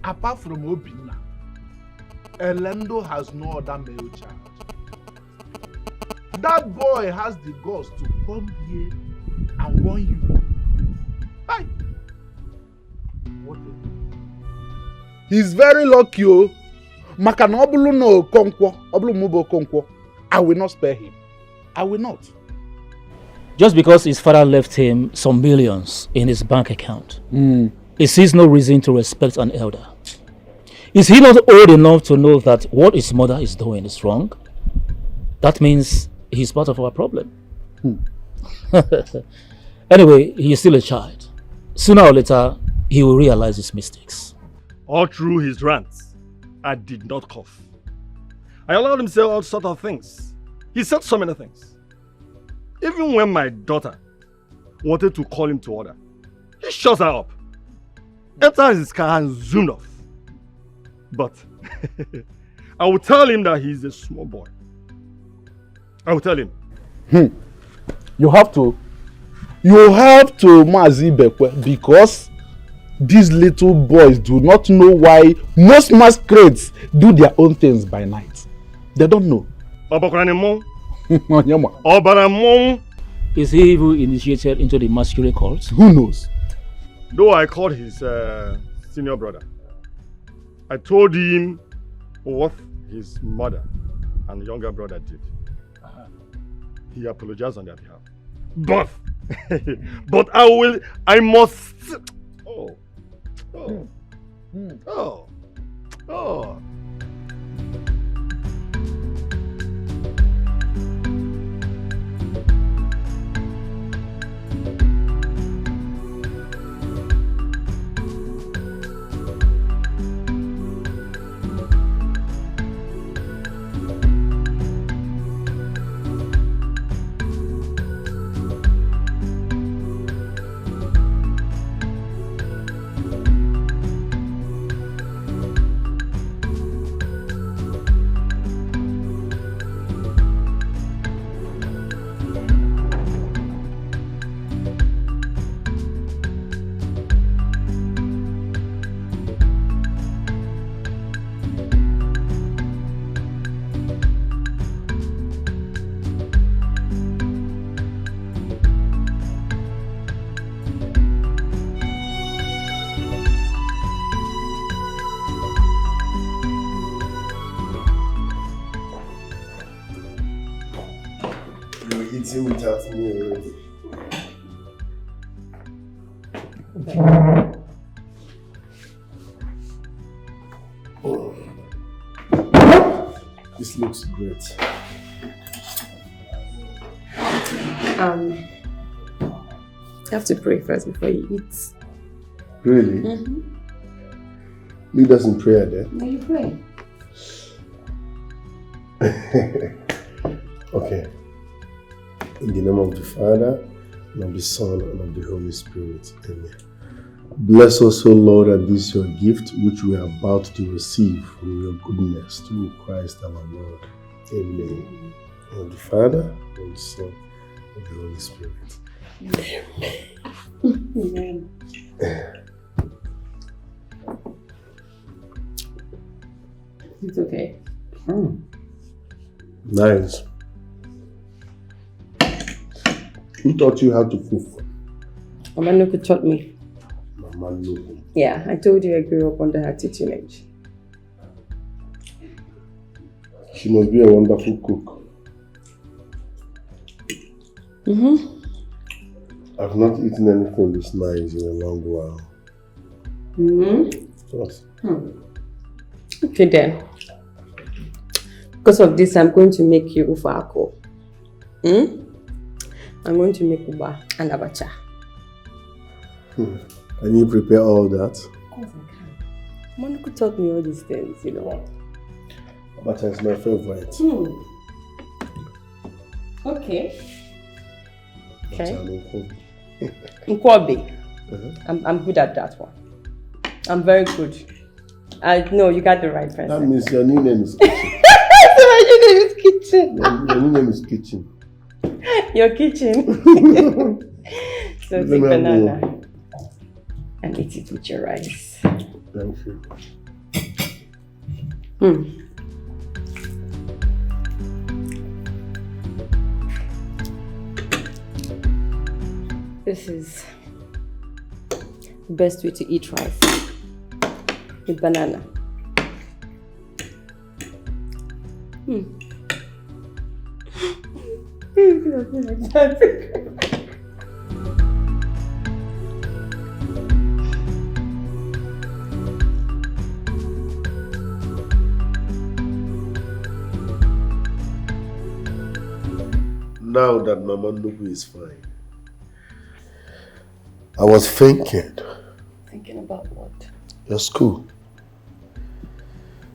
apart from Obina, Elendo has no other male child. That boy has the guts to come here and warn you. Hey! What He's very lucky, oh. Maka na obulu no Okonkwo, obulu mubo Okonkwo. I will not spare him. I will not. Just because his father left him some millions in his bank account, he sees no reason to respect an elder. Is he not old enough to know that what his mother is doing is wrong? That means he's part of our problem. Anyway, he is still a child. Sooner or later, he will realize his mistakes. All through his rants, I did not cough. I allowed him to say all sorts of things. He said so many things. Even when my daughter wanted to call him to order, he shuts her up, enters his car and zoomed off. But I will tell him that he's a small boy. I will tell him. You have to Mazi Bekwe, because these little boys do not know why most masquerades do their own things by night. They don't know. Is he even initiated into the masquerade cult? Who knows? Though I called his senior brother, I told him what his mother and younger brother did. He apologized on their behalf. But I must. Oh. Without me already. Oh. This looks great. You have to pray first before you eat. Really? Mm-hmm. Lead us in prayer then. No, you pray. Okay. In the name of the Father, and of the Son, and of the Holy Spirit. Amen. Bless us, O Lord, and this your gift, which we are about to receive from your goodness through Christ our Lord. Amen. In the name of the Father, and of the Son, and of the Holy Spirit. Amen. It's okay. Nice. Who taught you how to cook? Mama Nuku taught me. Mama Nuku. Yeah, I told you I grew up under her tutelage. She must be a wonderful cook. I've not eaten anything this nice in a long while. Yes. Okay then. Because of this, I'm going to make you ufako. I'm going to make uba and abacha. Can you prepare all that? Of course I can. Monica taught me all these things, you know. Abacha is my favorite. Okay. Okay. Nkwobi. I'm good at that one. I'm very good. No, you got the right person. That means your new name is Kitchen. My new name is Kitchen. Your new name is Kitchen. Your kitchen. So take banana and eat it with your rice. Thank you. This is the best way to eat rice with banana. Now that Mama Nubu is fine, I was thinking, Thinking about what? your school.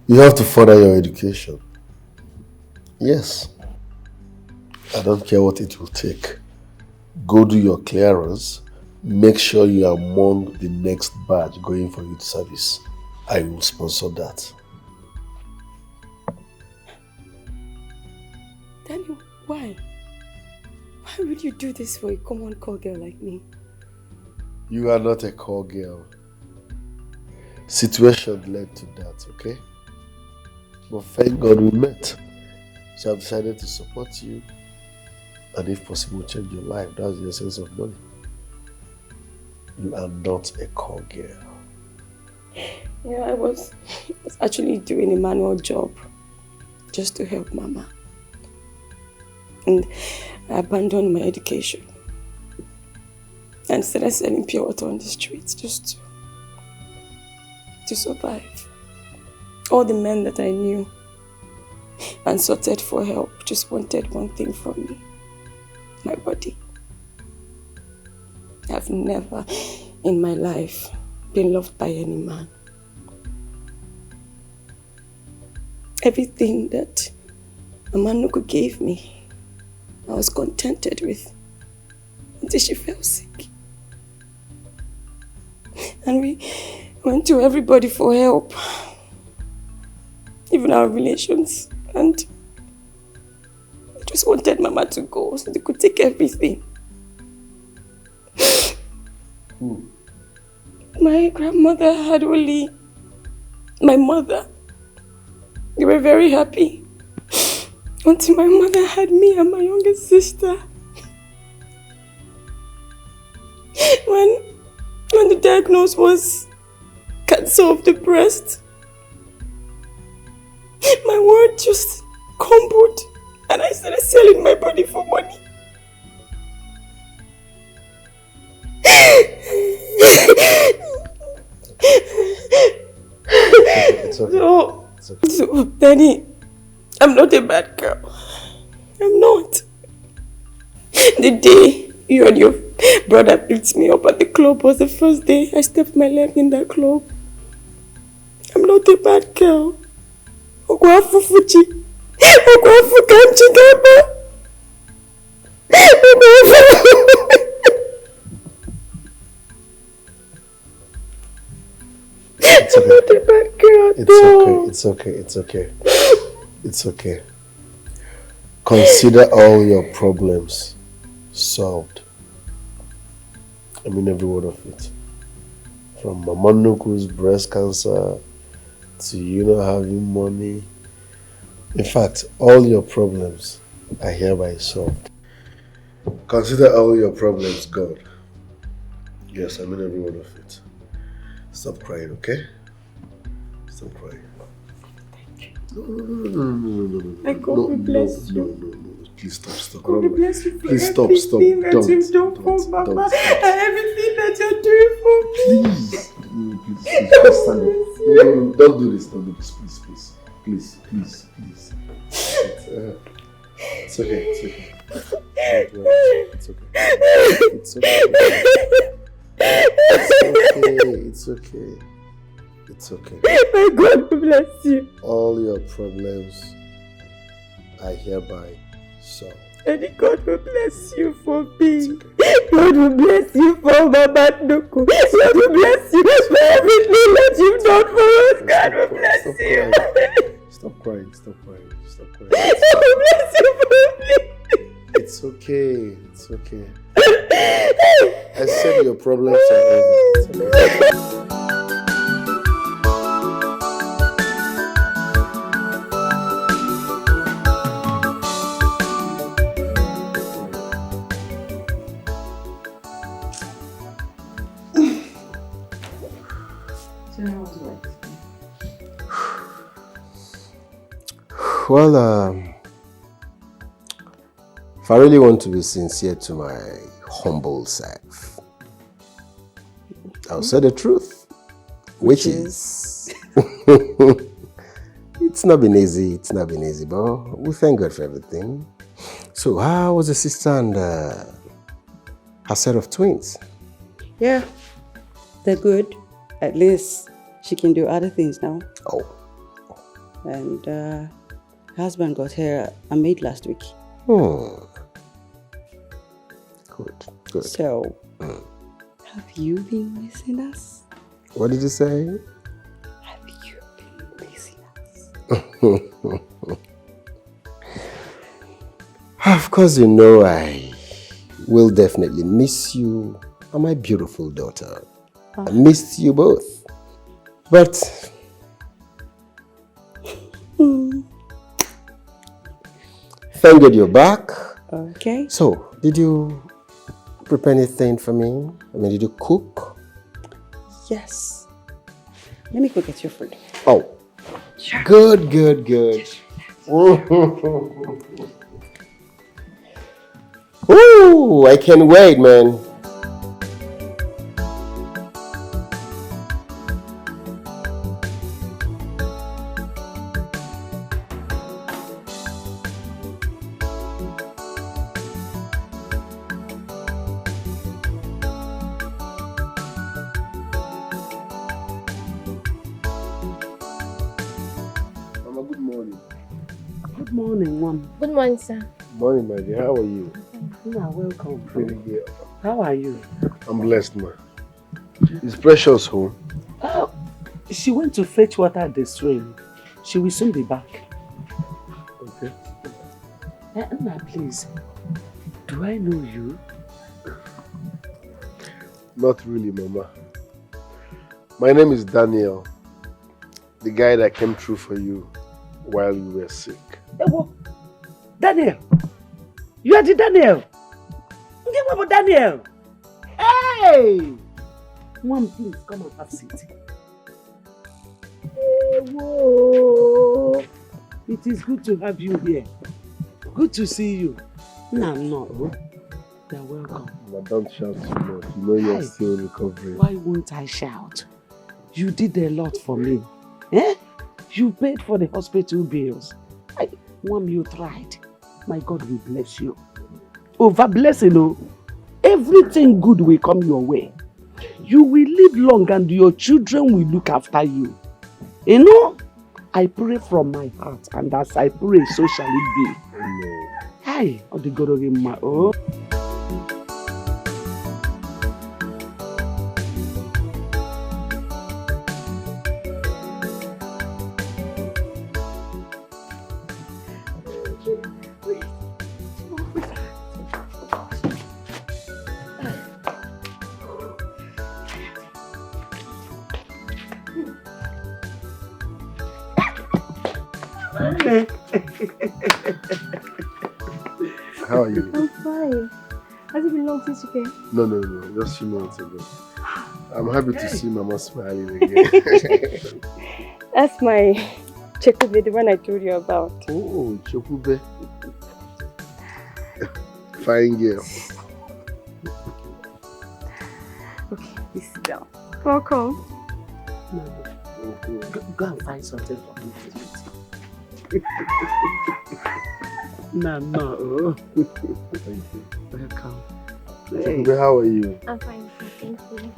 You have to further your education. Yes. I don't care what it will take. Go do your clearance. Make sure you are among the next batch going for youth service. I will sponsor that. Daniel, why? Why would you do this for a common call girl like me? You are not a call girl. Situation led to that, okay? But thank God we met. So I've decided to support you and if possible change your life. That's the essence of money. You are not a call girl. Yeah, I was actually doing a manual job just to help Mama. And I abandoned my education and started selling pure water on the streets just to survive. All the men that I knew and sorted for help just wanted one thing from me: my body. I've never in my life been loved by any man. Everything that Amanuku gave me, I was contented with until she fell sick. And we went to everybody for help, even our relations, and I just wanted Mama to go so they could take everything. My grandmother had only my mother. They were very happy until my mother had me and my younger sister. When the diagnosis was cancer of the breast, my world just crumbled and I started selling my body for money. It's okay. So, Danny, I'm not a bad girl. I'm not. The day you and your brother picked me up at the club was the first day I stepped my leg in that club. I'm not a bad girl. Ogwafu Fuji. Ogwafu Kanchi Gaba. It's okay. I'm not a bad girl. It's okay. It's okay. It's okay. Consider all your problems solved. I mean every word of it. From Mama Nuku's breast cancer to you not having money. In fact, all your problems are hereby solved. Consider all your problems gone. Yes, I mean every word of it. Stop crying, okay? Stop crying. No. God bless you. No. Please stop. God bless you for Please stop. everything that you've done for Mama and everything that you're doing for me. Please stand up. No, don't do this. Please. It's okay. It's okay. May God bless you. All your problems are hereby solved. And God will bless you for me. God will bless you for Mama Nuku. God will bless you for everything that you've done for us. God will bless you. Stop crying. God will bless you for me. It's okay. I said your problems are over. Well, if I really want to be sincere to my humble self, I'll say the truth, which is it's not been easy, but we thank God for everything. So how was the sister and her set of twins? Yeah, they're good. At least she can do other things now. Oh. And her husband got her a maid last week. Good. So, have you been missing us? What did you say? Have you been missing us? Of course, you know I will definitely miss you and my beautiful daughter. I missed you both. But thank God you're back. Okay. So, did you prepare anything for me? I mean, did you cook? Yes. Let me go get your food. Oh. Sure. Good. Ooh, I can't wait, man. Good morning, Mom. Good morning, sir. Morning, my dear. How are you? You are welcome. Pretty good. How are you? I'm blessed, ma. Is Precious home? Oh, she went to fetch water at the stream. She will soon be back. Okay. Anna, please. Do I know you? Not really, Mama. My name is Daniel. The guy that came through for you while you were sick. Daniel! You are the Daniel! Daniel! Hey! Mom, please come and have a seat. Hey, whoa! It is good to have you here. Good to see you. No. You're welcome. But don't shout too much. You know you're still recovering. Why won't I shout? You did a lot for me. Eh? You paid for the hospital bills. Mom, you tried. My God will bless you. Over blessing, oh. Everything good will come your way. You will live long and your children will look after you. You know, I pray from my heart, and as I pray, so shall it be. Amen. Hi, oh. How are you? I'm fine. Has it been long since you came? No. Just a few minutes ago. I'm happy to see Mama smiling again. That's my Chekube, the one I told you about. Oh, Chekube. Fine girl. Okay, please sit down. Welcome. Go and find something for me to eat. No. Thank you. Welcome. Chekube, how are you? I'm fine, thank you.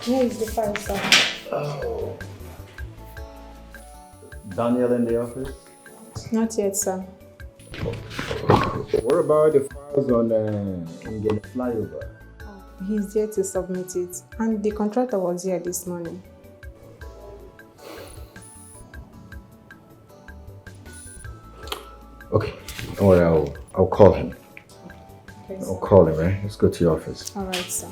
Where is the file, sir? Oh. Daniel in the office? Not yet, sir. What about the files on the flyover? He's there to submit it, and the contractor was here this morning. Okay, don't worry, I'll call him. Okay, I'll call him, right? Let's go to your office. All right, sir.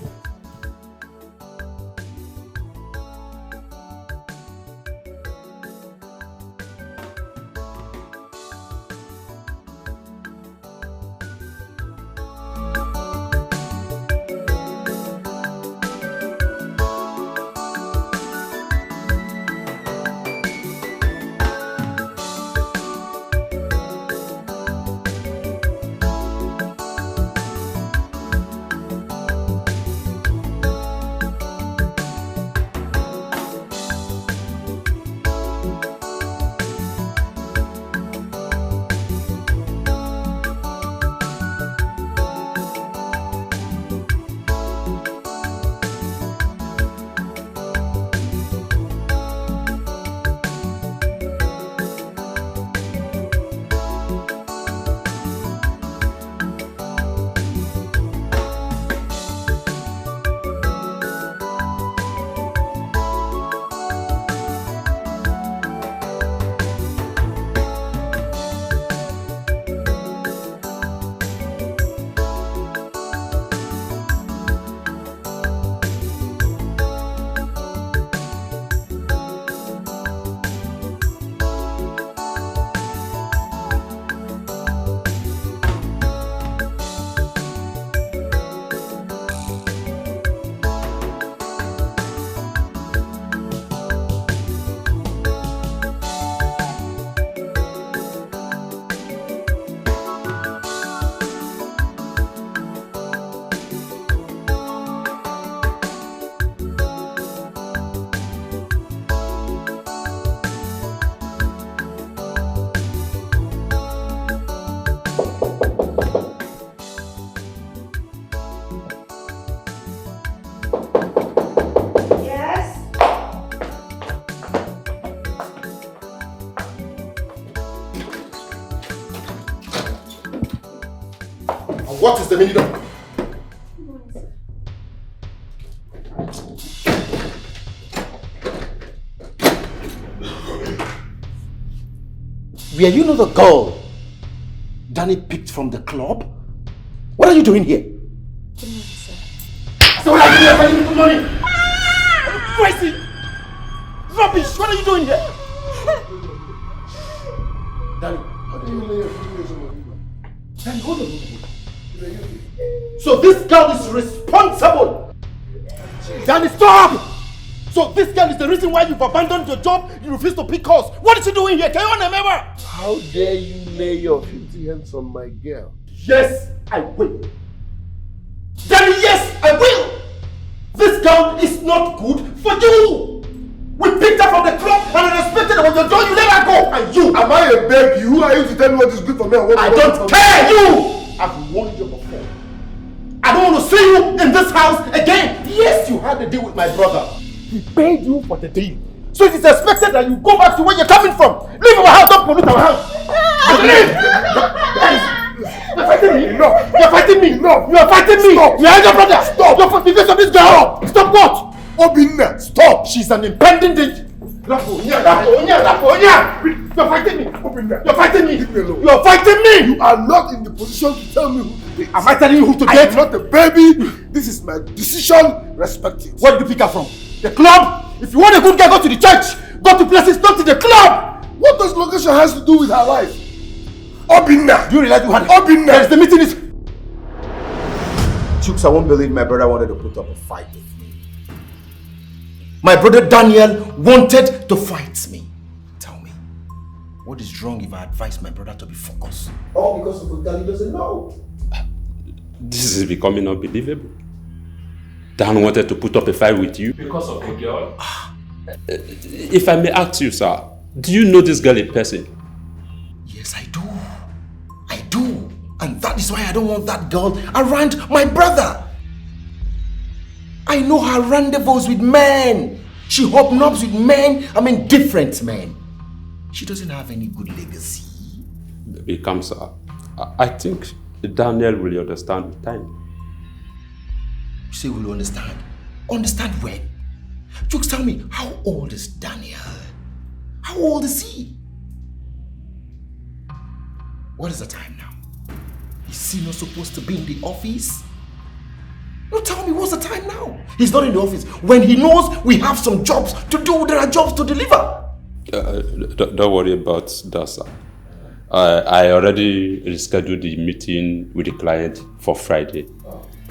What is the meaning of... Were you not the girl Danny picked from the club? What are you doing here? So what are you doing here? Good morning. Crazy! Rubbish! What are you doing here? Danny, Danny, hold on. So this girl is responsible. Danny, stop! So this girl is the reason why you've abandoned your job, you refuse to pick us. What is she doing here? Can you remember? How dare you lay your filthy hands on my girl? Yes, I will. Danny, yes, I will. This girl is not good for you. We picked her from the club and I respected her. When you're done, you let her go. And you. Am I a baby? Who are you to tell me what is good for me and what I don't care, you. I've warned you before. I don't want to see you in this house again. Yes, you had a deal with my brother. He paid you for the deal. So it is expected that you go back to where you're coming from. Leave our house, don't pollute our house. Leave! You're fighting me? No. You're fighting me? No. You're fighting me? Stop. You're your brother. Stop. You're fighting because of this girl. Stop what? Obinna, stop. She's an impending danger. You're fighting me. You're fighting me. You're fighting me. You are not in the position to tell me who to date. Am I telling you who to date? I'm not a baby. This is my decision. Respect it. Where did you pick her from? The club? If you want a good guy, go to the church. Go to places, not to the club. What does location has to do with her life? Obinna. Do you realize you had Obinna? Yes, the meeting is... Chooks, I won't believe my brother wanted to put up a fight with me. My brother Daniel wanted to fight me. Tell me, what is wrong if I advise my brother to be focused? All because of what he doesn't know. This is becoming unbelievable. Dan wanted to put up a fight with you Because of the girl? If I may ask you, sir, do you know this girl in person? Yes, I do. I do. And that is why I don't want that girl around my brother. I know her rendezvous with men. She hobnobs with men, different men. She doesn't have any good legacy. Become, sir. I think Daniel will understand with time. You say will understand? Understand when? Jokes, tell me, how old is Daniel? How old is he? What is the time now? Is he not supposed to be in the office? No, tell me, what's the time now? He's not in the office. When he knows we have some jobs to do, there are jobs to deliver. Don't worry about that, sir. I already rescheduled the meeting with the client for Friday.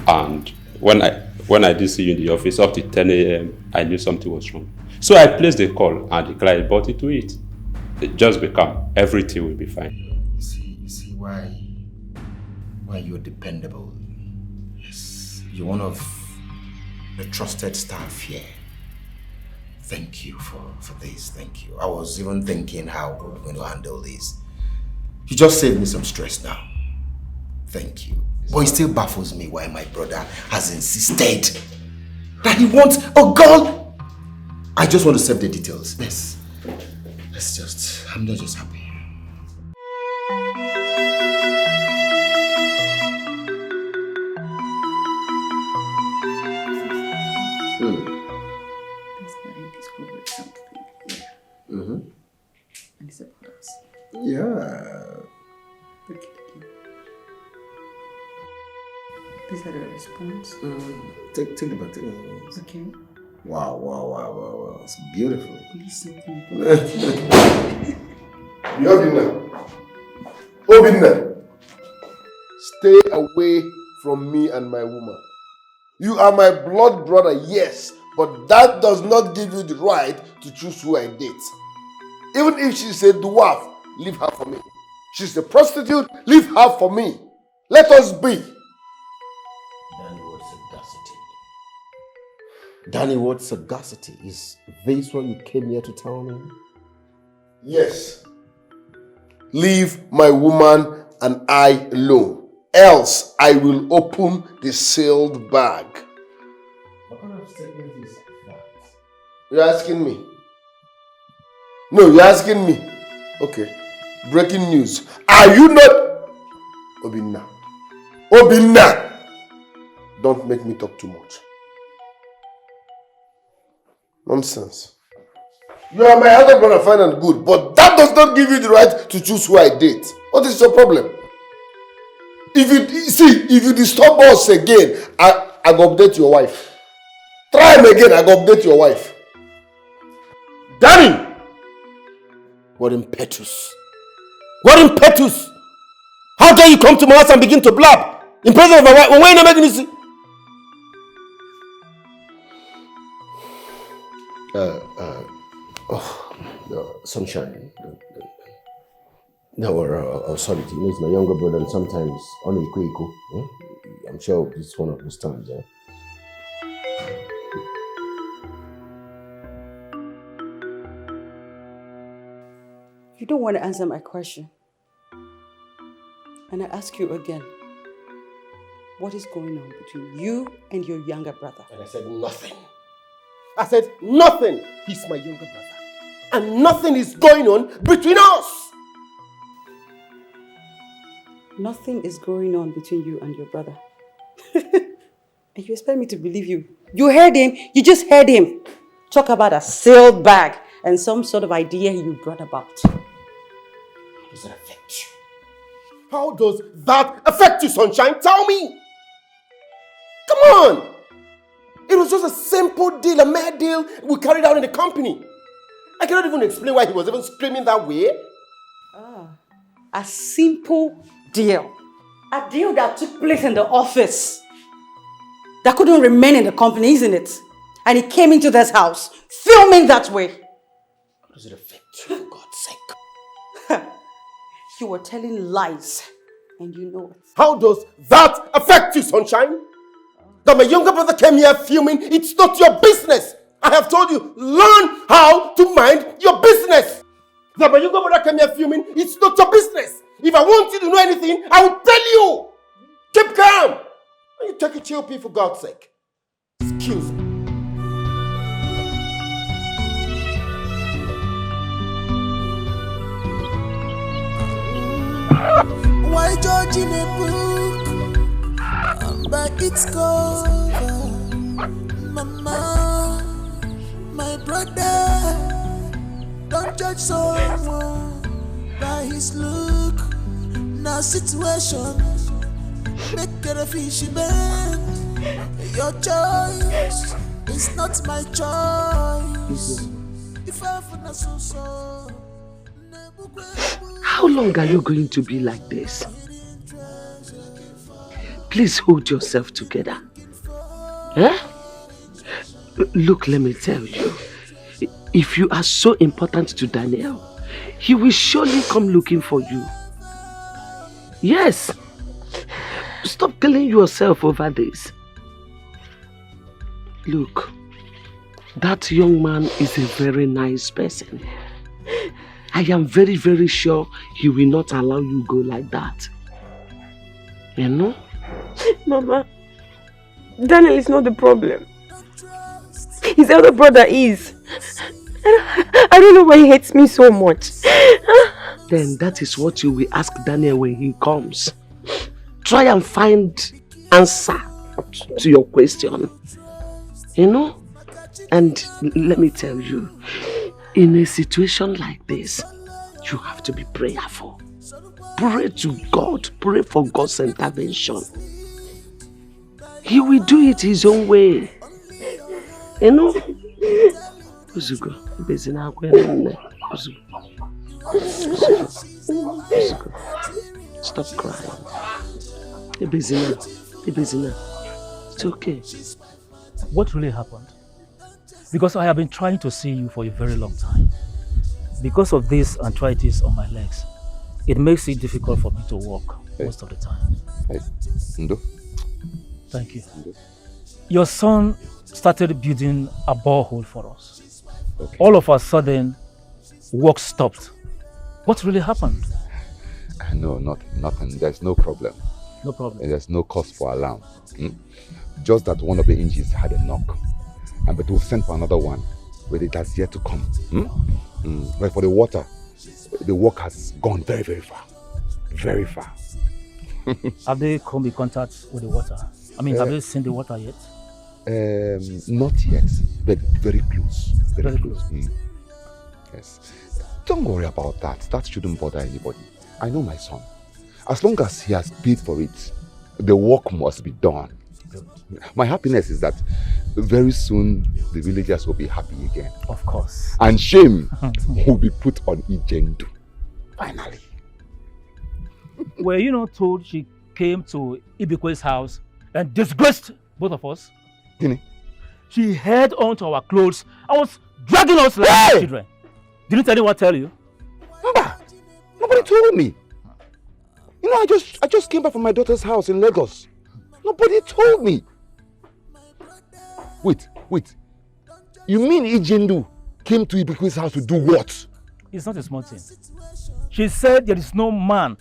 And when I did see you in the office up to 10 a.m., I knew something was wrong. So I placed the call and the client bought into it. Just become, everything will be fine. You see why you're dependable. Yes, you're one of the trusted staff here. Thank you for this, thank you. I was even thinking how we're going to handle this. You just saved me some stress now. Thank you. But it still baffles me why my brother has insisted that he wants a girl. I just want to save the details. Yes. I'm not just happy. And it's about us. Yeah. These are the response. Take the back. Okay. Wow. It's beautiful. Please something. Obinna. Stay away from me and my woman. You are my blood brother, yes, but that does not give you the right to choose who I date. Even if she's a dwarf, leave her for me. She's a prostitute, leave her for me. Let us be. Danny, what sagacity? Is this what you came here to tell me? Yes. Leave my woman and I alone. Else I will open the sealed bag. What kind of statement is that? You're asking me? No, you're asking me. Okay. Breaking news. Are you not... Obinna, Obinna! Don't make me talk too much. Nonsense. You are my elder brother, fine and good, but that does not give you the right to choose who I date. What is your problem? If you disturb us again, I go update your wife. Try him again, I go update your wife. Danny! What impetus? What impetus? How dare you come to my house and begin to blab in presence of my wife? Why not making this? No, sunshine. No, sorry, you know, it's my younger brother, and sometimes on a I'm sure this one understands. Yeah? You don't want to answer my question. And I ask you again, what is going on between you and your younger brother? And I said nothing. I said nothing. He's my younger brother. And nothing is going on between us. Nothing is going on between you and your brother. And you expect me to believe you? You heard him. You just heard him. Talk about a sealed bag and some sort of idea you brought about. How does that affect you? How does that affect you, Sunshine? Tell me. Come on. It was just a simple deal, a mere deal we carried out in the company. I cannot even explain why he was even screaming that way. A simple deal. A deal that took place in the office. That couldn't remain in the company, isn't it? And he came into this house, filming that way. How does it affect you, for God's sake? You were telling lies, and you know it. How does that affect you, Sunshine? That my younger brother came here filming, it's not your business. I have told you, learn how to mind your business. That my younger brother came here filming, it's not your business. If I want you to know anything, I will tell you. Keep calm. You take a chill pill, for God's sake. Excuse me. Why judge in a book by its cover? Mama, my brother, don't judge someone by his look. Now situation make it a fishy bend. Your choice is not my choice. If I find so. How long are you going to be like this? Please hold yourself together. Eh? Look, let me tell you. If you are so important to Daniel, he will surely come looking for you. Yes. Stop killing yourself over this. Look, that young man is a very nice person. I am very, very sure he will not allow you go like that. You know? Mama, Daniel is not the problem. His elder brother is. I don't know why he hates me so much. Then that is what you will ask Daniel when he comes. Try and find answer to your question. You know? And let me tell you, in a situation like this, you have to be prayerful. Pray to God. Pray for God's intervention. He will do it his own way. You know? Uzugo, stop crying. It's okay. What really happened? Because I have been trying to see you for a very long time. Because of this arthritis on my legs, it makes it difficult for me to walk most of the time. Hey, Ndo. Thank you. Ndo. Your son started building a borehole for us. Okay. All of a sudden, work stopped. What really happened? No, nothing. There's no problem. No problem. There's no cause for alarm. Just that one of the engines had a knock. But we'll send for another one, but it has yet to come. But for the water, the work has gone very, very far. Very far. Have they come in contact with the water? I mean, have they seen the water yet? Not yet, but very close. Very close. Yes. Don't worry about that. That shouldn't bother anybody. I know my son. As long as he has paid for it, the work must be done. My happiness is that very soon the villagers will be happy again. Of course. And shame will be put on Ijendu. Finally. Were you not told she came to Ibikwe's house and disgraced both of us? Ini? She held on to our clothes and was dragging us like children. Didn't anyone tell you? Nobody told me. You know, I just came back from my daughter's house in Lagos. Nobody told me. Wait. You mean Ijendu came to Ibikwe's house to do what? It's not a small thing. She said there is no man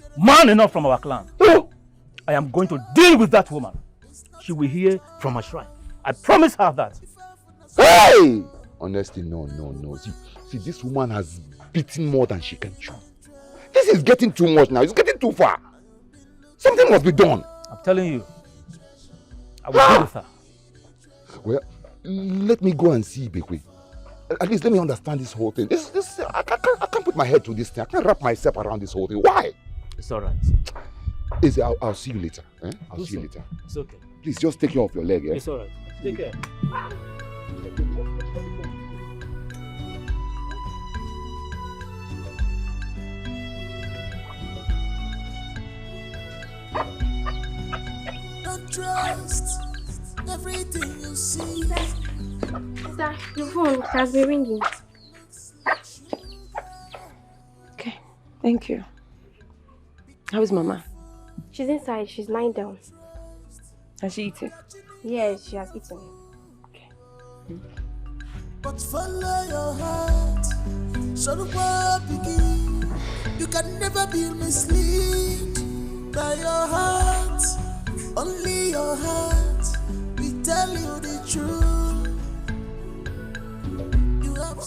enough from our clan. I am going to deal with that woman. She will hear from her shrine. I promise her that. Hey! Honestly, no. See, this woman has beaten more than she can chew. This is getting too much now. It's getting too far. Something must be done. I'm telling you. I will deal with her. Well, let me go and see Ibekwe. At least let me understand this whole thing. I can't put my head to this thing. I can't wrap myself around this whole thing. Why? It's all right. I'll see you later. I'll see you later. It's okay. Please just take care of your leg. It's all right. Take care. Don't trust everything you see. Sister, your phone has been ringing. Okay, thank you. How is Mama? She's inside. She's lying down. Has she eaten? Yes, she has eaten. But follow your heart. So the world begin. You can never be misled by your heart. Only your heart will tell you the truth.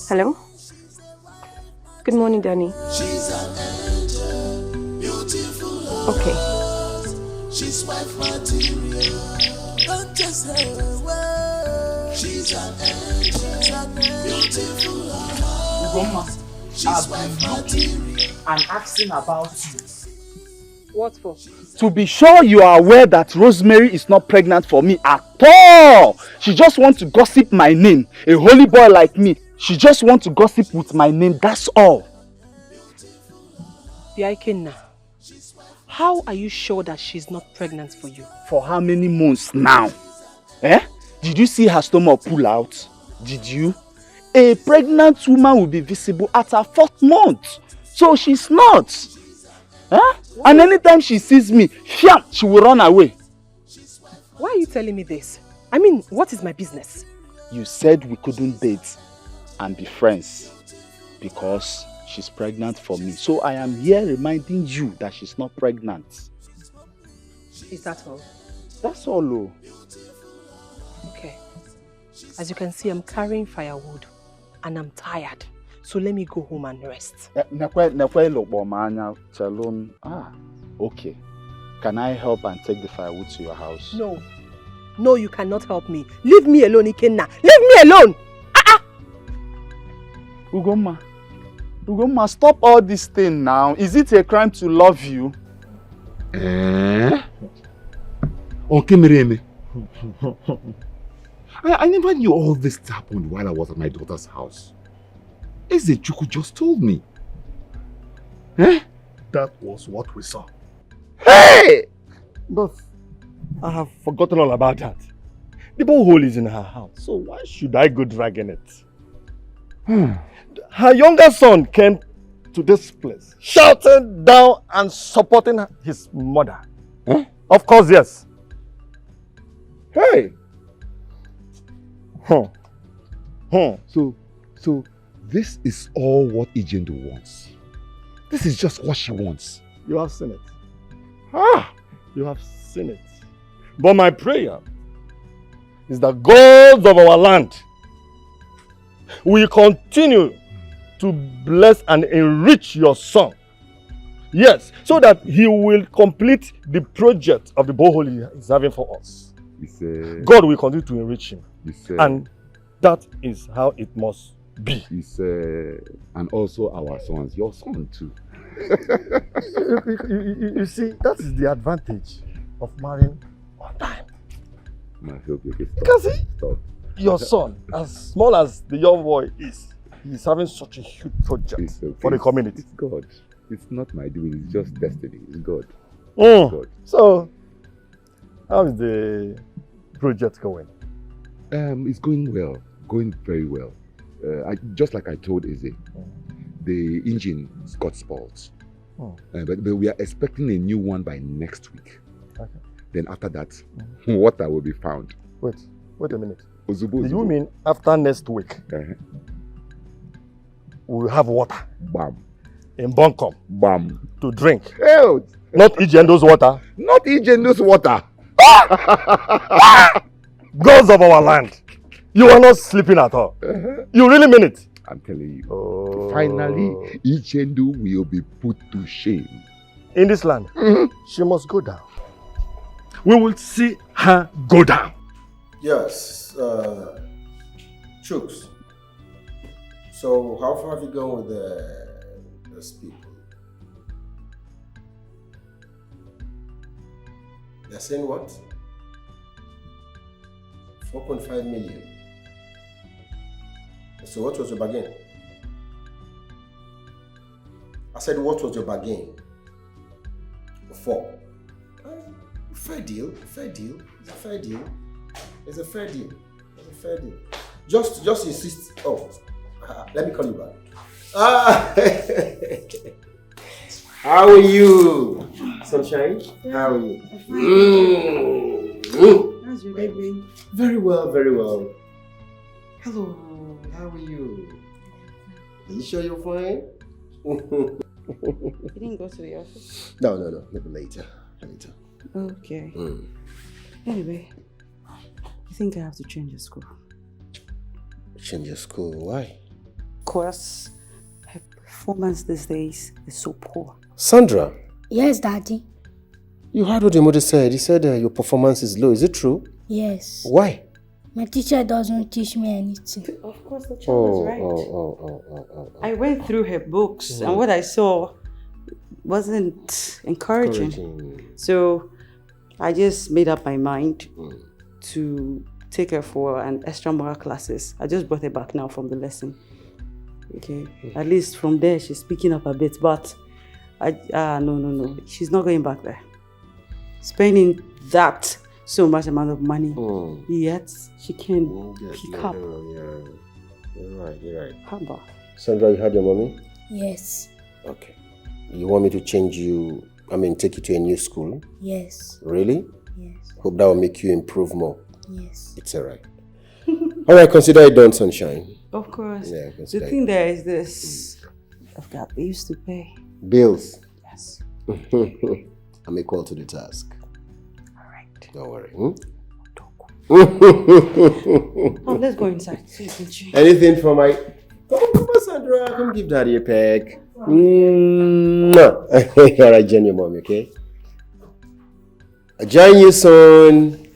Hello? Good morning, Danny. She's an angel, beautiful heart. Okay. She's wife material. Don't just her away. She's an angel, beautiful heart. She's wife material. And asking about you. What for? To be sure you are aware that Rosemary is not pregnant for me at all. She just wants to gossip my name. A holy boy like me, she just wants to gossip with my name, that's all. Biakenna, how are you sure that she's not pregnant for you? For how many months now? Did you see her stomach pull out? Did you? A pregnant woman will be visible at her 4th month. So she's not. And anytime she sees me, she will run away. Why are you telling me this? I mean, what is my business? You said we couldn't date and be friends because she's pregnant for me. So I am here reminding you that she's not pregnant. Is that all? That's all. Oh. Okay. As you can see, I'm carrying firewood and I'm tired. So let me go home and rest. Okay. Can I help and take the firewood to your house? No. No, you cannot help me. Leave me alone, Ikenna. Leave me alone! Ugomma, stop all this thing now. Is it a crime to love you? Okay, I never knew all this happened while I was at my daughter's house. Ezechuku just told me. That was what we saw. Hey! But I have forgotten all about that. The borehole is in her house, so why should I go dragging it? Her younger son came to this place, shouting down and supporting his mother. Of course, yes. Hey! So this is all what Ijendu wants. This is just what she wants. You have seen it. You have seen it. But my prayer is that gods of our land will continue to bless and enrich your son Yes, so that he will complete the project of the borehole he is having for us. God will continue to enrich him. And that is how it must be. And also our sons, your son too. You see, that is the advantage of marrying on time. I hope you can Because see, your son, as small as the young boy is, he's having such a huge project for the community. It's God. It's not my doing, it's just destiny. It's God. God. So, how is the project going? It's going well. Going very well. Just like I told Izzy, the engine's got spoiled. But we are expecting a new one by next week. Okay. Then after that, water will be found. Wait a minute. Ozubo. Do you mean after next week, we'll have water? Bam. In Bunkum. Bam. To drink. Hell. Not Ijendo's water. Not Ijendo's water. Gods of our land. You are not sleeping at all. You really mean it? I'm telling you. Finally, Ichendu will be put to shame. In this land, she must go down. We will see her go down. Yes, Chooks. So how far have you gone with those people? They're saying what? 4.5 million. So what was your bargain? I said, what was your bargain? 4. Fair deal, fair deal. It's a fair deal. It's a fair deal. It's a fair deal. Just insist. Oh, let me call you back. How are you, Sunshine? How are you? How's your day going? Very well, very well. Hello, how are you? Are you sure you're fine? You didn't go to the office? No, maybe later. Okay. Anyway, I think I have to change the school. Change your school? Why? Because her performance these days is so poor. Sandra, Yes, Daddy. you heard what your mother said. He said your performance is low. Is it true? Yes. Why? My teacher doesn't teach me anything. Of course, the child is right. I went through her books and what I saw wasn't encouraging. So I just made up my mind to take her for an extra moral classes. I just brought her back now from the lesson. Okay. At least from there she's picking up a bit, but no. She's not going back there. Spending that so much amount of money, yet she can't pick up. You're right. How about? Sandra, you heard your mommy? Yes. Okay. You want me to take you to a new school? Yes. Really? Yes. Hope that will make you improve more. Yes. It's alright. Alright, consider it done, Sunshine. Of course. Yeah, the thing there is this. I've got bills to pay. Bills? Yes. I'm equal to the task. Alright. Don't worry. Let's go inside so you can change. Anything for my... Come on, Sandra. Come give Daddy a peck. Alright, join your mommy, okay? I'll join you soon.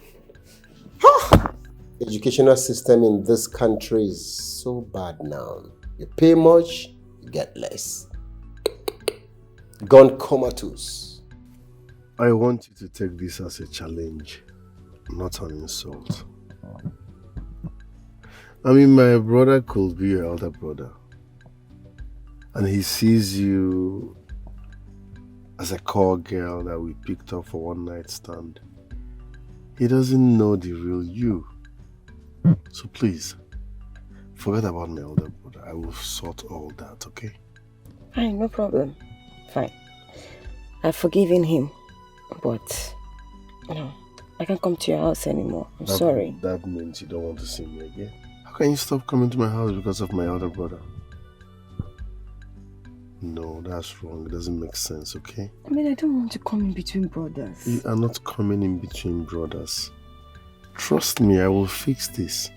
Educational system in this country is so bad now. You pay much, you get less. Gone comatose. I want you to take this as a challenge, not an insult. My brother could be your elder brother. And he sees you as a call girl that we picked up for one night stand. He doesn't know the real you. So please, forget about my elder brother. I will sort all that, okay? Fine, no problem. Fine. I've forgiven him. But, I can't come to your house anymore. I'm sorry. That means you don't want to see me again. How can you stop coming to my house because of my elder brother? No, that's wrong. It doesn't make sense, okay? I don't want to come in between brothers. You are not coming in between brothers. Trust me, I will fix this.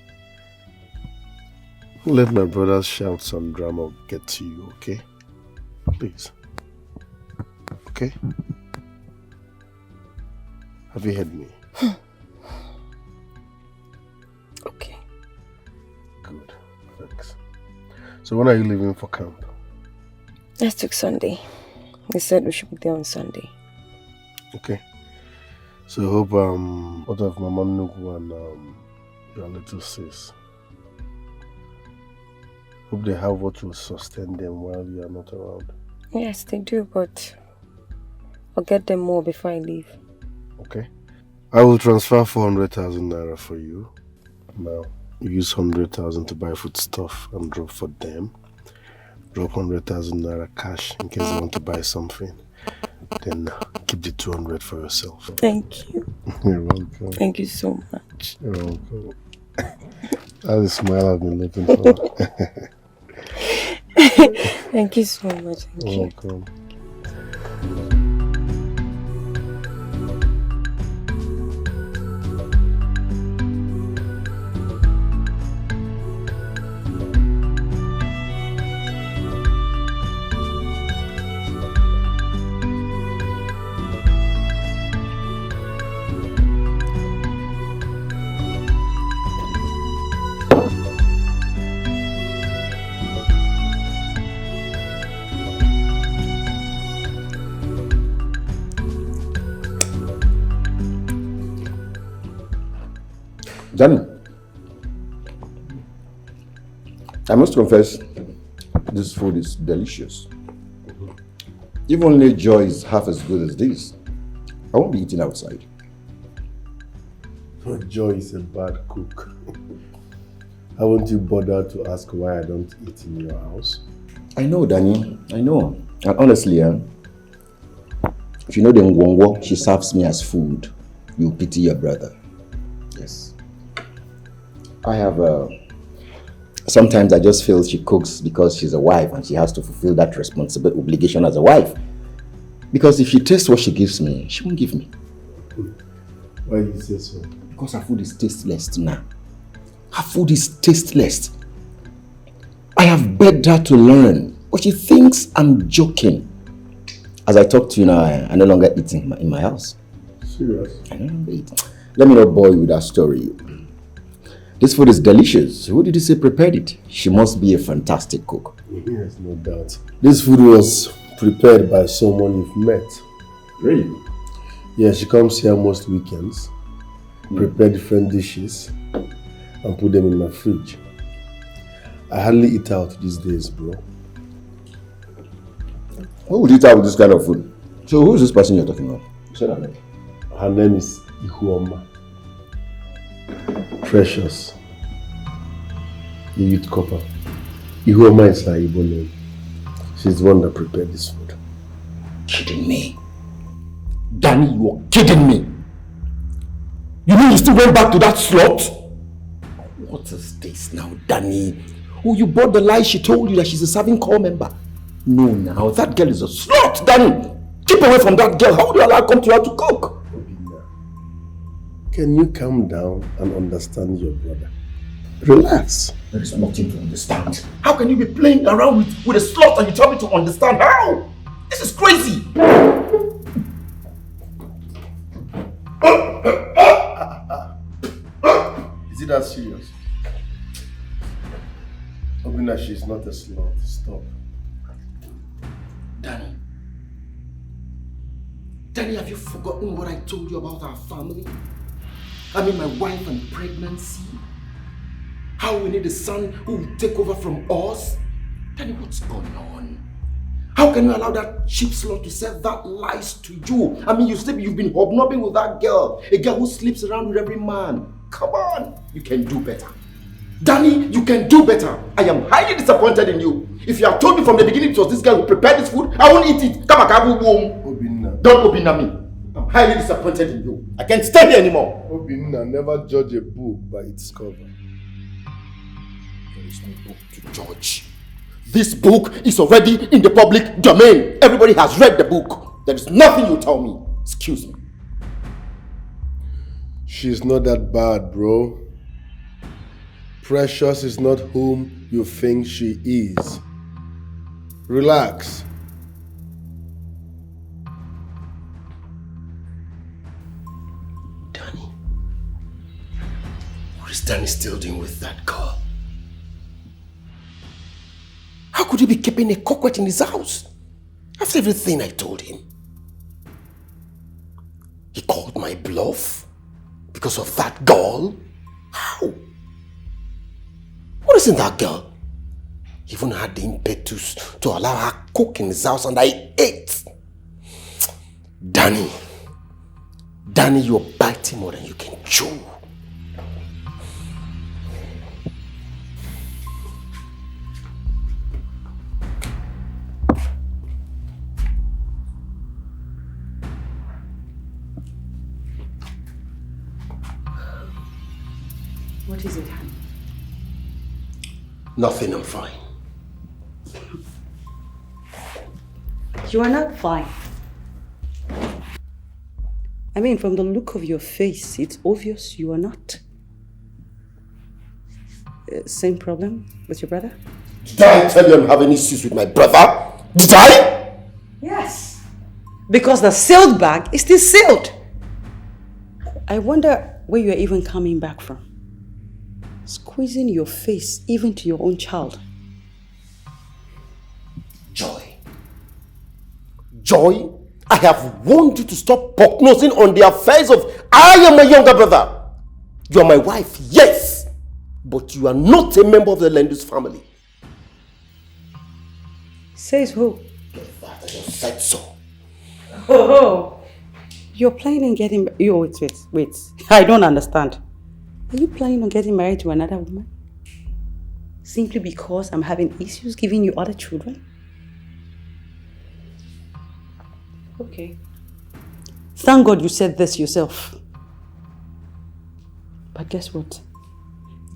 Don't let my brother's shouts and drama get to you, okay? Please. Okay? Have you heard me? Okay. Good. Thanks. So when are you leaving for camp? Next week Sunday. They said we should be there on Sunday. Okay. So I hope both of Mama Nugu and your little sis, hope they have what will sustain them while you are not around. Yes, they do, but I'll get them more before I leave. Okay. I will transfer 400,000 naira for you. Now, you use 100,000 to buy food stuff and drop for them. Drop 100,000 naira cash in case you want to buy something. Then keep the 200 for yourself. Thank you. You're welcome. Thank you so much. You're welcome. That's the smile I've been looking for. Thank you so much. Thank You're you. welcome. Danny, I must confess, this food is delicious. If only Joy is half as good as this, I won't be eating outside. Joy is a bad cook. Haven't you bothered to ask why I don't eat in your house? I know, Danny, I know. And honestly, if you know the ngwongwo she serves me as food, you pity your brother. Yes. I have sometimes I just feel she cooks because she's a wife and she has to fulfill that responsible obligation as a wife. Because if she tastes what she gives me, she won't give me. Why do you say so? Because her food is tasteless now. Her food is tasteless. I have begged her to learn, but she thinks I'm joking. As I talk to you now, I no longer eat in my house. Serious? I no longer eat. Let me not bore you with that story. This food is delicious. Who did you say prepared it? She must be a fantastic cook. Yes, no doubt. This food was prepared by someone you've met. Really? Yeah, she comes here most weekends, prepare different dishes, and put them in my fridge. I hardly eat out these days, bro. Who would eat out with this kind of food? So who is this person you're talking about? You said her name. Her name is Ihuoma. Precious. The youth copper. Ihuoma is her Igbo name. She's the one that prepared this food. Kidding me? Danny, you're kidding me. You mean you still went back to that slut? What is this now, Danny? Oh, you bought the lie she told you that she's a serving corps member. No, now, that girl is a slut, Danny. Keep away from that girl. How would you allow her come to her to cook? Can you calm down and understand your brother? Relax. There is nothing to understand. How can you be playing around with a slut and you tell me to understand? How? This is crazy. Is it that serious? Obina, she's not a slut. Stop. Danny, have you forgotten what I told you about our family? I mean, my wife and pregnancy. How we need a son who will take over from us. Danny, what's going on? How can you allow that cheap slut to sell that lies to you? I mean, you've been hobnobbing with that girl. A girl who sleeps around with every man. Come on, you can do better. Danny, you can do better. I am highly disappointed in you. If you had told me from the beginning it was this girl who prepared this food, I won't eat it. Come on, Obinna. Don't Obinna me. I'm highly disappointed in you. I can't stand here anymore. Obinna, never judge a book by its cover. There is no book to judge. This book is already in the public domain. Everybody has read the book. There is nothing you tell me. Excuse me. She's not that bad, bro. Precious is not whom you think she is. Relax. What is Danny still doing with that girl? How could he be keeping a coquette in his house? After everything I told him. He called my bluff because of that girl? How? What is in that girl? He even had the impetus to allow her cook in his house and I ate. Danny, you're biting more than you can chew. What is it, honey? Nothing, I'm fine. You are not fine. I mean, from the look of your face, it's obvious you are not. Same problem with your brother? Did I tell you I'm having issues with my brother? Did I? Yes. Because the sealed bag is still sealed. I wonder where you're even coming back from. Squeezing your face even to your own child. Joy, I have warned you to stop poke-nosing on the affairs of I am my younger brother. You are my wife, yes, but you are not a member of the Lendus family. Says who? Your father just said so. Oh, you're planning on getting... Wait. I don't understand. Are you planning on getting married to another woman? Simply because I'm having issues giving you other children? Okay. Thank God you said this yourself. But guess what?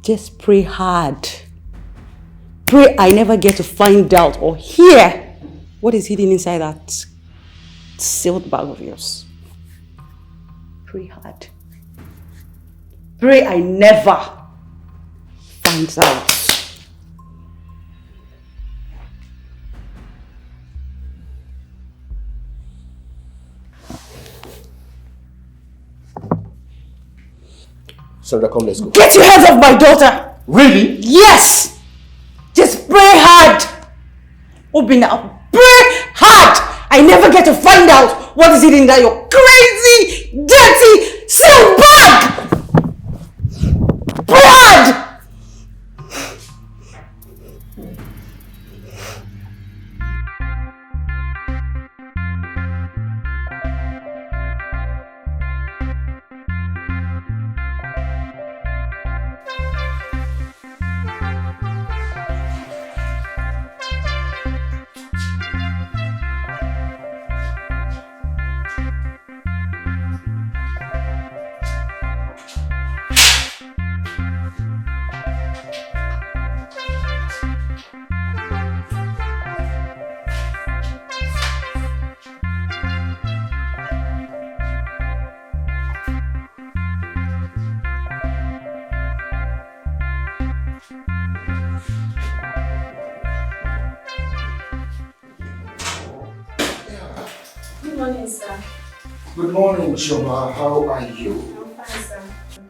Just pray hard. Pray I never get to find out or hear what is hidden inside that sealed bag of yours. Pray hard. Pray I never find out. Sandra, come, let's go. Get your hands off my daughter! Really? Yes! Just pray hard! Open up. Pray hard! I never get to find out what is in that your crazy, dirty, sealed bag! Pray hard! Good morning, sir. Good morning, Choma. How are you? I'm fine, sir.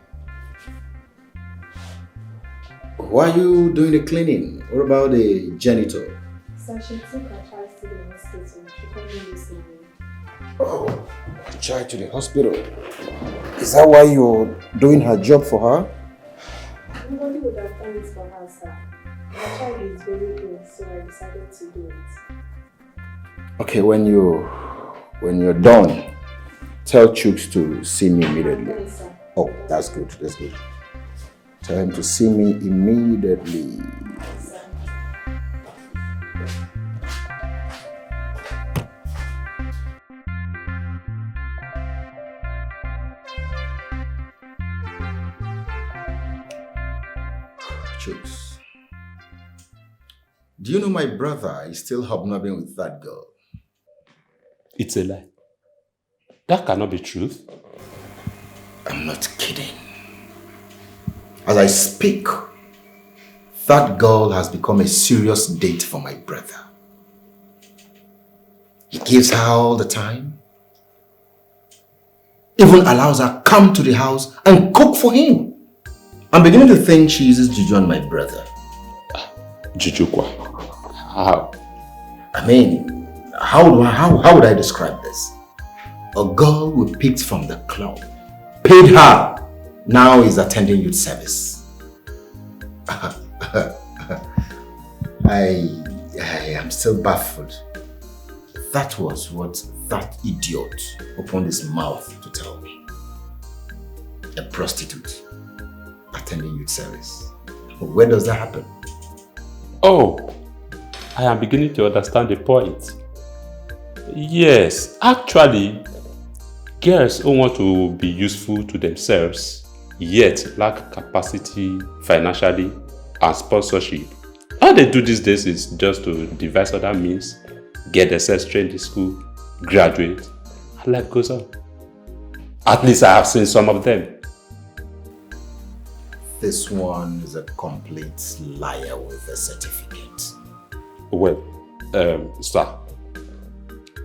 Why are you doing the cleaning? What about the janitor? Sir, she took her child to the hospital. She called me this morning. Oh, child to the hospital. Is that why you're doing her job for her? Nobody would have done it for her, sir. Her child is very ill, so I decided to do it. Okay, when you're done, tell Chooks to see me immediately. Okay, sir. Oh, that's good. That's good. Tell him to see me immediately. Sir. Chooks, do you know my brother is still hobnobbing with that girl? It's a lie. That cannot be truth. I'm not kidding. As I speak, that girl has become a serious date for my brother. He gives her all the time. Even allows her come to the house and cook for him. I'm beginning to think she uses juju on my brother. Juju kwa? How? I mean, how would I describe this? A girl we picked from the club, paid her, now is attending youth service. I am still baffled. That was what that idiot opened his mouth to tell me. A prostitute attending youth service. Where does that happen? Oh, I am beginning to understand the point. Yes, actually, girls who want to be useful to themselves, yet lack capacity financially and sponsorship. All they do these days is just to devise other means, get themselves trained in school, graduate, and life goes on. At least I have seen some of them. This one is a complete liar with a certificate. Well, sir,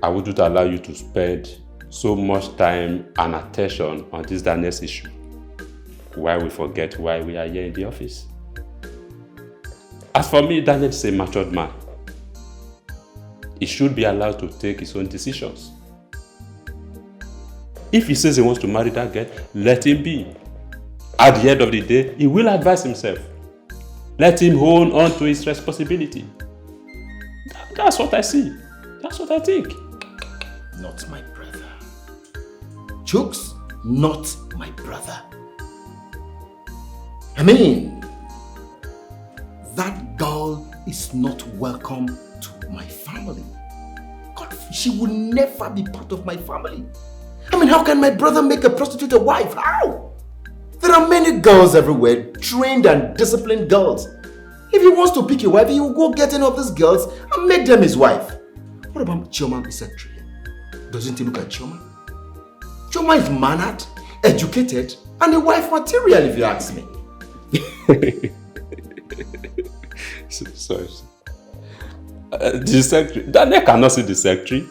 I wouldn't allow you to spend so much time and attention on this Daniel's issue while we forget why we are here in the office. As for me, Daniel is a matured man. He should be allowed to take his own decisions. If he says he wants to marry that girl, let him be. At the end of the day, he will advise himself. Let him hold on to his responsibility. That's what I see. That's what I think. Not my brother. Jokes, not my brother. I mean, that girl is not welcome to my family. God, she will never be part of my family. I mean, how can my brother make a prostitute a wife? How? There are many girls everywhere, trained and disciplined girls. If he wants to pick a wife, he will go get any of these girls and make them his wife. What about Chioma, the secretary? Doesn't he look like Chioma? Chioma is mannered, educated, and a wife material, if you ask me. Sorry. The secretary, Daniel cannot see the secretary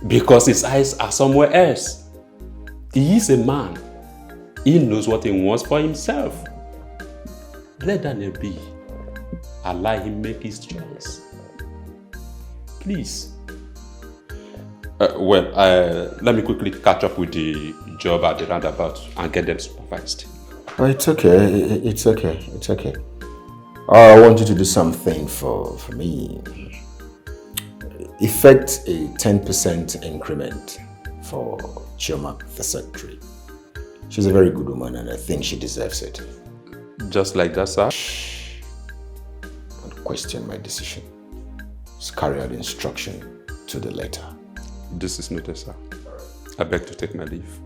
because his eyes are somewhere else. He is a man. He knows what he wants for himself. Let Daniel be. Allow him make his choice. Please. Let me quickly catch up with the job at the roundabout and get them supervised. Oh, it's okay. It's okay. It's okay. I want you to do something for me. Effect a 10% increment for Chioma, the secretary. She's a very good woman and I think she deserves it. Just like that, sir? Don't question my decision. Just carry out the instruction to the letter. This is noted, sir. I beg to take my leave.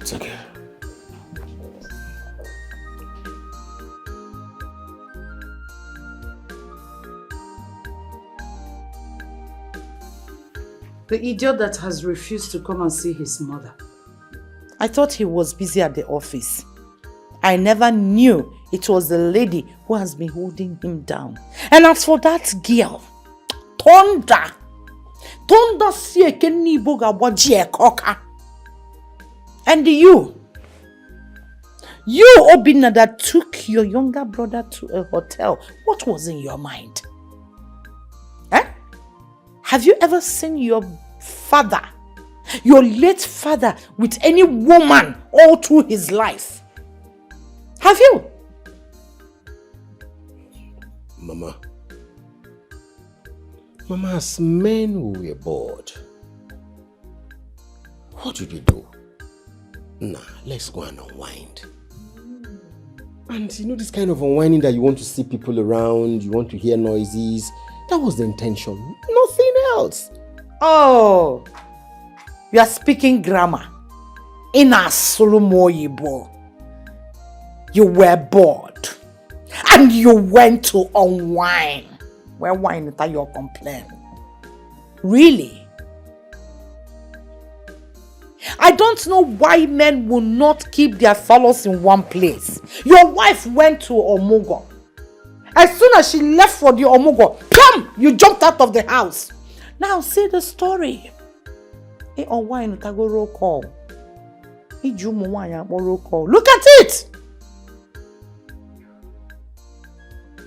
It's okay. The idiot that has refused to come and see his mother. I thought he was busy at the office. I never knew it was the lady who has been holding him down. And as for that girl, Tonda siekeni boga wajie koka. And you Obina that took your younger brother to a hotel, what was in your mind? Have you ever seen your father, your late father, with any woman all through his life? Have you? Mama, as men who were bored, what did we do? Nah, let's go and unwind. And you know this kind of unwinding that you want to see people around, you want to hear noises, that was the intention, nothing else. Oh, you are speaking grammar. In a Solomoyibo, you were bored and you went to unwind. Where wine is your complaint? Really? I don't know why men will not keep their fellows in one place. Your wife went to Omugo. As soon as she left for the Omugo, come! You jumped out of the house. Now say the story. On wine, go roll call. Look at it!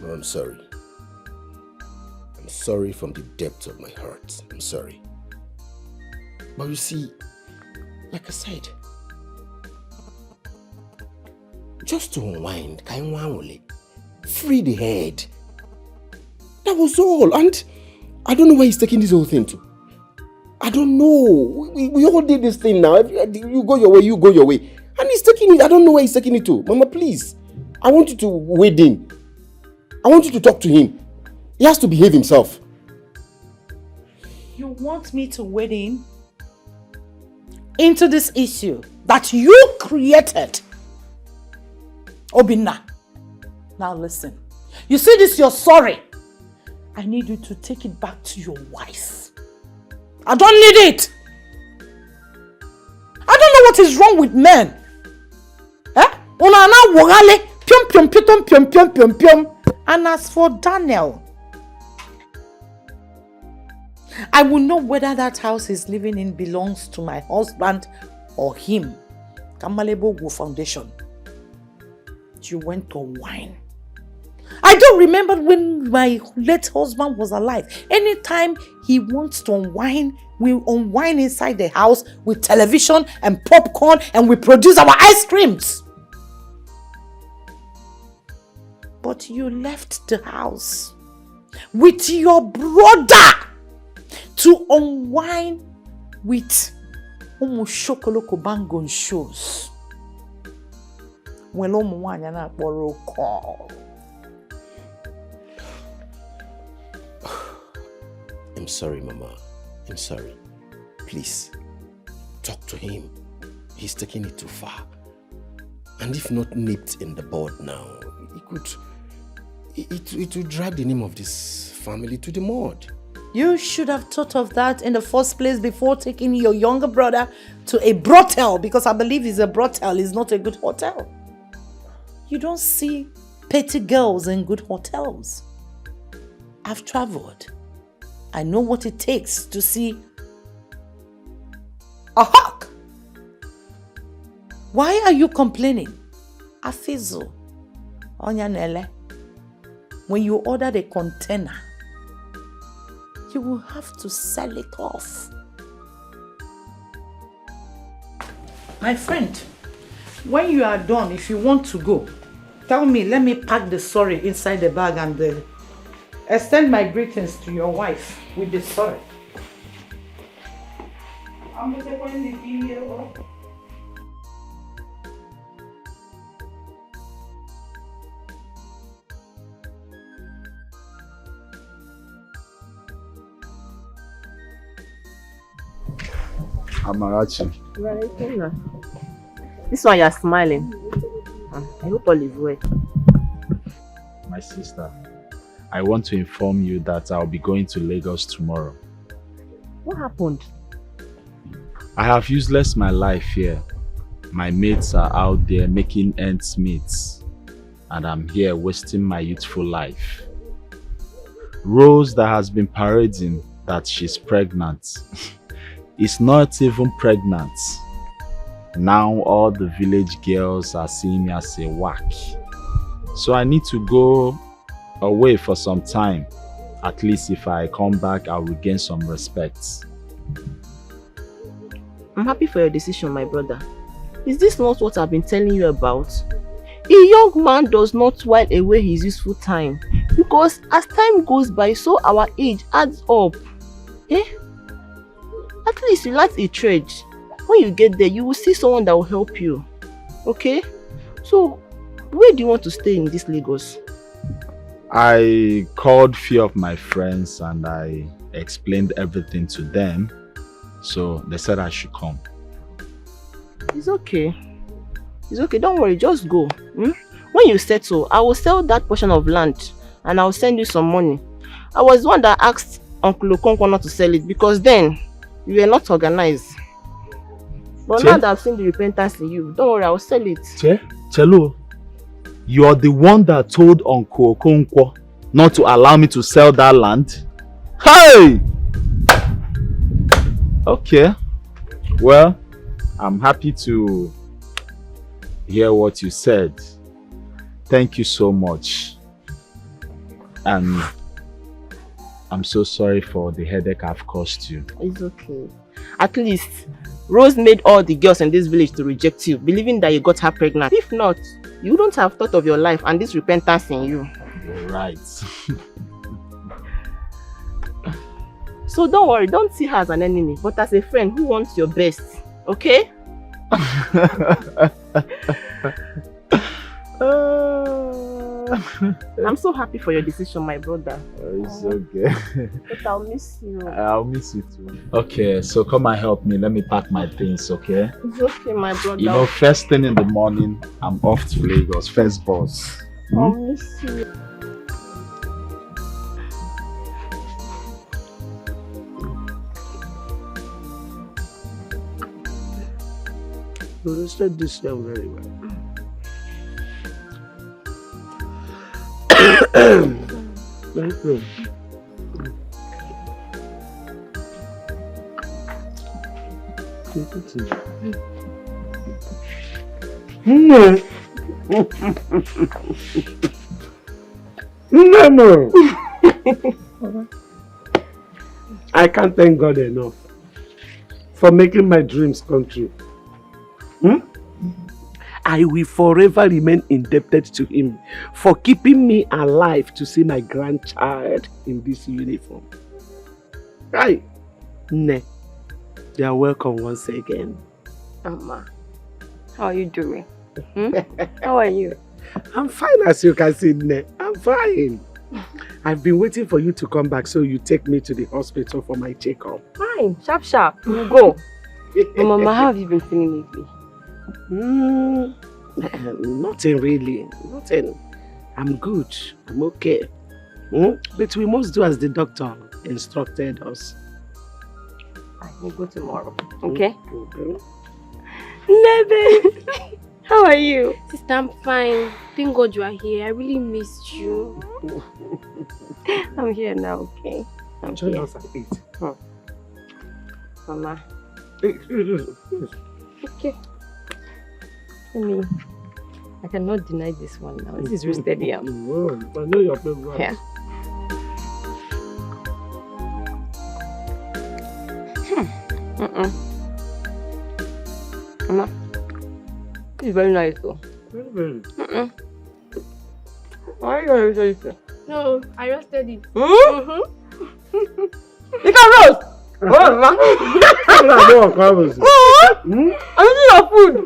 No, I'm sorry. I'm sorry from the depths of my heart. I'm sorry. But you see, like I said, just to unwind, free the head. That was all. And I don't know where he's taking this whole thing to. I don't know. We all did this thing now. You go your way, you go your way. And he's taking it. I don't know where he's taking it to. Mama, please. I want you to wade in. I want you to talk to him. He has to behave himself. You want me to wade in into this issue that you created? Obinna, now listen. You see this, you're sorry. I need you to take it back to your wife. I don't need it. I don't know what is wrong with men. And as for Daniel, I will know whether that house he's living in belongs to my husband or him. Kamalebo Foundation. You went to wine. I don't remember when my late husband was alive. Anytime he wants to unwind, we unwind inside the house with television and popcorn, and we produce our ice creams. But you left the house with your brother to unwind with Shokoloko Bangon shows. When call. I'm sorry, Mama. I'm sorry. Please, talk to him. He's taking it too far. And if not nipped in the bud now, it would drag the name of this family to the mud. You should have thought of that in the first place before taking your younger brother to a brothel, because I believe it's a brothel, it's not a good hotel. You don't see petty girls in good hotels. I've traveled. I know what it takes to see a hawk. Why are you complaining? Afizu, Onyanele, when you order the container, you will have to sell it off. My friend, when you are done, if you want to go, tell me, let me pack the sorry inside the bag and extend my greetings to your wife with the sorry. Amarachi. Right, this one you're smiling. I hope all is well. My sister, I want to inform you that I'll be going to Lagos tomorrow. What happened? I have useless my life here. My mates are out there making ends meet, and I'm here wasting my youthful life. Rose that has been parading that she's pregnant is not even pregnant. Now all the village girls are seeing me as a whack. So I need to go away for some time. At least if I come back, I'll regain some respect. I'm happy for your decision, my brother. Is this not what I've been telling you about? A young man does not while away his useful time, because as time goes by, so our age adds up. At least you like a trade. When you get there, you will see someone that will help you. Okay? So, where do you want to stay in this Lagos? I called few of my friends and I explained everything to them. So they said I should come. It's okay. It's okay. Don't worry. Just go. When you settle, I will sell that portion of land and I will send you some money. I was the one that asked Uncle Okonkwo not to sell it because then you were not organized. But now that I've seen the repentance in you, don't worry, I will sell it. Chelo, you are the one that told Uncle Okonkwo not to allow me to sell that land? Hey! Okay. Well, I'm happy to hear what you said. Thank you so much. And I'm so sorry for the headache I've caused you. It's okay. At least, Rose made all the girls in this village to reject you, believing that you got her pregnant. If not, you wouldn't have thought of your life and this repentance in you. You're right. So don't worry, don't see her as an enemy, but as a friend who wants your best, okay? I'm so happy for your decision, my brother. It's okay. But I'll miss you. I'll miss you too. Okay, so come and help me. Let me pack my things, okay? It's okay, my brother. You know, first thing in the morning, I'm off to Lagos. First bus. I'll miss you. You understand this young very well. Thank you. No. I can't thank God enough for making my dreams come true. I will forever remain indebted to him for keeping me alive to see my grandchild in this uniform. Right? Ne, you are welcome once again. Mama, how are you doing? How are you? I'm fine, as you can see, Ne. I'm fine. I've been waiting for you to come back so you take me to the hospital for my checkup. Fine, sharp. You go. Mama, how have you been feeling lately? Nothing really. Nothing. I'm good. I'm okay. But we must do as the doctor instructed us. We'll go tomorrow. Okay? Okay. Nebe, how are you? Sister, I'm fine. Thank God you are here. I really missed you. I'm here now, okay? I'm Join here. us at 8. Mama. Okay. I cannot deny this one now. This is roasted yam. I know your favorite. Yeah. Mama, this is very nice though. Why are you very nice? No, I roasted it. You can roast! What, Mama? I'm eating your food!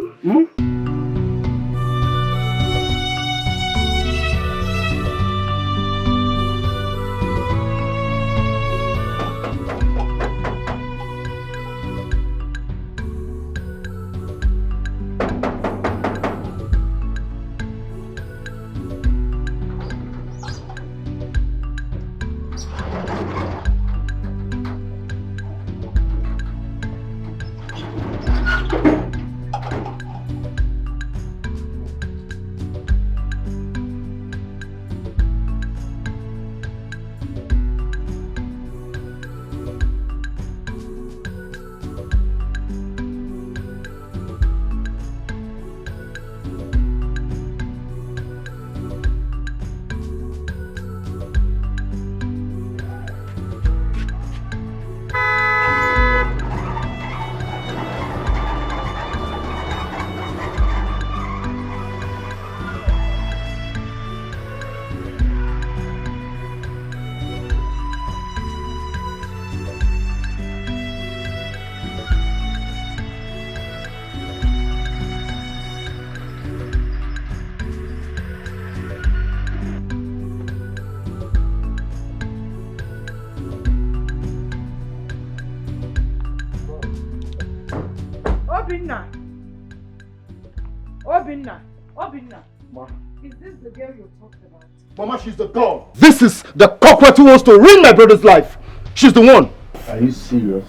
Obinna. Ma. Is this the girl you talked about? Mama, she's the dog. This is the cockroach who wants to ruin my brother's life. She's the one. Are you serious?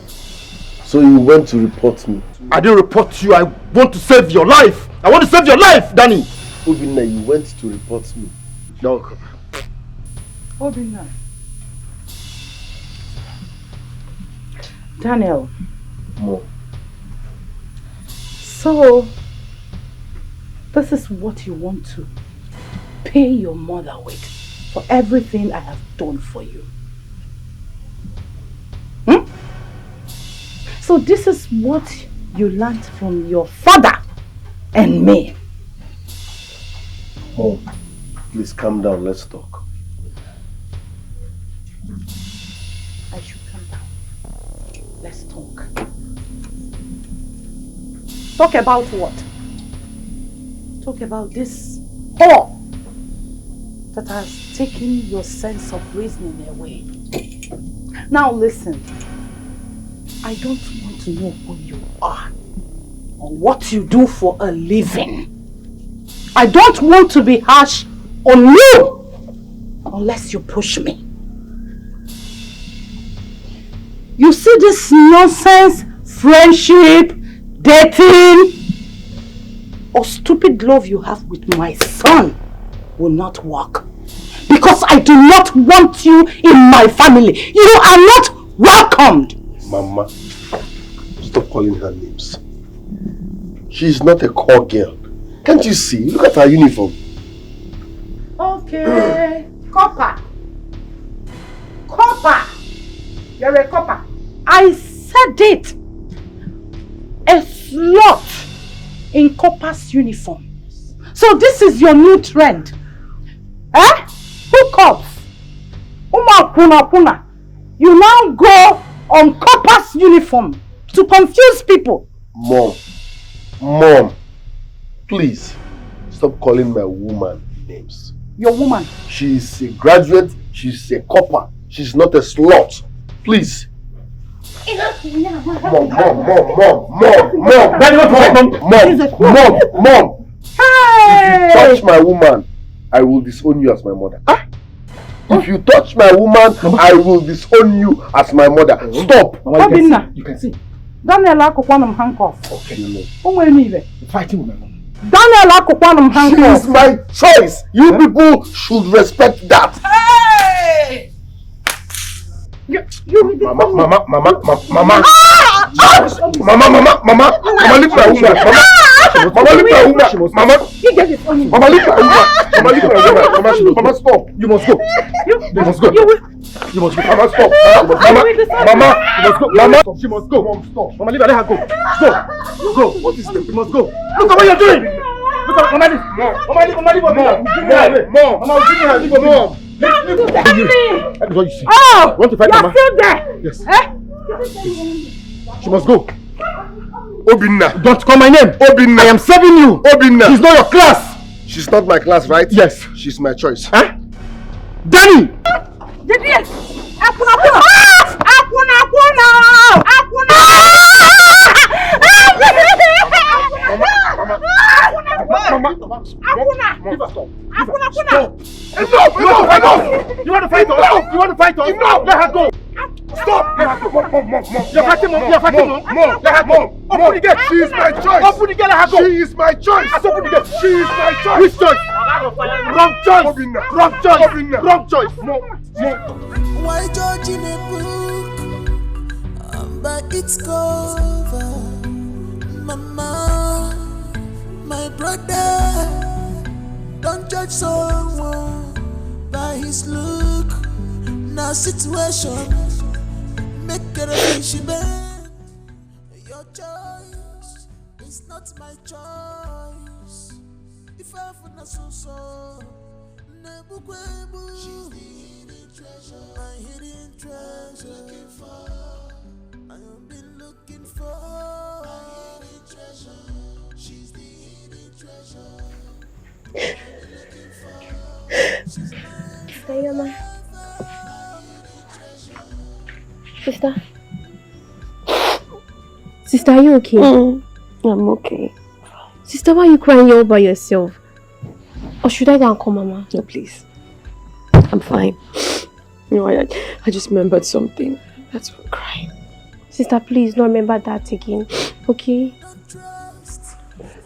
So you went to report me? I didn't report you. I want to save your life. I want to save your life, Danny. Obinna, you went to report me. Dog. Obinna. Daniel. Mom. So, This is what you want to pay your mother with for everything I have done for you. So this is what you learned from your father and me. Mom, please calm down, let's talk. I should calm down. Let's talk. Talk about what? Talk about this whore that has taken your sense of reasoning away. Now listen, I don't want to know who you are or what you do for a living. I don't want to be harsh on you unless you push me. You see this nonsense, friendship, dating, or stupid love you have with my son will not work. Because I do not want you in my family. You are not welcomed. Mama, stop calling her names. She is not a core girl. Can't you see? Look at her uniform. Okay, copper. Copper. You're a copper. I said it. A slut in copper's uniform. So this is your new trend. Eh? Hookups. Puna. You now go on copper's uniform to confuse people. Mom, please stop calling my woman names. Your woman? She is a graduate, she's a copper, she's not a slut. Please. Mom. If you touch my woman, I will disown you as my mother. If you touch my woman, I will disown you as my mother. Stop. Mama, you can see. Daniel Akokwanum handcuff. Okay. Fighting with my mom. Daniel Akokwanum handcuff. She is my choice. You people should respect that. Hey! Mama, leave my woman. Mama, leave my woman. Mama, leave my woman. Mama, stop. You must go. You must go. You must go. Mama, stop. Mama, you must go. Mama, she must go. Mom, stop. Mama, leave her. Let her go. Go. What is this? You must go. Look at what you're doing. Look at Mama, leave. Mom. That is what you see. Oh! You want to fight Mama? You're still there? Yes. Eh? She must go. Obinna. Don't call my name. Obinna. I am serving you. Obinna. She's not your class. She's not my class, right? Yes. She's my choice. Huh? Danny! You want to fight us? You want to fight us? No! Let her go! Stop! Let her go! Mom. You're fighting, Mom. Let her go! Open the gate! She is my choice! Open the gate, let her go! She is my choice! Open the gate! She is my choice! Which choice? Wrong choice! Wrong choice! Mom. Why judge in a book by its cover? Mama, my brother, don't judge someone by his look. Now situation make a relationship. Your choice is not my choice. If I find a so she's the hidden treasure. My hidden treasure. Looking for. I have been looking for. My hidden treasure. She's the hidden treasure. Sister Yoma. Sister, are you okay? I'm okay. Sister, why are you crying all by yourself? Or should I go and call Mama? No, please. I'm fine. You know, I just remembered something. That's why I'm crying. Sister, please don't remember that again. Okay?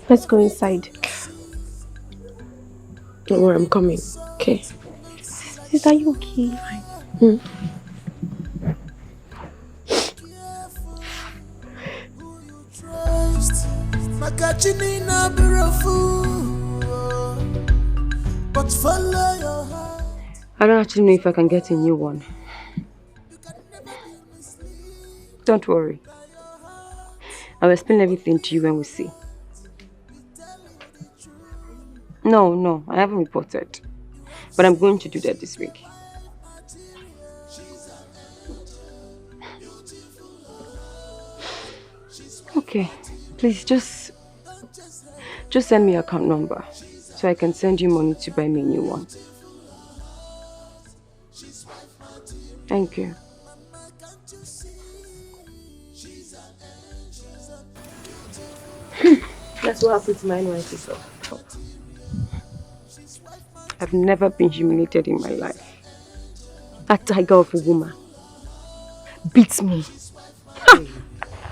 Let's go inside. Don't worry, I'm coming. Okay? Sister, are you okay? Makachini na birafu but follow your heart. I don't actually know if I can get a new one. Don't worry. I'll explain everything to you when we see. No, I haven't reported. But I'm going to do that this week. Okay, please just send me your account number so I can send you money to buy me a new one. Thank you. That's what happened to my NYC stuff. I've never been humiliated in my life. That tiger of a woman beats me.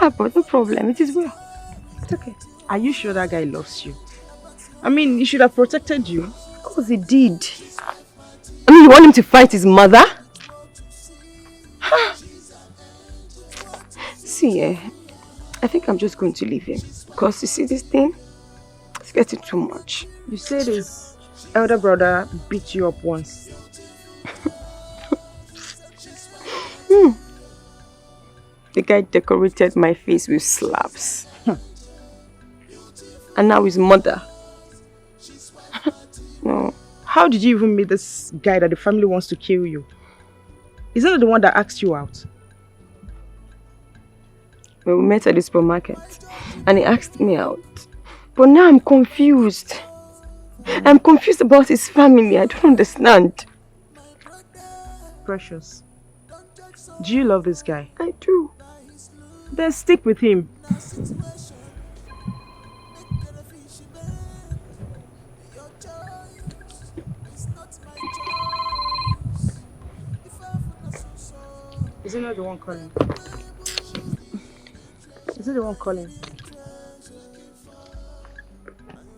But no problem, it is well. It's okay. Are you sure that guy loves you? I mean, he should have protected you. Of course he did. I mean, you want him to fight his mother? See, I think I'm just going to leave him. Because you see this thing? It's getting too much. You said his elder brother beat you up once. The guy decorated my face with slaps. And now his mother. No. How did you even meet this guy that the family wants to kill you? Isn't it the one that asked you out? Well, we met at the supermarket and he asked me out. But now I'm confused. I'm confused about his family. I don't understand. Precious, do you love this guy? I do. Then stick with him. Isn't that the one calling? Is it the one calling?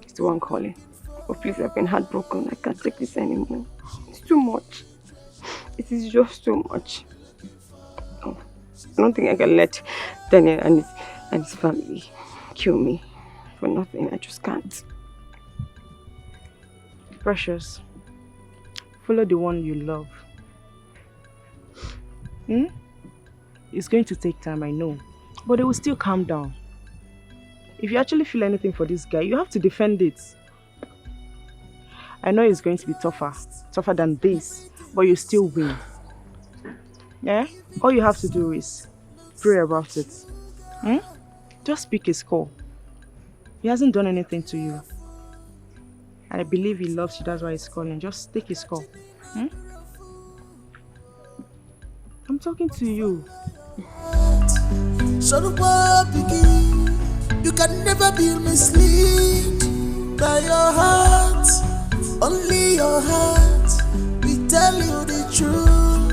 It's the one calling. Oh please, I've been heartbroken. I can't take this anymore. It's too much. It is just too much. Oh, I don't think I can let Daniel and his family kill me for nothing. I just can't. Precious, follow the one you love. It's going to take time, I know. But it will still calm down. If you actually feel anything for this guy, you have to defend it. I know it's going to be tougher than this, but you still win. Yeah? All you have to do is pray about it. Just speak his call. He hasn't done anything to you. And I believe he loves you, that's why he's calling. Just take his call. I'm talking to you. So the world begin. You can never be misled by your heart. Only your heart will tell you the truth.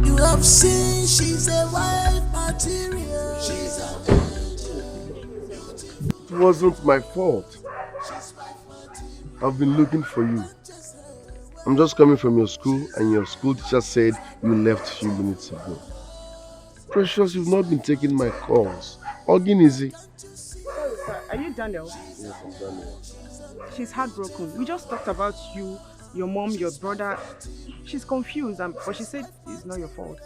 You have seen she's a wife material. It wasn't my fault. I've been looking for you. I'm just coming from your school and your school teacher said you left a few minutes ago. Precious, you've not been taking my calls. Ogin easy. Sorry, sir. Are you Daniel? Yes, I'm Daniel. She's heartbroken. We just talked about you, your mom, your brother. She's confused, but she said it's not your fault.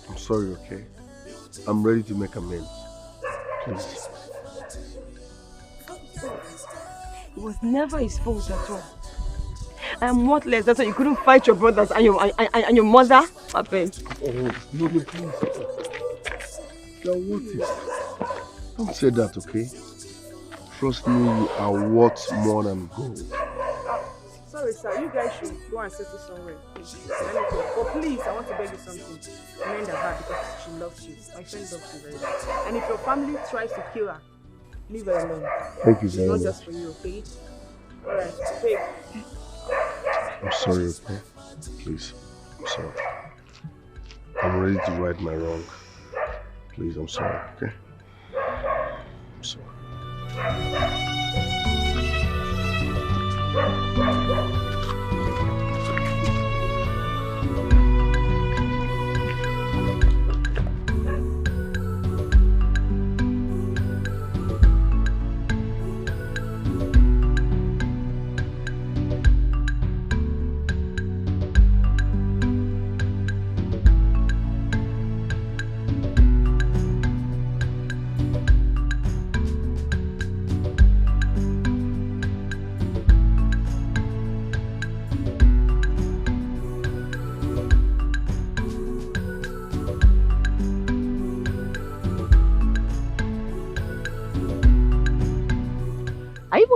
I'm sorry, okay? I'm ready to make amends. Please. It was never his fault at all. I am worthless. That's why you couldn't fight your brothers and your mother. I beg. Oh, no, please. You're worth it. Don't say that, okay? Trust me, you are worth more than gold. Sorry, sir. You guys should go and settle somewhere. Please. But please, I want to beg you something. Mend her heart because she loves you. My friend loves you very much. And if your family tries to kill her, leave her alone. Thank you very much. It's not just for you, okay? Alright, babe. I'm sorry, okay? Please, I'm sorry. I'm ready to right my wrong. Please, I'm sorry, okay? I'm sorry.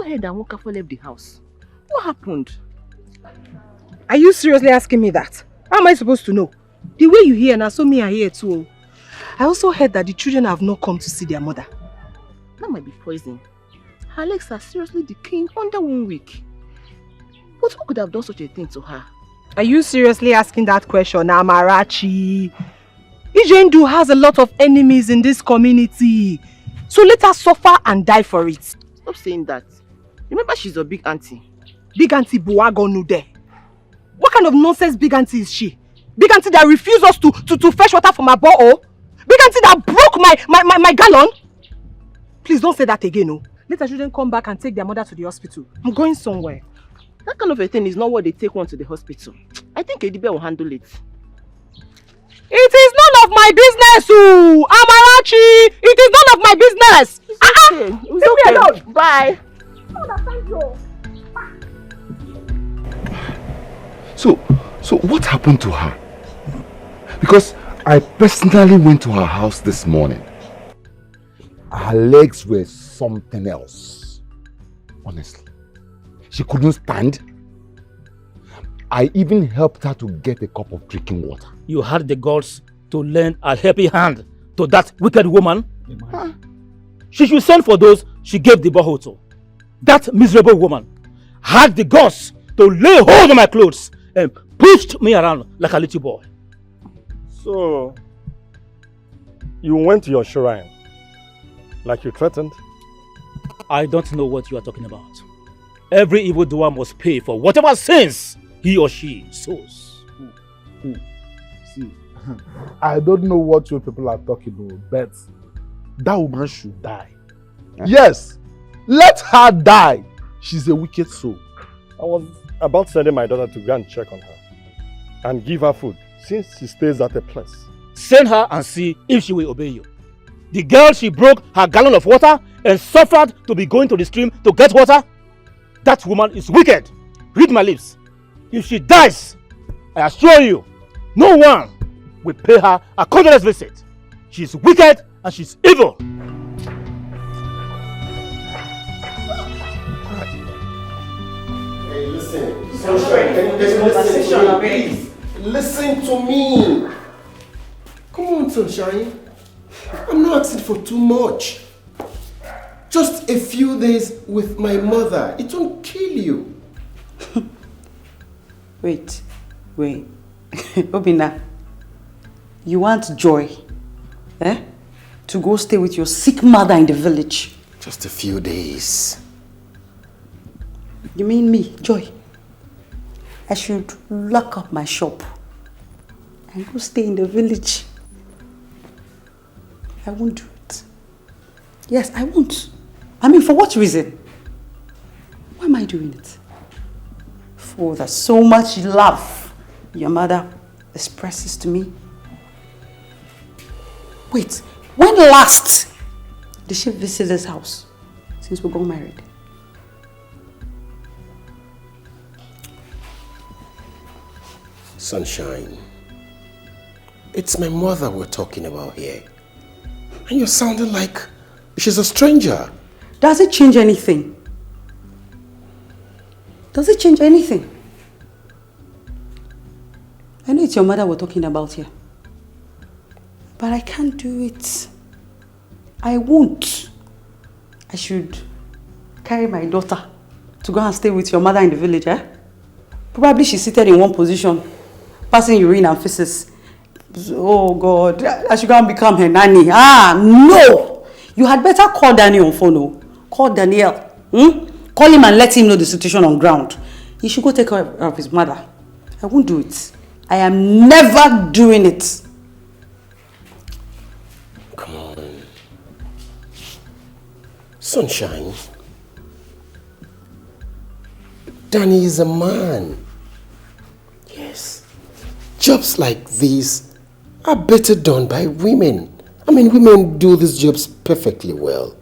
even heard that Nwokafo left the house. What happened? Are you seriously asking me that? How am I supposed to know? The way you hear now, so me I hear too. I also heard that the children have not come to see their mother. That might be poison. Her legs are seriously decaying under 1 week. But who could have done such a thing to her? Are you seriously asking that question, Amarachi? Ijendu has a lot of enemies in this community. So let her suffer and die for it. Stop saying that. Remember, she's your big auntie. Big auntie Buagonu there. What kind of nonsense big auntie is she? Big auntie that refused us to fetch water from our borehole? Big auntie that broke my gallon? Please don't say that again, no. Let her children come back and take their mother to the hospital. I'm going somewhere. That kind of a thing is not what they take one to the hospital. I think Edibe will handle it. It is none of my business, ooh. Amarachi! It is none of my business! It's okay. It's okay. Alone. Bye. So what happened to her? Because I personally went to her house this morning. Her legs were something else. Honestly. She couldn't stand. I even helped her to get a cup of drinking water. You had the guts to lend a helping hand to that wicked woman? Huh? She should send for those she gave the borehole to. That miserable woman had the guts to lay hold of my clothes and pushed me around like a little boy. So, you went to your shrine like you threatened? I don't know what you are talking about. Every evildoer must pay for whatever sins he or she sows. See, I don't know what you people are talking about, but that woman should die. Yes, let her die. She's a wicked soul. I was about sending my daughter to go and check on her and give her food since she stays at a place. Send her and see if she will obey you. The girl, she broke her gallon of water and suffered to be going to the stream to get water. That woman is wicked. Read my lips. If she dies, I assure you, no one will pay her a condolence visit. She's wicked and she's evil. Hey, listen. Sunshine, can you listen to me, please? Listen to me. Come on, Sunshine. I'm not asking for too much. Just a few days with my mother. It won't kill you. Wait. Obina, you want Joy, to go stay with your sick mother in the village? Just a few days. You mean me, Joy? I should lock up my shop and go stay in the village. I won't do it. Yes, I won't. I mean, for what reason? Why am I doing it? For the so much love your mother expresses to me. Wait, when last did she visit this house since we got married? Sunshine, it's my mother we're talking about here. And you're sounding like she's a stranger. Does it change anything? Does it change anything? I know it's your mother we're talking about here. But I can't do it. I won't. I should carry my daughter to go and stay with your mother in the village, Probably she's seated in one position, passing urine and feces. Oh God, I should go and become her nanny. No! You had better call Daniel on phone. Call Daniel. Call him and let him know the situation on ground. He should go take care of his mother. I won't do it. I am never doing it. Come on. Sunshine. Danny is a man. Yes. Jobs like these are better done by women. I mean, women do these jobs perfectly well.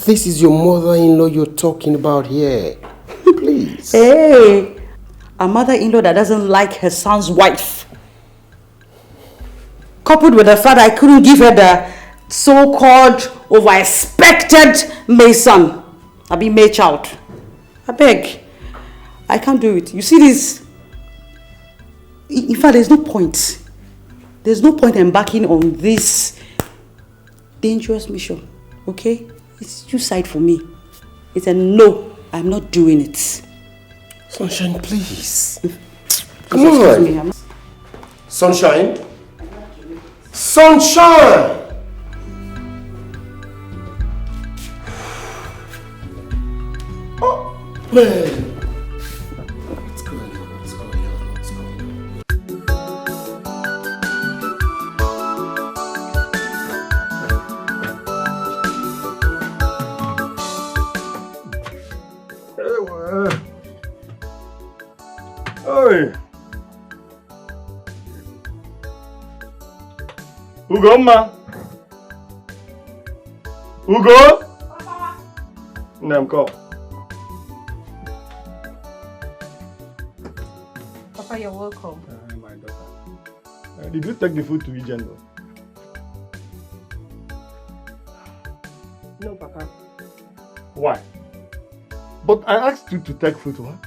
This is your mother-in-law you're talking about here. Please. Hey, a mother-in-law that doesn't like her son's wife. Coupled with the fact I couldn't give her the so-called over-expected Mason. I be May child. I beg. I can't do it. You see this? In fact, there's no point. There's no point embarking on this dangerous mission. Okay? It's too side for me. It's a no. I'm not doing it. Sunshine, please. Come on. Sunshine? Sunshine! Oh, man. What's going on? What's going on? What's going Hey. Ugomma. Ugo. Namko. Papa, you're welcome. My daughter. Did you take the food to Ijendo? No, Papa. Why? But I asked you to take food to her.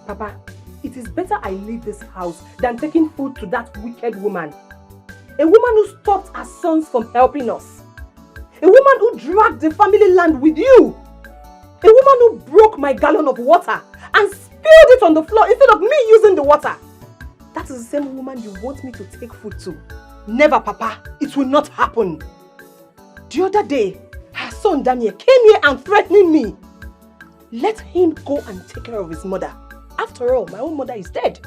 Papa, it is better I leave this house than taking food to that wicked woman. A woman who stopped her sons from helping us. A woman who dragged the family land with you. A woman who broke my gallon of water and spilled it on the floor instead of me using the water. That is the same woman you want me to take food to. Never, Papa. It will not happen. The other day, her son Daniel came here and threatening me. Let him go and take care of his mother. After all, my own mother is dead.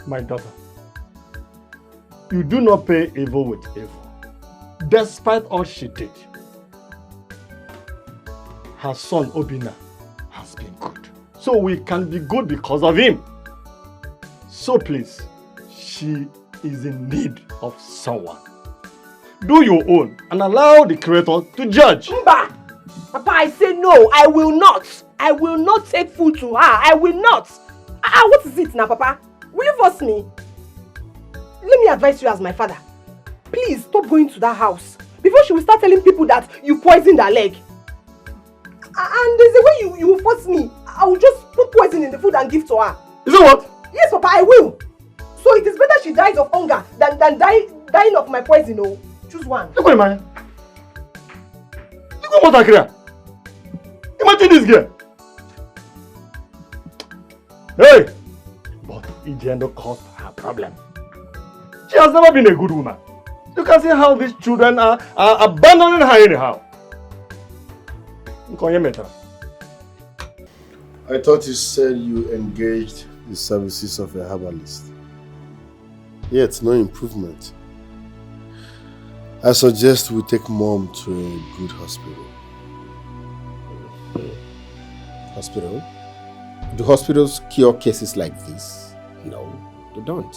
My daughter, you do not pay evil with evil. Despite all she did, her son Obina has been good. So we can be good because of him. So please, she is in need of someone. Do your own and allow the Creator to judge. Mba! Papa, I say no, I will not. I will not take food to her. I will not. What is it now, Papa? Will you force me? Let me advise you as my father. Please stop going to that house before she will start telling people that you poisoned her leg. And there's a way you will force me. I will just put poison in the food and give to her. Is it what? Yes, Papa, I will. So it is better she dies of hunger than dying of my poison. Oh, choose one. Look at man. Look at what I create. Imagine this girl. Hey! But Ijendo caused her problem. She has never been a good woman. You can see how these children are abandoning her anyhow. I thought you said you engaged the services of a herbalist. Yet, no improvement. I suggest we take Mom to a good hospital. Hospital? Do hospitals cure cases like this? No, they don't.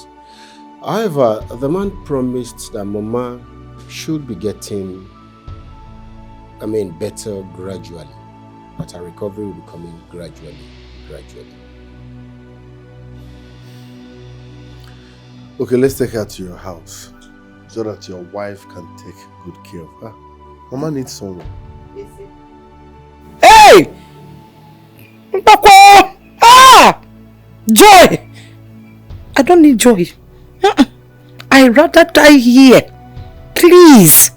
However, the man promised that Mama should be getting, better gradually. That her recovery will be coming gradually. Okay, let's take her to your house so that your wife can take good care of her. Mama needs someone. Hey! Mpako! Ah! Joy! I don't need joy. I'd rather die here. Please.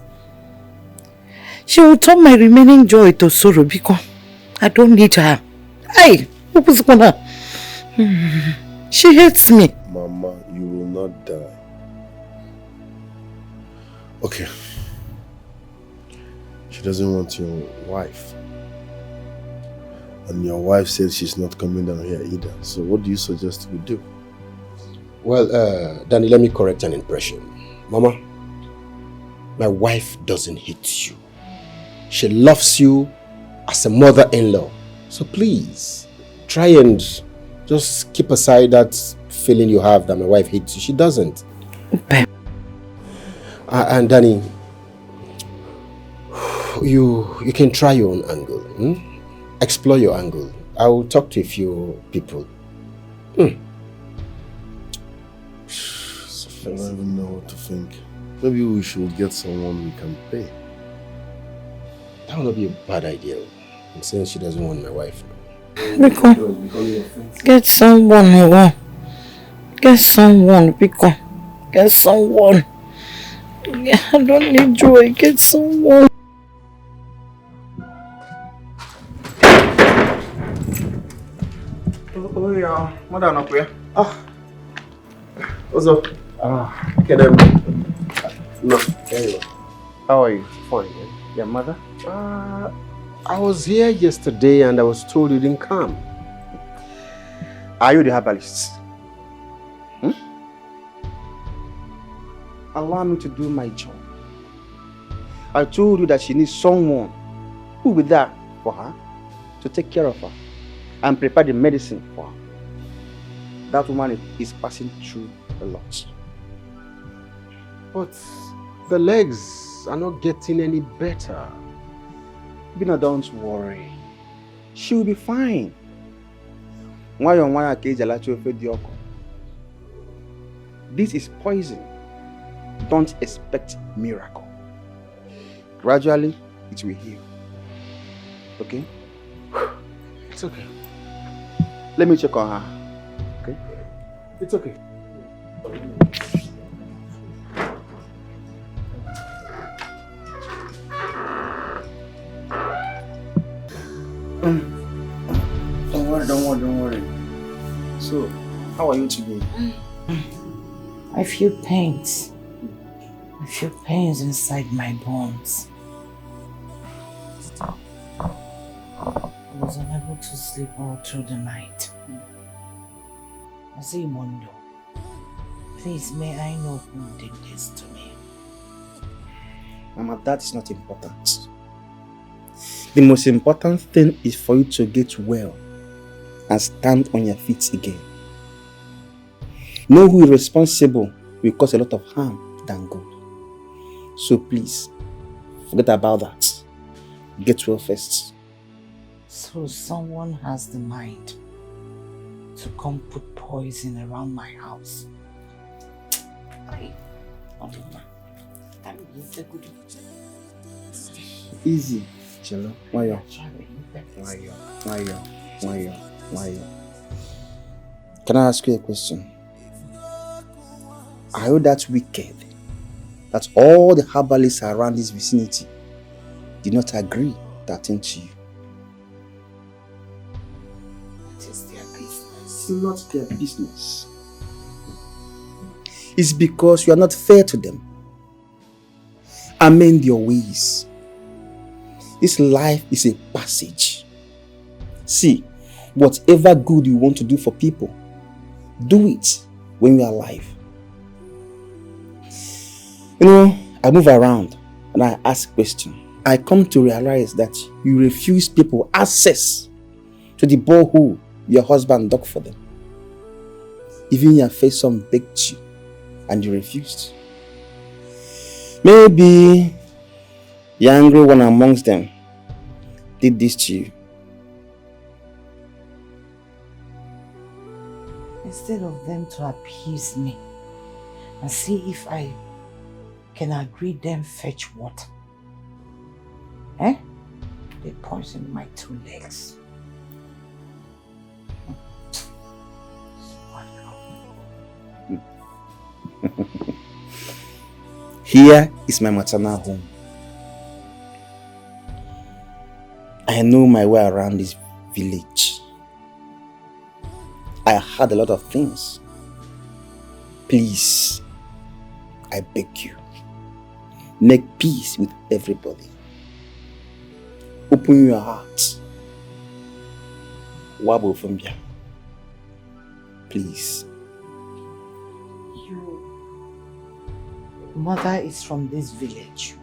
She will turn my remaining joy to sorrow because I don't need her. Hey! What was going on? She hates me. Mama, you will not die. Okay. She doesn't want your wife. And your wife said she's not coming down here either. So what do you suggest we do? Well, Danny, let me correct an impression. Mama, my wife doesn't hate you. She loves you as a mother-in-law. So please, try and just keep aside that feeling you have that my wife hates you. She doesn't. And Danny, you can try your own angle. Explore your angle. I will talk to a few people. I don't even know what to think. Maybe we should get someone we can pay. That would not be a bad idea. I'm saying she doesn't want my wife now. Biko, get someone, Ewa. Get someone, Biko. Get someone. I don't need joy. Get someone. Oh yeah, madam up here. What's up? Okay, then. No, there you go. How are you? Fine. Your mother? I was here yesterday and I was told you didn't come. Are you the herbalist? Allow me to do my job. I told you that she needs someone who will be there for her to take care of her and prepare the medicine for her. That woman is passing through a lot. But the legs are not getting any better. Bina, don't worry. She will be fine. This is poison. Don't expect miracle. Gradually, it will heal. Okay? It's okay. Let me check on her. Okay? It's okay. Don't worry. So, how are you today? I feel pains. I feel pains inside my bones. I was unable to sleep all through the night. I say, Mondo, please, may I know who did this to me? Mama, that is not important. The most important thing is for you to get well and stand on your feet again. Know who is responsible will cause a lot of harm than good. So please, forget about that. Get well first. So someone has the mind to come put poison around my house. Easy, Chelo. Why? Can I ask you a question? Are you that wicked that all the herbalists around this vicinity did not agree to attend to you? It is their business. It's not their business. It's because you are not fair to them. Amend your ways. This life is a passage. See, whatever good you want to do for people, do it when you are alive. You know, I move around and I ask questions. I come to realize that you refuse people access to the borehole your husband dug for them. Even your face son begged you and you refused. Maybe the angry one amongst them did this to you. Instead of them to appease me and see if I can agree them fetch water, they poisoned my 2 legs. Here is my maternal home. I know my way around this village. I heard a lot of things. Please, I beg you, make peace with everybody. Open your heart. Wabo Fumbia. Please. Mother is from this village.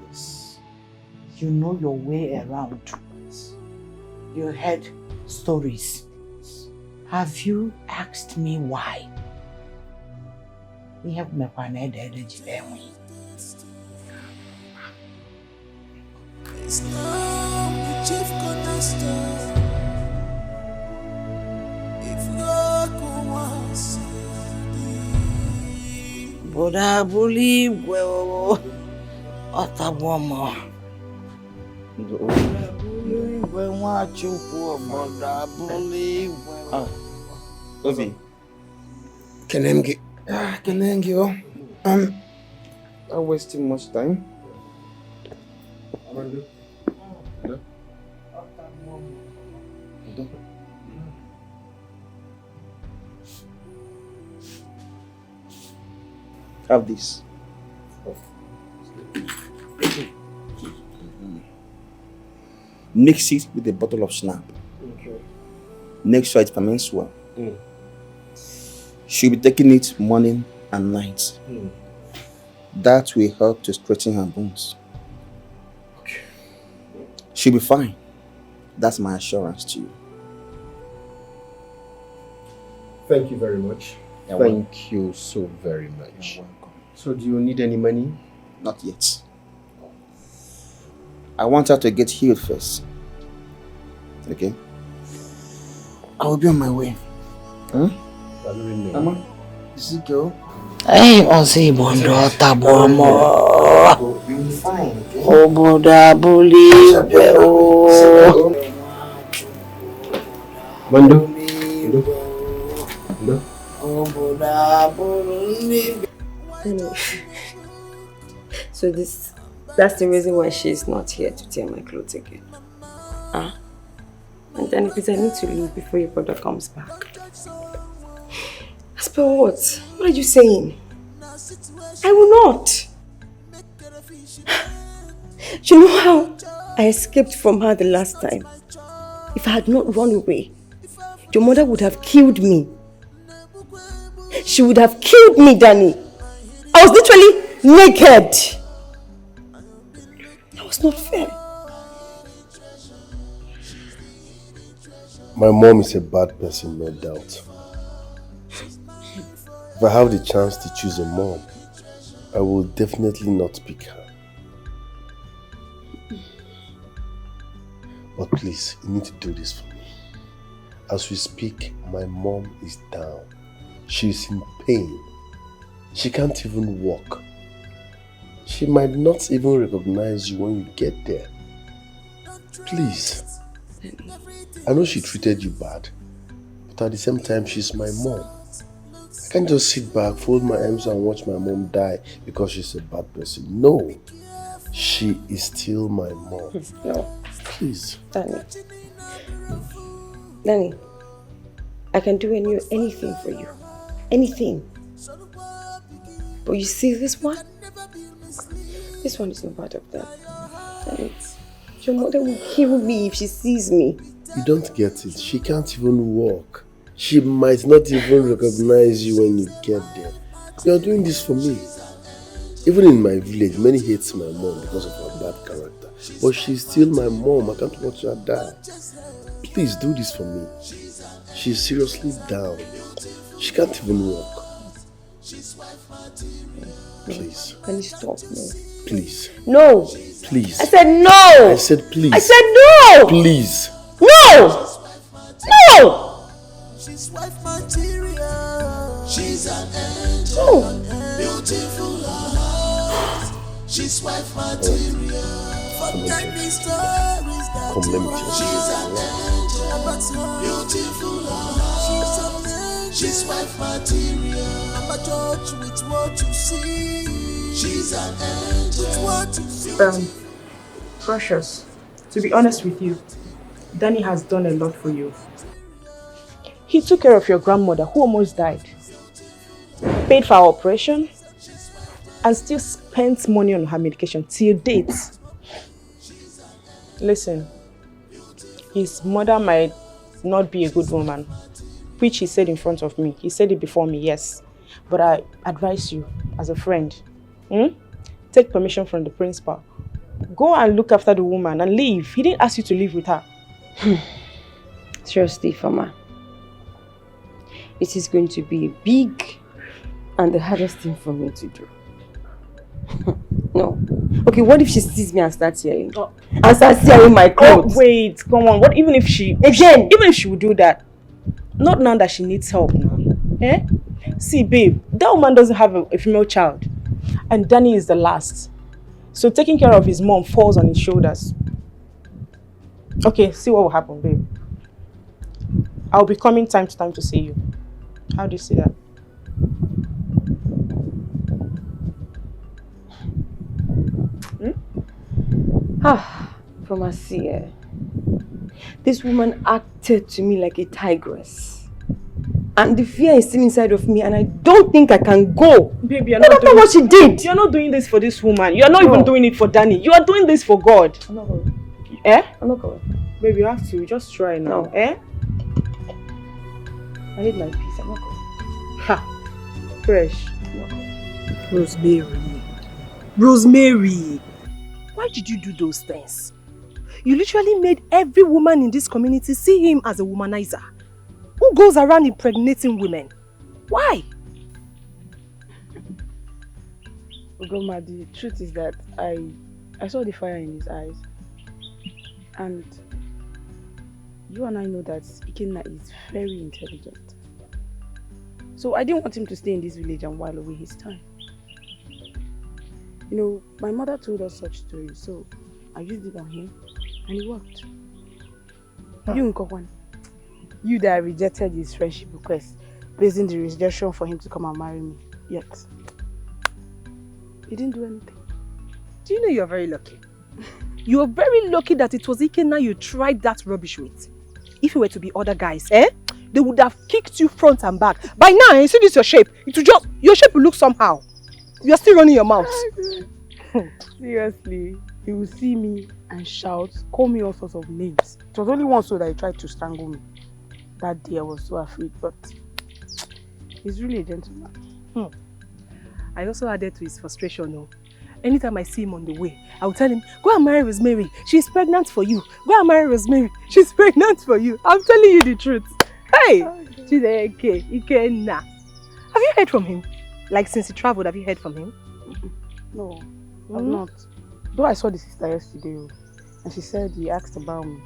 You know your way around. You heard stories. Have you asked me why? We have Boda bully, well, Otaboma. When what you poor Boda bully, well. Obi. Kenengi. Kenengi, I'm wasting much time. Have this. Mix it with a bottle of snap. Okay. Make sure it ferments well. She'll be taking it morning and night. That will help to straighten her bones. Okay. She'll be fine. That's my assurance to you. Thank you very much. Thank you so very much. You're welcome. So do you need any money? Not yet. I want her to get healed first. Okay? I will be on my way. Huh? Mama, is it go? Hey, Ozzy Bondo Tabomo. You'll be fine, okay? Oh, Boda bully, well. Mando. Oh, Boda bully. So that's the reason why she's not here to tear my clothes again. Ah? And then if I need to leave before your brother comes back. As per what? What are you saying? I will not. You know how I escaped from her the last time? If I had not run away, your mother would have killed me. She would have killed me, Danny. I was literally naked. That was not fair. My mom is a bad person, no doubt. If I have the chance to choose a mom, I will definitely not pick her. But please, you need to do this for me. As we speak, my mom is down. She is in pain. She can't even walk. She might not even recognize you when you get there. Please. I know she treated you bad, but at the same time, she's my mom. I can't just sit back, fold my arms and watch my mom die because she's a bad person. No, she is still my mom. No. Please. Danny, I can do anything for you. Anything. But you see this one? This one is not part of that. Danny, your mother will kill me if she sees me. You don't get it. She can't even walk. She might not even recognize you when you get there. You're doing this for me. Even in my village, many hate my mom because of her bad character. But she's still my mom. I can't watch her die. Please do this for me. She's seriously down. She can't even walk. Please. Can you stop? No. Please. No. Please. I said no. I said please. I said no. Please. No. No. She's wife material. She's an angel. Beautiful heart. She's wife material. Forget me stories that she's an angel. Beautiful heart. She's wife material. I'm a judge with what you see. She's an angel with what you see. Precious, to be honest with you, Danny has done a lot for you. He took care of your grandmother who almost died, paid for her operation, and still spent money on her medication till date. Listen, his mother might not be a good woman, which he said in front of me. He said it before me, yes. But I advise you, as a friend, take permission from the principal. Go and look after the woman and leave. He didn't ask you to live with her. Seriously, Fama. It is going to be big and the hardest thing for me to do. No. Okay, what if she sees me and starts yelling? And starts tearing my clothes? Oh, wait, come on. What even if she... Even if she would do that? Not now that she needs help now. Eh? See, babe, That woman doesn't have a female child. And Danny is the last. So taking care of his mom falls on his shoulders. Okay, see what will happen, babe. I'll be coming time to time to see you. How do you see that? From Asia, this woman acted to me like a tigress. And the fear is still inside of me and I don't think I can go. Baby, you're not not doing what she did. You're not doing this for this woman. You're not even doing it for Danny. You are doing this for God. I'm not going. Eh? I'm not going. Baby, you have to. Just try now. No. Eh? I need my peace. I'm not going. Ha! Fresh. Rosemary. Rosemary. Why did you do those things? You literally made every woman in this community see him as a womanizer who goes around impregnating women. Why? Grandma, the truth is that I saw the fire in his eyes. And you and I know that Ikenna is very intelligent. So I didn't want him to stay in this village and while away his time. You know, my mother told us such stories, so I used it on him and it worked. You, Nkokwan, you that rejected his friendship request, placing the rejection for him to come and marry me, yet he didn't do anything. Do you know you're very lucky? You're very lucky that it was Ikenna you tried that rubbish with. If it were to be other guys, they would have kicked you front and back. By now, you see this your shape. It will just, your shape will look somehow. You're still running your mouth. Seriously, he will see me and shout, call me all sorts of names. It was only once so that he tried to strangle me. That day I was so afraid, but he's really a gentleman. I also added to his frustration. No? Anytime I see him on the way, I will tell him, go and marry Rosemary. She's pregnant for you. Go and marry Rosemary. She's pregnant for you. I'm telling you the truth. Hey! Dikeh, Ikenna. Have you heard from him? Like since he traveled, have you heard from him? No, I've not. Though I saw the sister yesterday and she said he asked about me.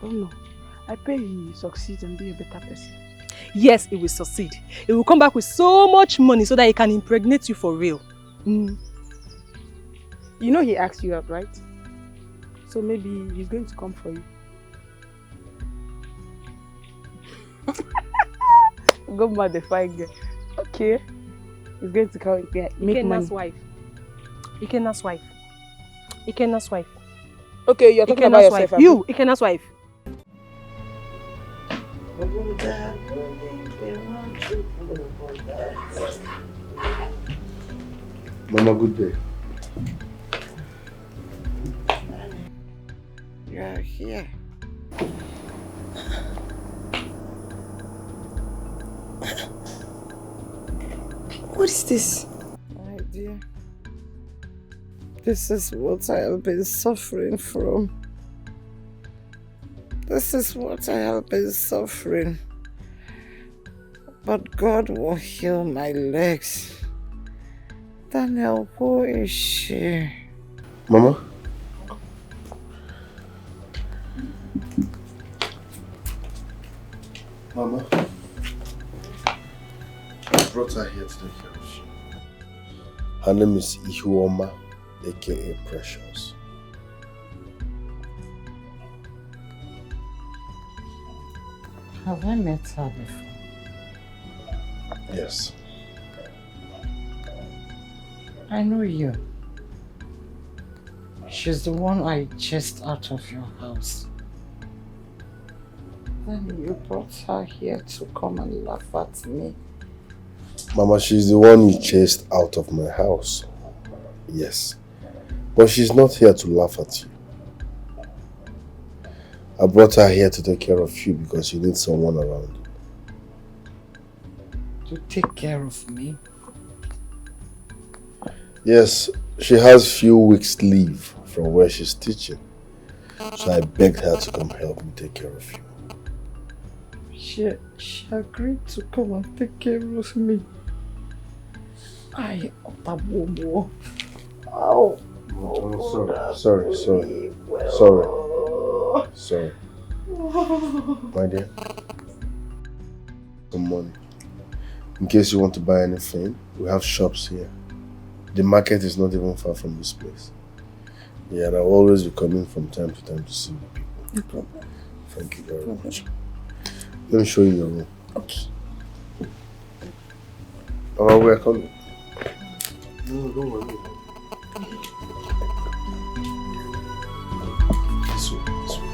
Oh no. I pray he succeeds and be a better person. Yes, he will succeed. He will come back with so much money so that he can impregnate you for real. You know he asked you out, right? So maybe he's going to come for you. Go mad the fine girl. Okay. He's going to come here. Make money. Wife. Ikenna's wife. Ikenna's wife. Okay, you're talking about yourself. Wife. You, Ikenna's wife. Mama, good day. You are here. What is this? My dear, this is what I have been suffering from. This is what I have been suffering. But God will heal my legs. Daniel, who is she? Mama? Mama? I brought her here to take care of you. Her name is Ihuoma, aka Precious. Have I met her before? Yes. I know you. She's the one I chased out of your house. Then you brought her here to come and laugh at me. Mama, she's the one you chased out of my house. Yes. But she's not here to laugh at you. I brought her here to take care of you because you need someone around you. To take care of me? Yes, she has few weeks leave from where she's teaching. So I begged her to come help me take care of you. She agreed to come and take care of me. I Otabobo. Oh. Sorry. My dear. Some money. In case you want to buy anything, we have shops here. The market is not even far from this place. Yeah, and I'll always be coming from time to time to see you people. No problem. Thank you very much. Let me show you your room. Okay. Oh, we're coming. No, don't worry. This way, this way.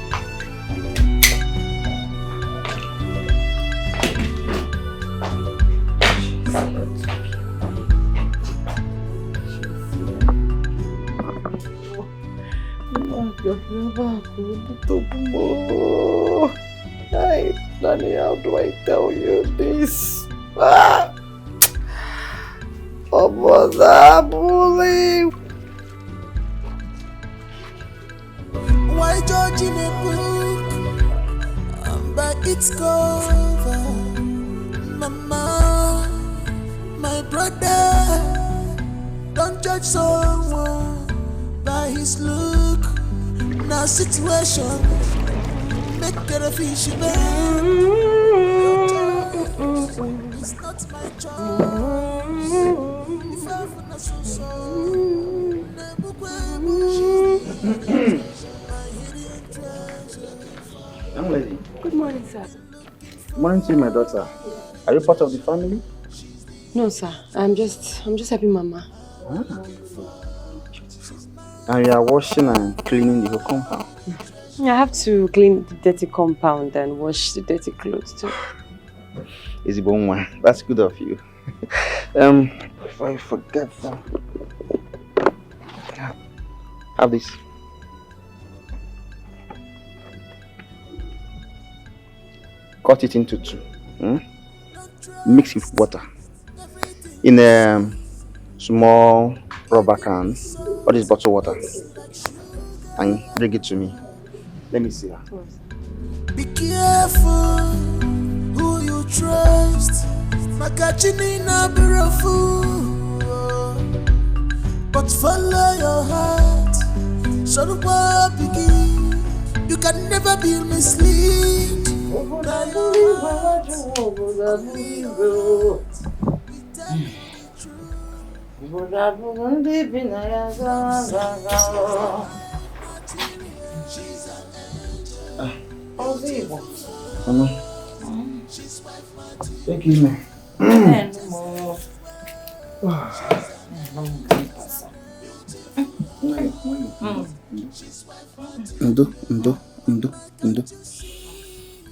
Hey, Danny, how do I tell you this? Ah! Oh, mother, bully! Why judge in a book by its cover? Mama, my brother, don't judge someone by his look. Now situation make a fish burn. It's not my choice. If I not so Young lady. Good morning, sir. Morning to you, my daughter. Are you part of the family? No, sir. I'm just helping Mama. And you are washing and cleaning the whole compound. I have to clean the dirty compound and wash the dirty clothes too. Easy one. That's good of you. Before I forget that, have this. Cut it into two. Mix it with water. In a small rubber can, or this bottled water. And bring it to me. Let me see her. Be careful who you trust. Makachini na beautiful, but follow your heart. So the world begin. You can never be misled. Thank you, man. Ndo.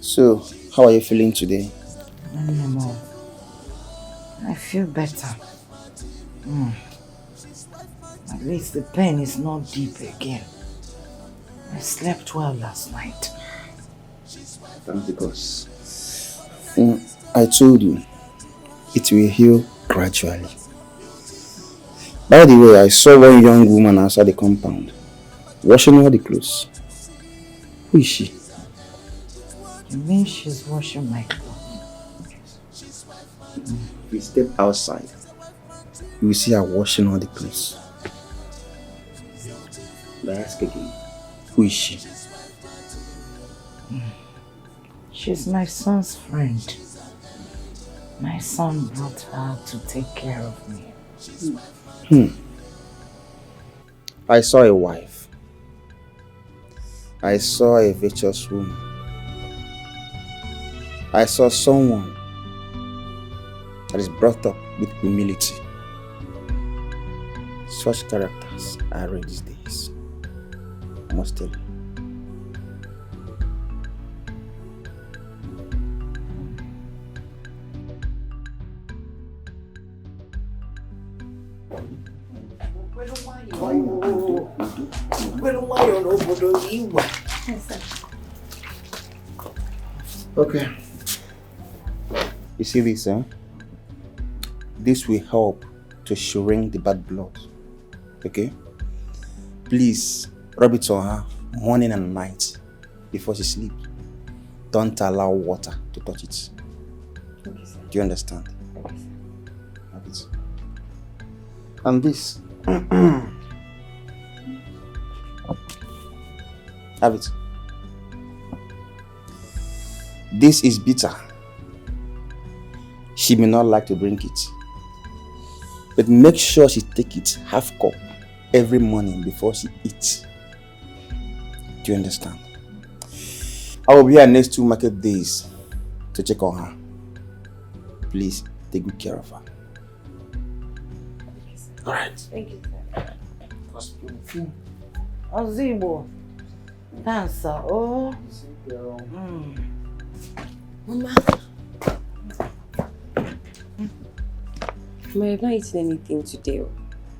So, how are you feeling today? I feel better. At least the pain is not deep again. I slept well last night. Thank because I told you it will heal gradually. By the way, I saw one young woman outside the compound washing all the clothes. Who is she? You mean she's washing my clothes? If we step outside, you will see her washing all the clothes. But I ask again, who is she? She's my son's friend. My son brought her to take care of me. I saw a wife. I saw a virtuous woman. I saw someone that is brought up with humility. Such characters are rare these days. I must tell you. Okay. You see this, huh? This will help to shrink the bad blood. Okay? Please rub it on her morning and night before she sleeps. Don't allow water to touch it. Okay, sir. Do you understand? Okay, sir. Have it. And this. Have it. This is bitter. She may not like to drink it. But make sure she take it half cup every morning before she eats. Do you understand? I will be here next 2 market days to check on her. Please take good care of her. Alright. Thank you, sir. Ozibo. Dancer. Oh. Mama. I have not eaten anything today.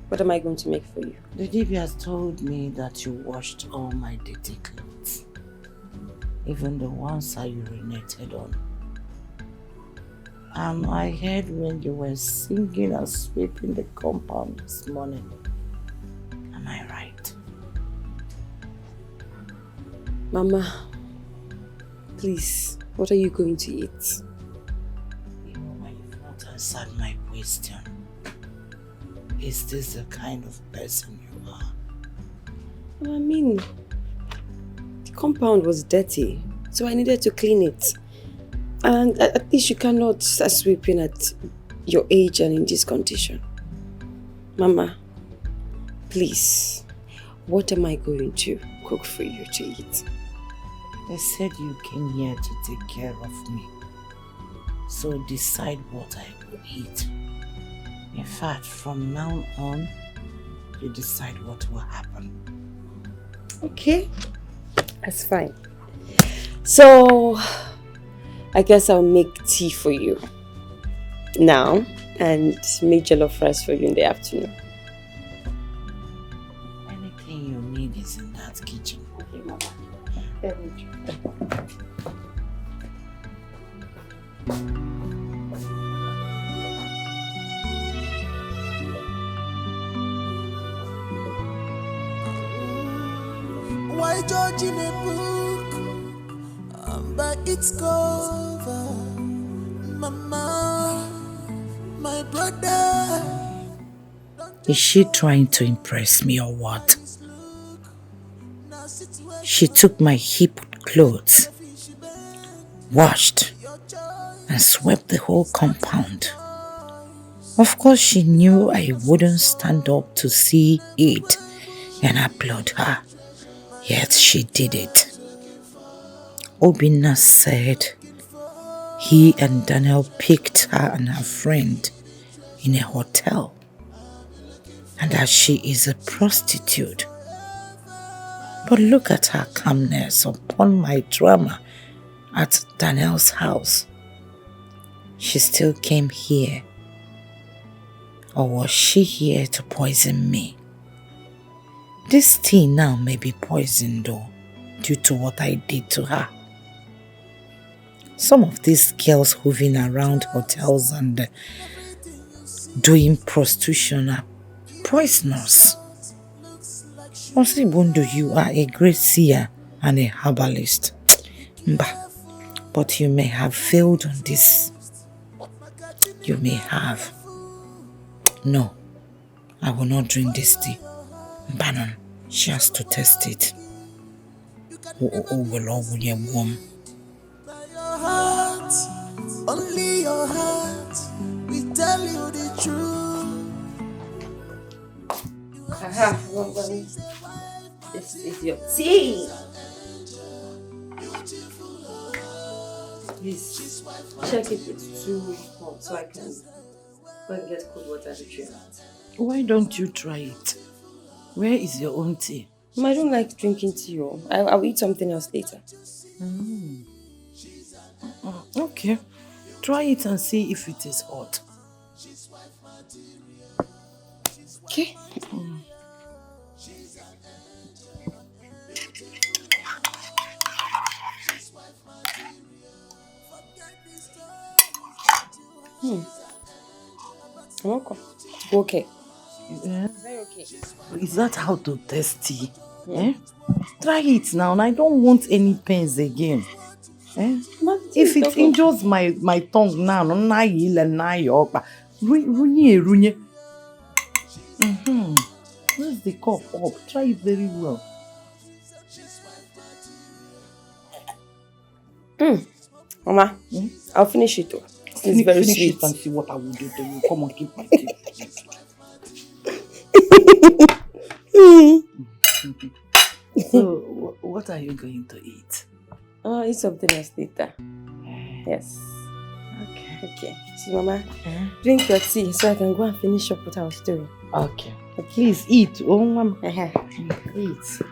What am I going to make for you? The DB has told me that you washed all my dirty clothes. Even the ones I urinated on. And I heard when you were singing and sweeping the compound this morning. Am I right? Mama, please, what are you going to eat? You know why you've not answered my question. Is this the kind of person you are? I mean, the compound was dirty, so I needed to clean it. And at least you cannot start sweeping at your age and in this condition. Mama, please, what am I going to cook for you to eat? They said you came here to take care of me. So decide what I will eat. In fact, from now on, you decide what will happen. Okay, that's fine. So, I guess I'll make tea for you now and make jollof rice for you in the afternoon. Anything you need is in that kitchen. Okay, Mama. Why judge in a book by its cover? Mama, my brother. Is she trying to impress me or what? She took my heaped clothes, washed, and swept the whole compound. Of course, she knew I wouldn't stand up to see it and applaud her. Yet she did it. Obinna said he and Daniel picked her and her friend in a hotel, and that she is a prostitute. But look at her calmness upon my drama at Daniel's house. She still came here. Or was she here to poison me? This tea now may be poisoned though, due to what I did to her. Some of these girls hovering around hotels and doing prostitution are poisonous. Osibundo, you are a great seer and a herbalist. But you may have failed on this. You may have. No, I will not drink this tea. Bannon, she has to test it. Your heart, only your heart, we tell you the truth. This is your tea. Please check if it's too hot so I can go and get cold water to drink it. Why don't you try it? Where is your own tea? I don't like drinking tea. I'll eat something else later. Okay. Try it and see if it is hot. Okay. You're welcome. Okay. Yeah. Very okay. Is that how to test tea? Eh? Try it now, and I don't want any pains again. Eh? If it injures my tongue now, where's the cup up? Try it very well. Mama, I'll finish it too. It's very finish sweet. it and see what I will do. Then you come and keep my tea. So, what are you going to eat? Oh, eat something else later. Yes. Okay. So, Mama, drink your tea so I can go and finish up what I was doing. Okay. Please eat. Oh, Mama. Eat.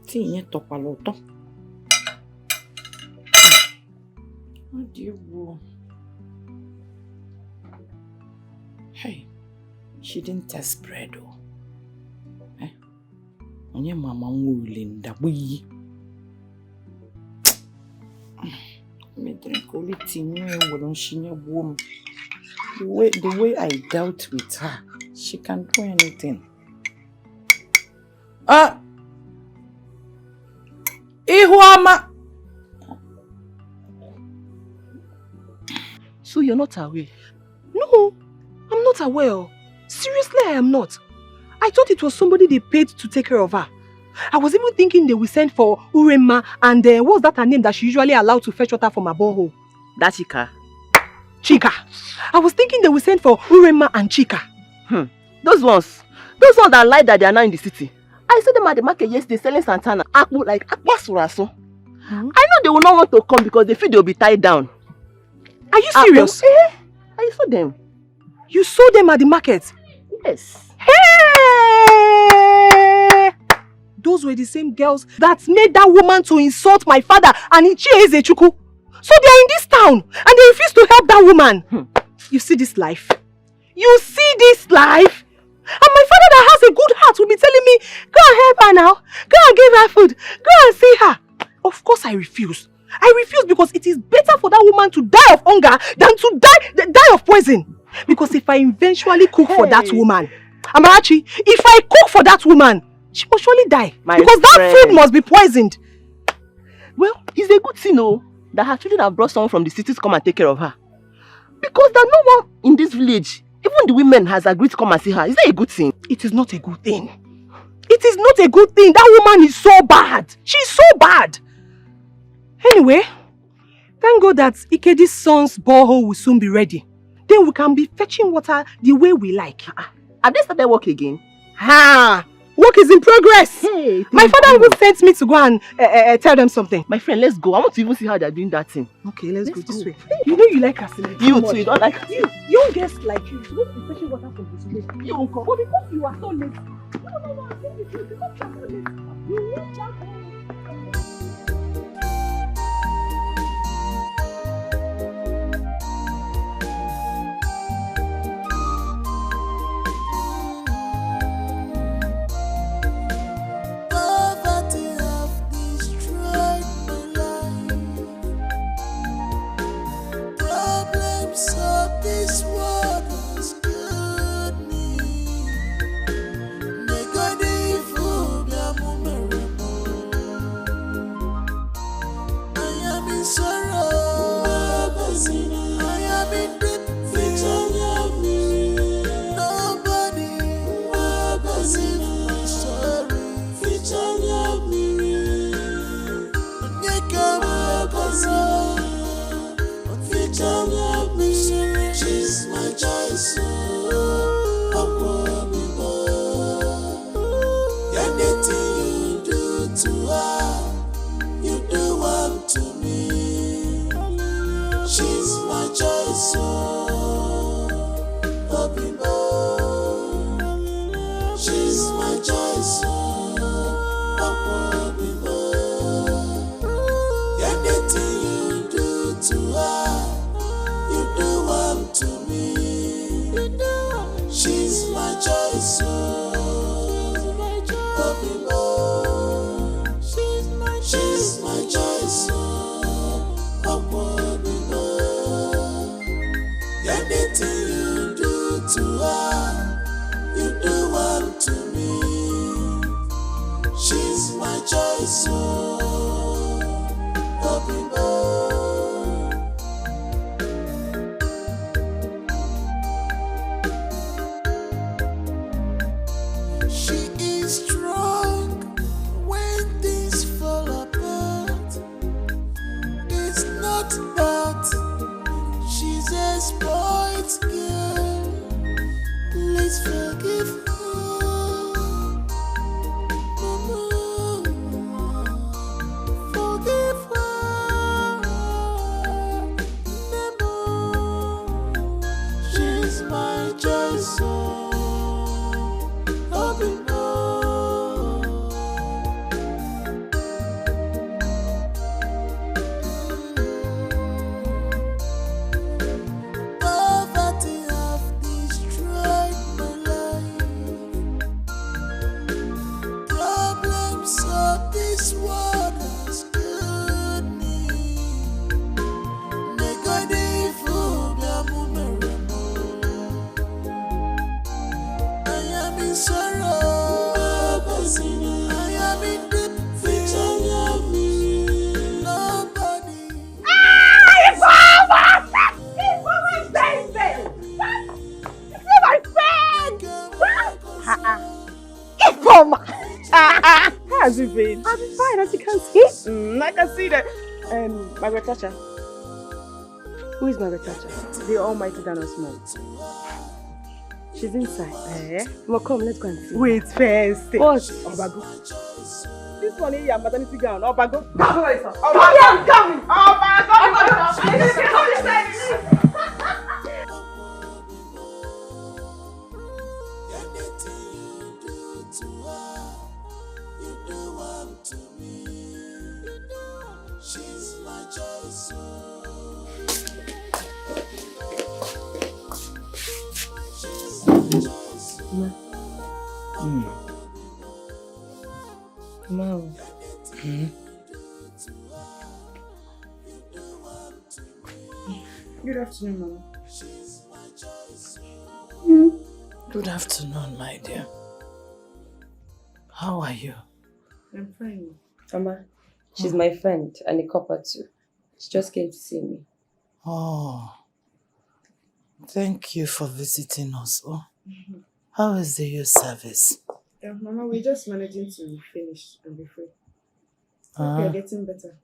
Tea yẹn tọpa lọ́tọ̀. What do you want? Hey, she didn't test bread though. Eh? Onye mama nwule ndagbuyi. Me drink only tea when she warm. The way I dealt with her, she can do anything. Ihuama. So you're not aware? No, I'm not aware. Seriously, I am not. I thought it was somebody they paid to take care of her. I was even thinking they will send for Urema and what's that her name that she usually allowed to fetch water from a borehole? That Chika. Chika. I was thinking they will send for Urema and Chika. Those ones that lied that they are now in the city. I saw them at the market yesterday selling Santana. Akpu like Akpasuraso. I know they will not want to come because they feel they will be tied down. Are you serious? I saw them. You saw them at the market? Yes. Hey! Those were the same girls that made that woman to insult my father and Ichie Ezechukwu. So they are in this town and they refuse to help that woman. You see this life? You see this life? And my father that has a good heart will be telling me, go and help her now. Go and give her food. Go and see her. Of course I refuse. I refuse because it is better for that woman to die of hunger than to die of poison. Because if I eventually cook for that woman, Amarachi, if I cook for that woman, she must surely die. Because that food must be poisoned. Well, it's a good thing, that her children have brought someone from the city to come and take care of her. Because there's no one in this village, even the women has agreed to come and see her. Is that a good thing? It is not a good thing. It is not a good thing. That woman is so bad. She's so bad. Anyway, thank God that Ikedi's son's borehole will soon be ready. Then we can be fetching water the way we like. Have they started work again? Work is in progress. My father even sent me to go and tell them something. My friend, let's go. I want to even see how they're doing that thing. Okay, let's go this way. You know you like Casimir. You too, you don't like you. Young girls like you won't be fetching water from this way. You won't come. But because you are so late. No, I think you should because you are so late. You won't come. This world has good me. She is strong when things but she's a spoiled girl. Please forgive her. Forgive her. She's my choice. Poverty have destroyed my life. Problems of this world has killed me. May God evil be a moment. I am in sorrow. I am in deep fear. Nobody. How has it been? I've been fine, as you can see. I can see that. Margaret Thatcher. Who is Margaret Thatcher? The almighty Dana's mom. She's inside. Well, come, let's go and see. Wait first. What? Obago. This one here, maternity gown. Obago. Obago. I'm coming. Obago. She's my choice. Mom. Good afternoon, Mama. Good afternoon, my dear. How are you? I'm fine. Mama, she's my friend and a copper too. She just came to see me. Oh, thank you for visiting us. Oh, how is the youth service? Yeah, Mama, we're just managing to finish and be free. Ah. We're getting better.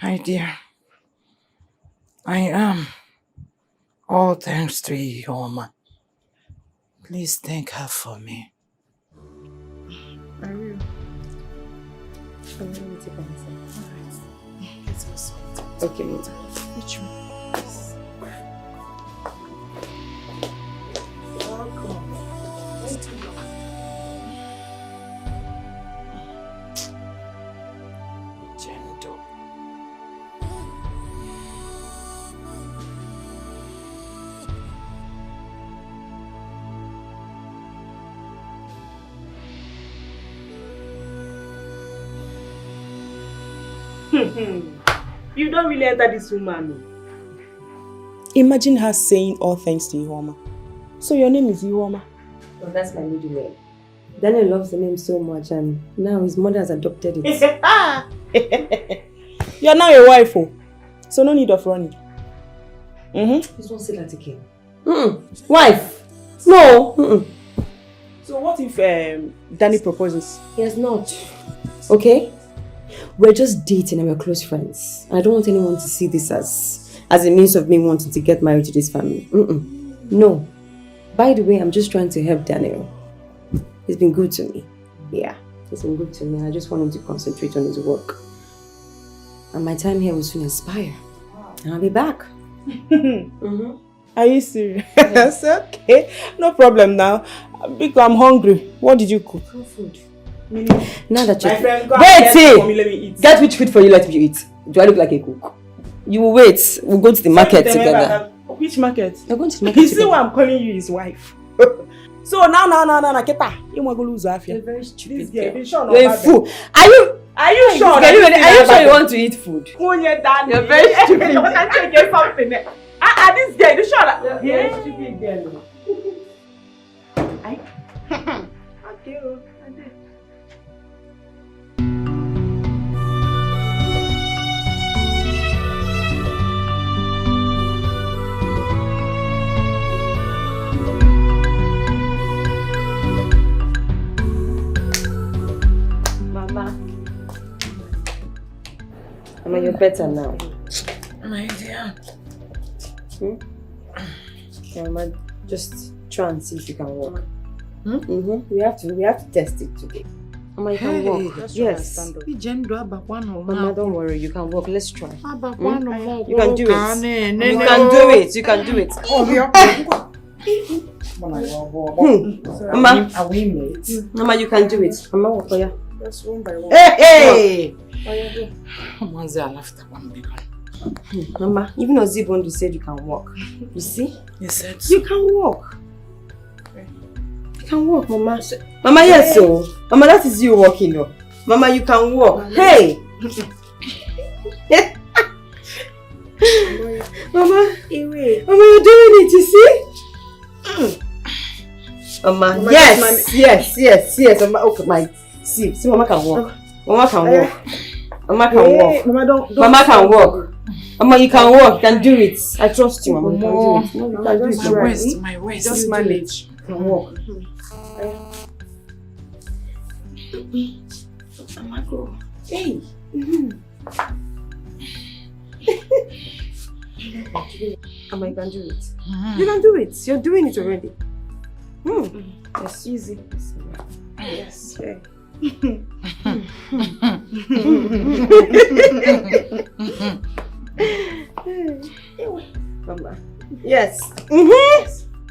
My dear, I am. All thanks to Ioma. Please thank her for me. I will. I'm going to take answer. Alright. Let's go sweet. Okay, Mama. Which one? Yes. Welcome. Thank you. Gentle. You don't really enter this woman. Imagine her saying all thanks to Iwoma. So your name is Iwoma? Well, that's my middle name. Daniel loves the name so much and now his mother has adopted it. You're now a wife, oh. So no need of running. Please don't say that again. Wife? No. So what if Danny proposes? He has not. Okay? We're just dating and we're close friends. I don't want anyone to see this as a means of me wanting to get married to this family. No. By the way, I'm just trying to help Daniel. He's been good to me. Yeah, he's been good to me. I just want him to concentrate on his work. And my time here will soon expire. And I'll be back. Are you serious? Yes. Okay. No problem now. Because I'm hungry. What did you cook? Food. Now that you're... My friend, go wait, for me, let me eat. Get which food for you, let me eat. Do I look like a cook? You will wait. We'll go to the market together. Which market? We're going to the market You see why I'm calling you his wife? So now, Keta, you want to lose Afia. You're very stupid. You're a fool. Are you sure? Are you sure you want to eat food? You're very stupid. You can't get something. This girl, you sure? You're a stupid girl. Okay. Mama, you're better now. My dear. Yeah, Mama, just try and see if you can walk. We have to test it today. Mama, you can walk. Yes. Mama, don't worry, you can walk. Let's try. You can do it. You can do it. You can do it. Mama, are we mates? Mama, you can do it. Mama, walk for you. Just one by one. Hey! Mama, even Ozibondo said you can walk. You see? You said so. You can walk. You can walk, Mama. Mama, yes, so. Mama, that is you walking, though. Mama, you can walk. Hey! Mama, Mama, you're doing it, you see? Mama, yes. Mama, okay, my. See, Mama can walk. Mama can walk. Mama can walk. Mama can walk. Mama, you can walk. You can do it. I trust you, Mama. You can do it. No, you can do it. My waist. Just manage. You can walk. Mama, go. Hey. Mama, you can do it. You can do it. You're doing it already. It's easy. Yes. Okay. Mama. Yes.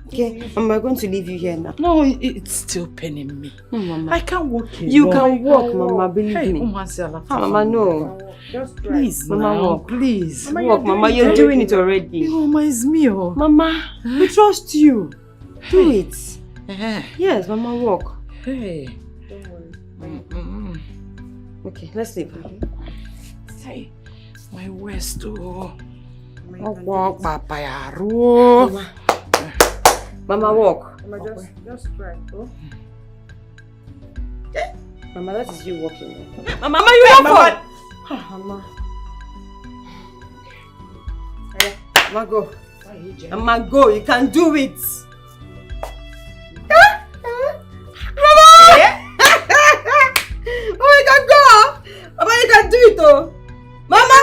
Okay, I'm going to leave you here now. No, it's still paining me. No, Mama. I can't walk alone. You can walk, Mama. Believe me. Mama, no. Just please, Mama, now, walk. Please. Mama, walk, Mama. You're doing it already. Mama, it's me. Oh. Mama, we trust you. Do it. Yes, Mama, walk. Hey. Don't worry. Okay, let's leave. Hey, my waist. Oh. Walk, Papa. Mama, walk. Mama, just try. Oh. Mama, that is you walking. Mama, you walk. Mama. Mama, go. Mama, go. You can do it. Oh, you can go. Mama, you can do it, oh. Mama.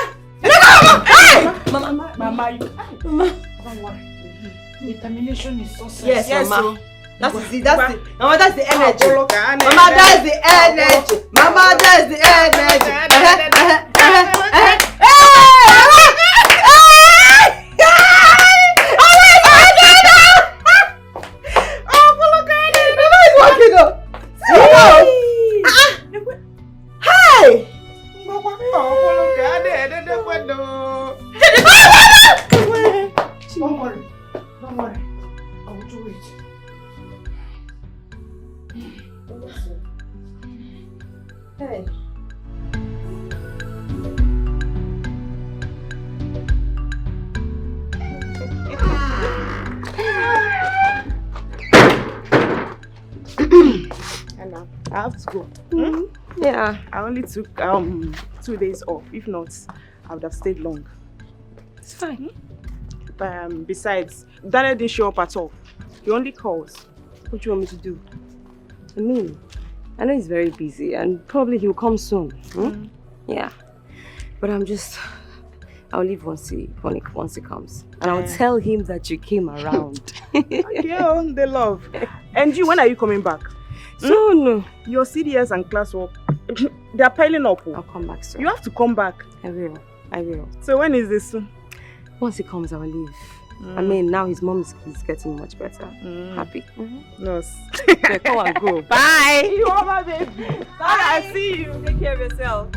Mama, you can't. Don't worry. Determination is so sad. Yes, Mama. That is it. That's it. Mama, that's the energy. Mama, that's the energy. Mama, that's the energy. Don't worry. I will do it. Hey. Anna, I have to go. Yeah. I only took 2 days off. If not, I would have stayed long. It's fine. Besides, Daniel didn't show up at all. He only calls. What do you want me to do? I know he's very busy and probably he'll come soon. Yeah. But I'll leave once he comes. And I'll tell him that you came around. Yeah, they love. And you, when are you coming back? Soon. Your CDS and classwork, they're piling up. I'll come back soon. You have to come back. I will. So when is this? Once he comes, I'll leave. I mean, now his mom is getting much better. Happy. Yes. Okay, come and go. Bye. You are my baby. Bye. I see you. Take care of yourself.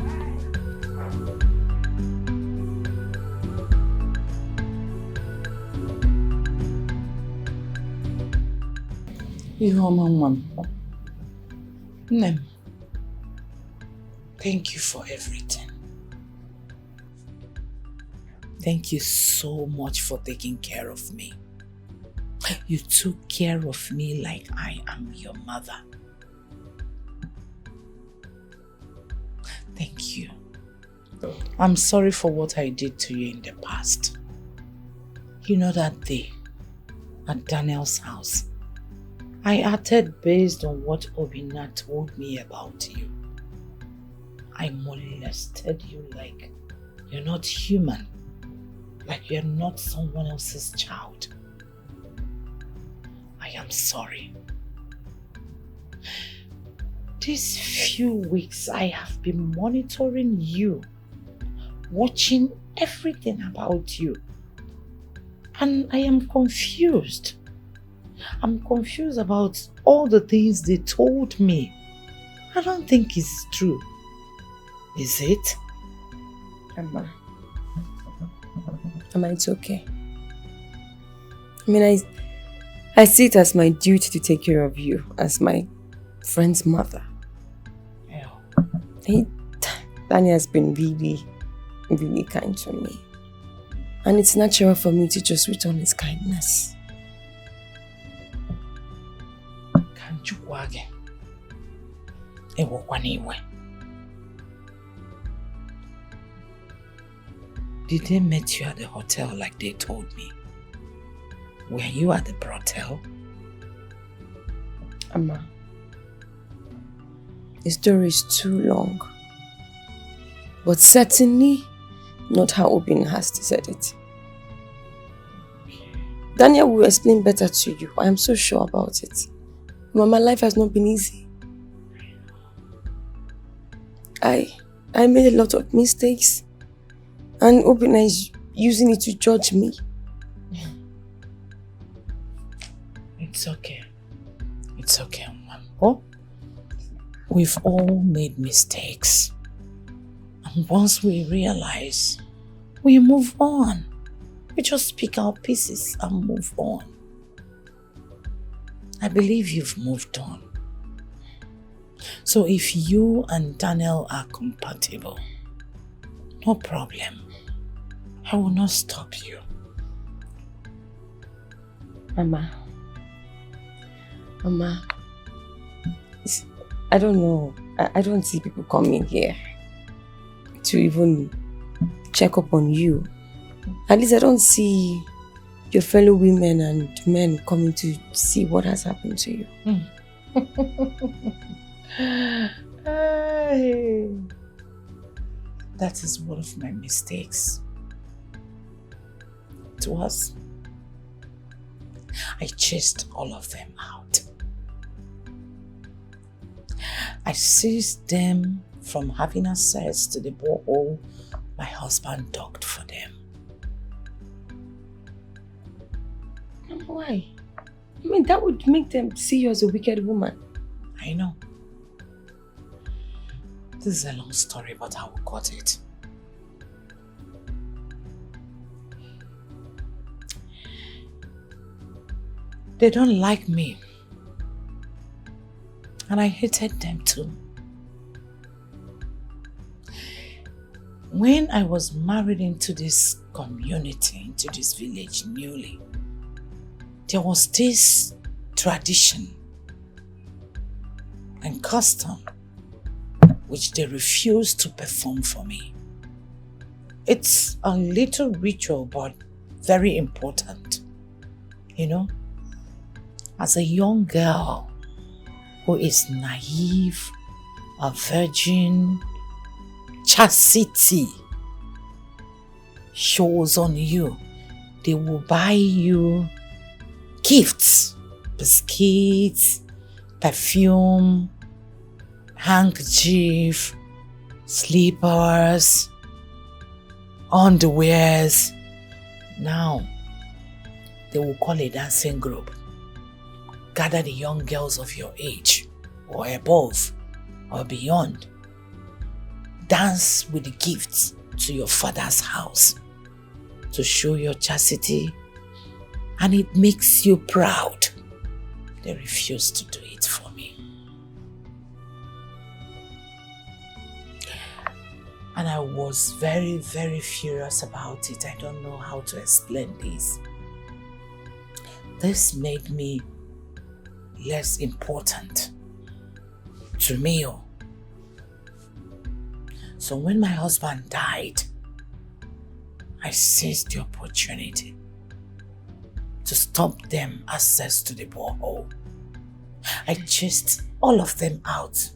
Nem, thank you for everything. Thank you so much for taking care of me. You took care of me like I am your mother. Thank you. I'm sorry for what I did to you in the past. You know that day at Daniel's house, I acted based on what Obina told me about you. I molested you like You're not human. Like you're not someone else's child. I am sorry. These few weeks I have been monitoring you, watching everything about you. And I am confused. I'm confused about all the things they told me. I don't think it's true. Is it? Amma, it's okay. I mean, I see it as my duty to take care of you as my friend's mother. Yeah. Danny has been really, really kind to me. And it's natural for me to just return his kindness. Can't you walk again? Did they meet you at the hotel like they told me? Were you at the brothel? Amma, the story is too long. But certainly not how Obin has said it. Daniel will explain better to you. I am so sure about it. My life has not been easy. I made a lot of mistakes. And Obina is using it to judge me. It's okay. It's okay, Mom. Oh, we've all made mistakes. And once we realize, we move on. We just pick our pieces and move on. I believe you've moved on. So if you and Daniel are compatible, no problem. I will not stop you. Mama, I don't know. I don't see people coming here to even check up on you. At least I don't see your fellow women and men coming to see what has happened to you. That is one of my mistakes. It was. I chased all of them out. I seized them from having access to the borehole my husband dug for them. Why? I mean, that would make them see you as a wicked woman. I know. This is a long story, but I will cut it. They don't like me. And I hated them too. When I was married into this community, into this village newly, there was this tradition and custom which they refused to perform for me. It's a little ritual, but very important. You know, as a young girl who is naive, a virgin, chastity shows on you. They will buy you gifts, biscuits, perfume, handkerchief, slippers, underwears. Now, they will call a dancing group. Gather the young girls of your age, or above, or beyond. Dance with the gifts to your father's house to show your chastity, and it makes you proud. They refused to do it for me. And I was very, very furious about it. I don't know how to explain this. This made me less important to me. So when my husband died, I seized the opportunity to stop them access to the borehole. I chased all of them out.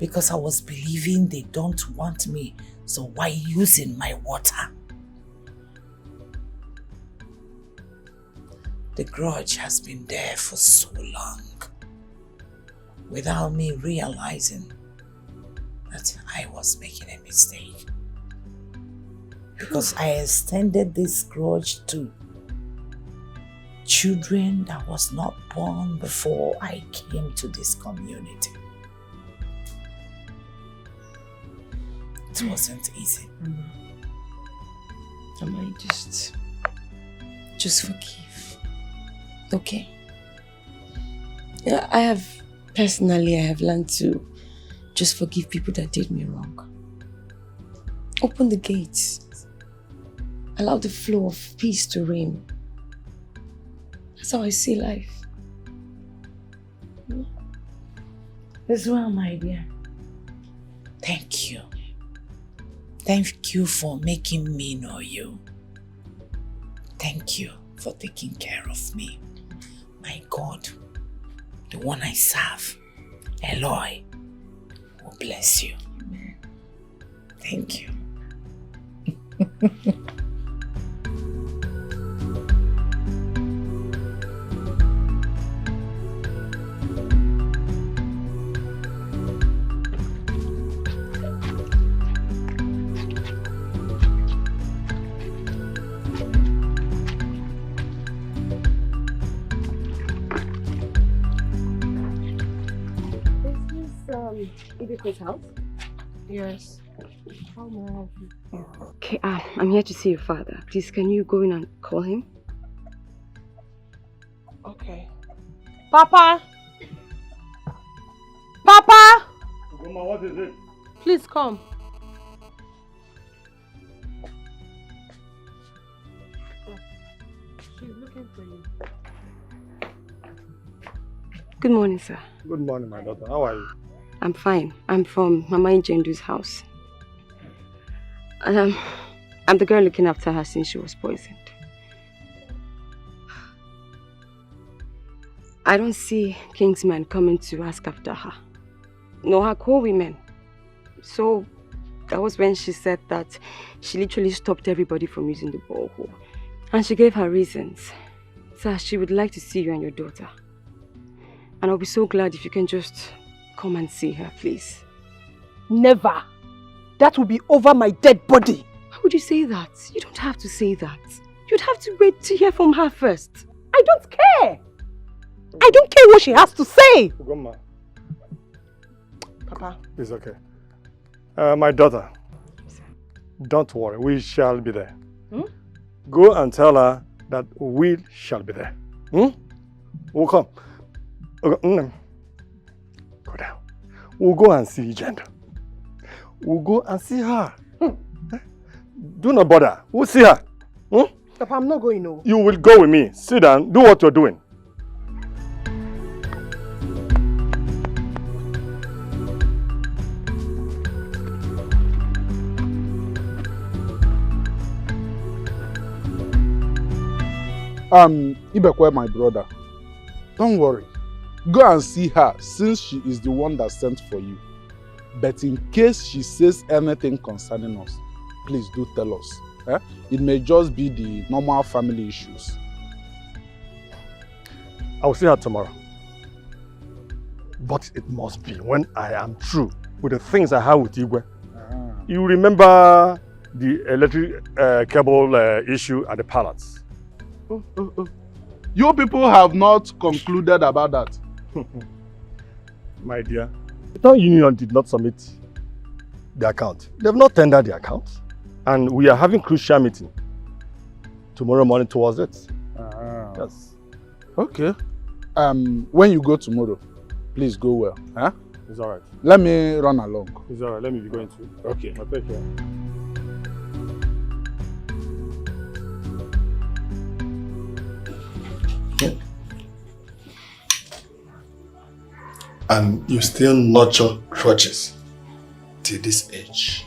because I was believing they don't want me, so why using my water? The grudge has been there for so long, without me realizing that I was making a mistake. Because I extended this grudge to children that was not born before I came to this community. It wasn't easy. Mama, just forgive. Okay? Yeah, I have learned to just forgive people that did me wrong. Open the gates. Allow the flow of peace to reign. That's how I see life. As well, my dear. Thank you. Thank you for making me know you. Thank you for taking care of me. My God, the one I serve, Eloi, will bless you. Thank you. Ideko's house? Yes. How may I help you? Okay, I'm here to see your father. Please, can you go in and call him? Okay. Papa! Papa! Goma, what is it? Please come. She's looking for you. Good morning, sir. Good morning, my daughter. How are you? I'm fine. I'm from Mama Injendu's house. I'm the girl looking after her since she was poisoned. I don't see Kingsman coming to ask after her. No, her co-women. So that was when she said that she literally stopped everybody from using the borehole. And she gave her reasons. Sir, she would like to see you and your daughter. And I'll be so glad if you can just come and see her, please. Never. That will be over my dead body. How would you say that? You don't have to say that. You'd have to wait to hear from her first. I don't care. I don't care what she has to say. Goma. Papa. It's okay. My daughter, don't worry. We shall be there. Go and tell her that we shall be there. We'll come. Go down. We'll go and see Jenda. We'll go and see her. Do not bother. We'll see her. Papa, I'm not going no. You will go with me. Sit down. Do what you're doing. Ibekwe, my brother, don't worry. Go and see her since she is the one that sent for you. But in case she says anything concerning us, please do tell us. It may just be the normal family issues. I will see her tomorrow. But it must be when I am through with the things I have with Igwe. You remember the electric cable issue at the palace? You people have not concluded about that. My dear, the town union did not submit the account. They have not tendered the account. And we are having crucial meeting tomorrow morning towards it. Yes. Okay. When you go tomorrow, please go well. Huh? It's alright. Let me run along. It's alright. Let me be going too. Okay. I'll take care. And you still nurture grudges till this age.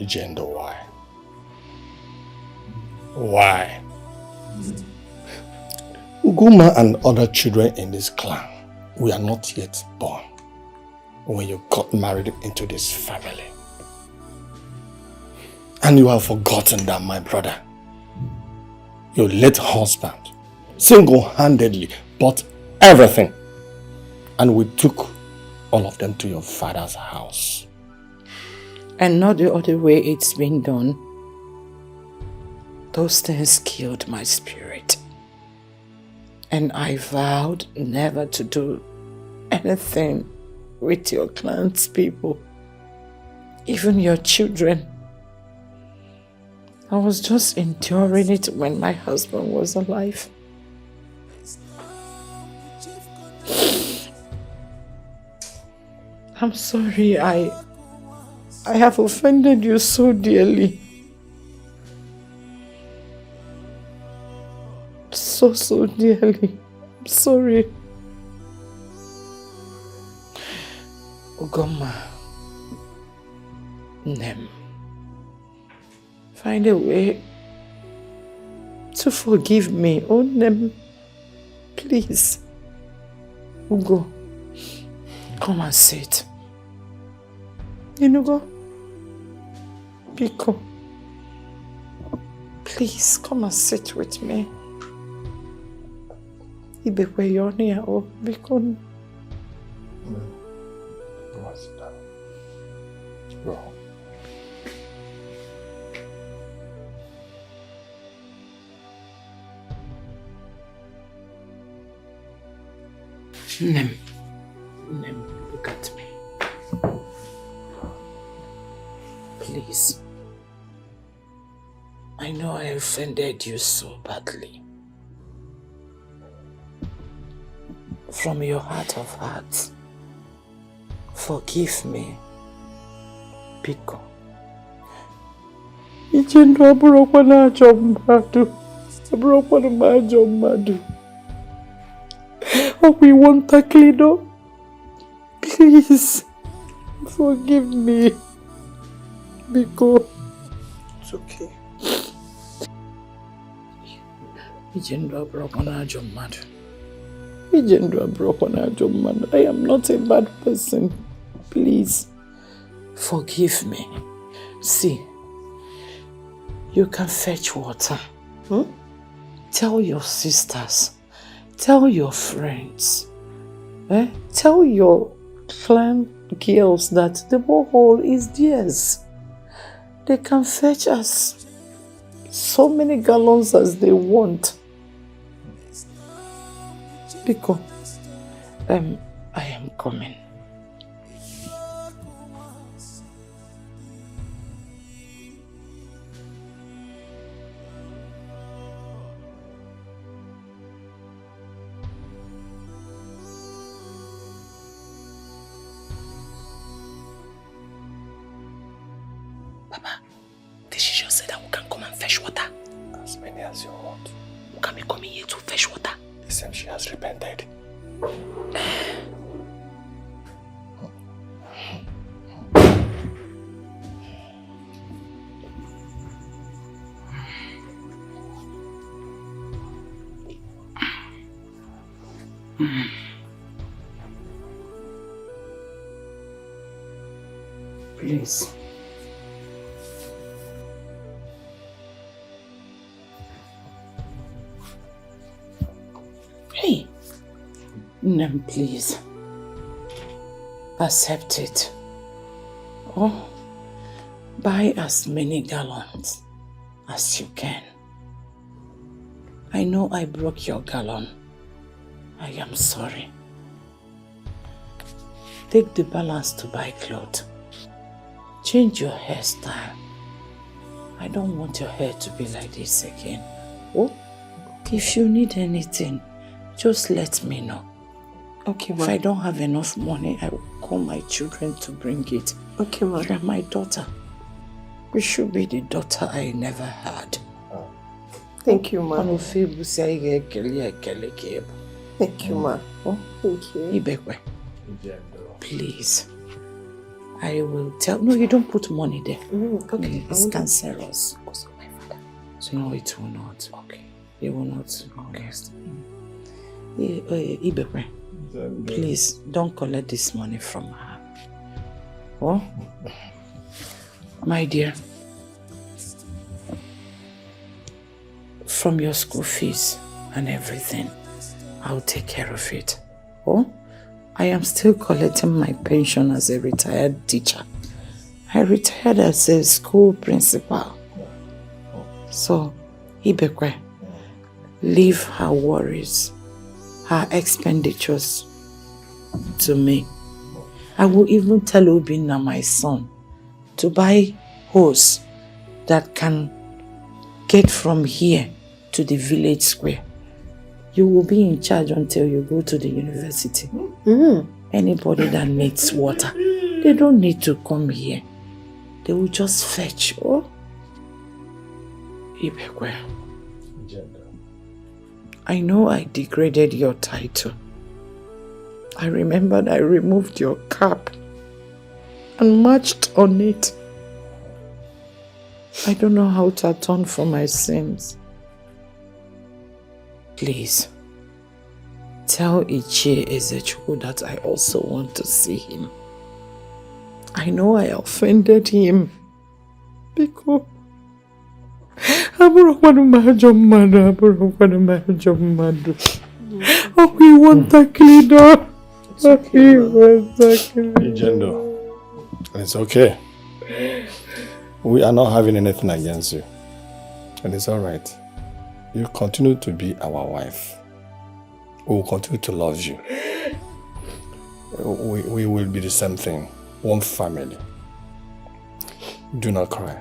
Gender, why? Why? Uguma and other children in this clan we are not yet born when you got married into this family. And you have forgotten that, my brother, your late husband single-handedly bought everything, and we took all of them to your father's house. And not the other way it's been done. Those things killed my spirit. And I vowed never to do anything with your clan's people. Even your children. I was just enduring it when my husband was alive. I'm sorry, I have offended you so dearly. So dearly. I'm sorry. Ugoma. Nem. Find a way to forgive me. Oh, Nem. Please. Ugo. Come and sit. Inugo. Biko. Please, come and sit with me. Ibekwe yoni ya o Biko. Go. Nem, look at me. Please. I know I offended you so badly. From your heart of hearts, forgive me. Biko. Ichendu aburokwa na ajo mmadu. Aburokwa na ajo mmadu. Oh, we want to clean up. Please, forgive me. Biko. It's okay. Ichendu aburokwa na ajo mmadu. Ichendu aburokwa na ajo mmadu. I am not a bad person. Please. Forgive me. See, you can fetch water. Tell your sisters. Tell your friends. Tell your clan girls that the borehole is theirs. They can fetch us so many gallons as they want. Biko, I am coming. Decision said that we can come and fetch water. As many as you want. We can be coming here to fetch water. Listen, she has repented. Please. Hey, Nem, please. Accept it. Oh, buy as many gallons as you can. I know I broke your gallon. I am sorry. Take the balance to buy clothes. Change your hairstyle. I don't want your hair to be like this again. Oh, if you need anything, just let me know. Okay, If ma. I don't have enough money, I will call my children to bring it. Okay, ma. You are my daughter. You should be the daughter I never had. Thank you, ma. Thank you, ma. Oh, thank you. Ibekwe, please. I will tell. No, you don't put money there. Okay. It's cancerous. No, it will not. Okay. It will not. Okay. Ibekwe, Please, don't collect this money from her. Oh? My dear, from your school fees and everything, I'll take care of it. Oh? I am still collecting my pension as a retired teacher. I retired as a school principal. So, Ibekwe, leave her worries, her expenditures to me. I will even tell Obinna, my son, to buy hose that can get from here to the village square. You will be in charge until you go to the university. Anybody that needs water, they don't need to come here. They will just fetch. Oh, Ibekwe, I know I degraded your title. I remembered I removed your cap and marched on it. I don't know how to atone for my sins. Please, tell Ichie Ezechukwu that I also want to see him. I know I offended him because Oh, we want a cleaner. Ijendo, it's okay. We are not having anything against you. And it's alright. You continue to be our wife. We will continue to love you. We will be the same thing. One family. Do not cry.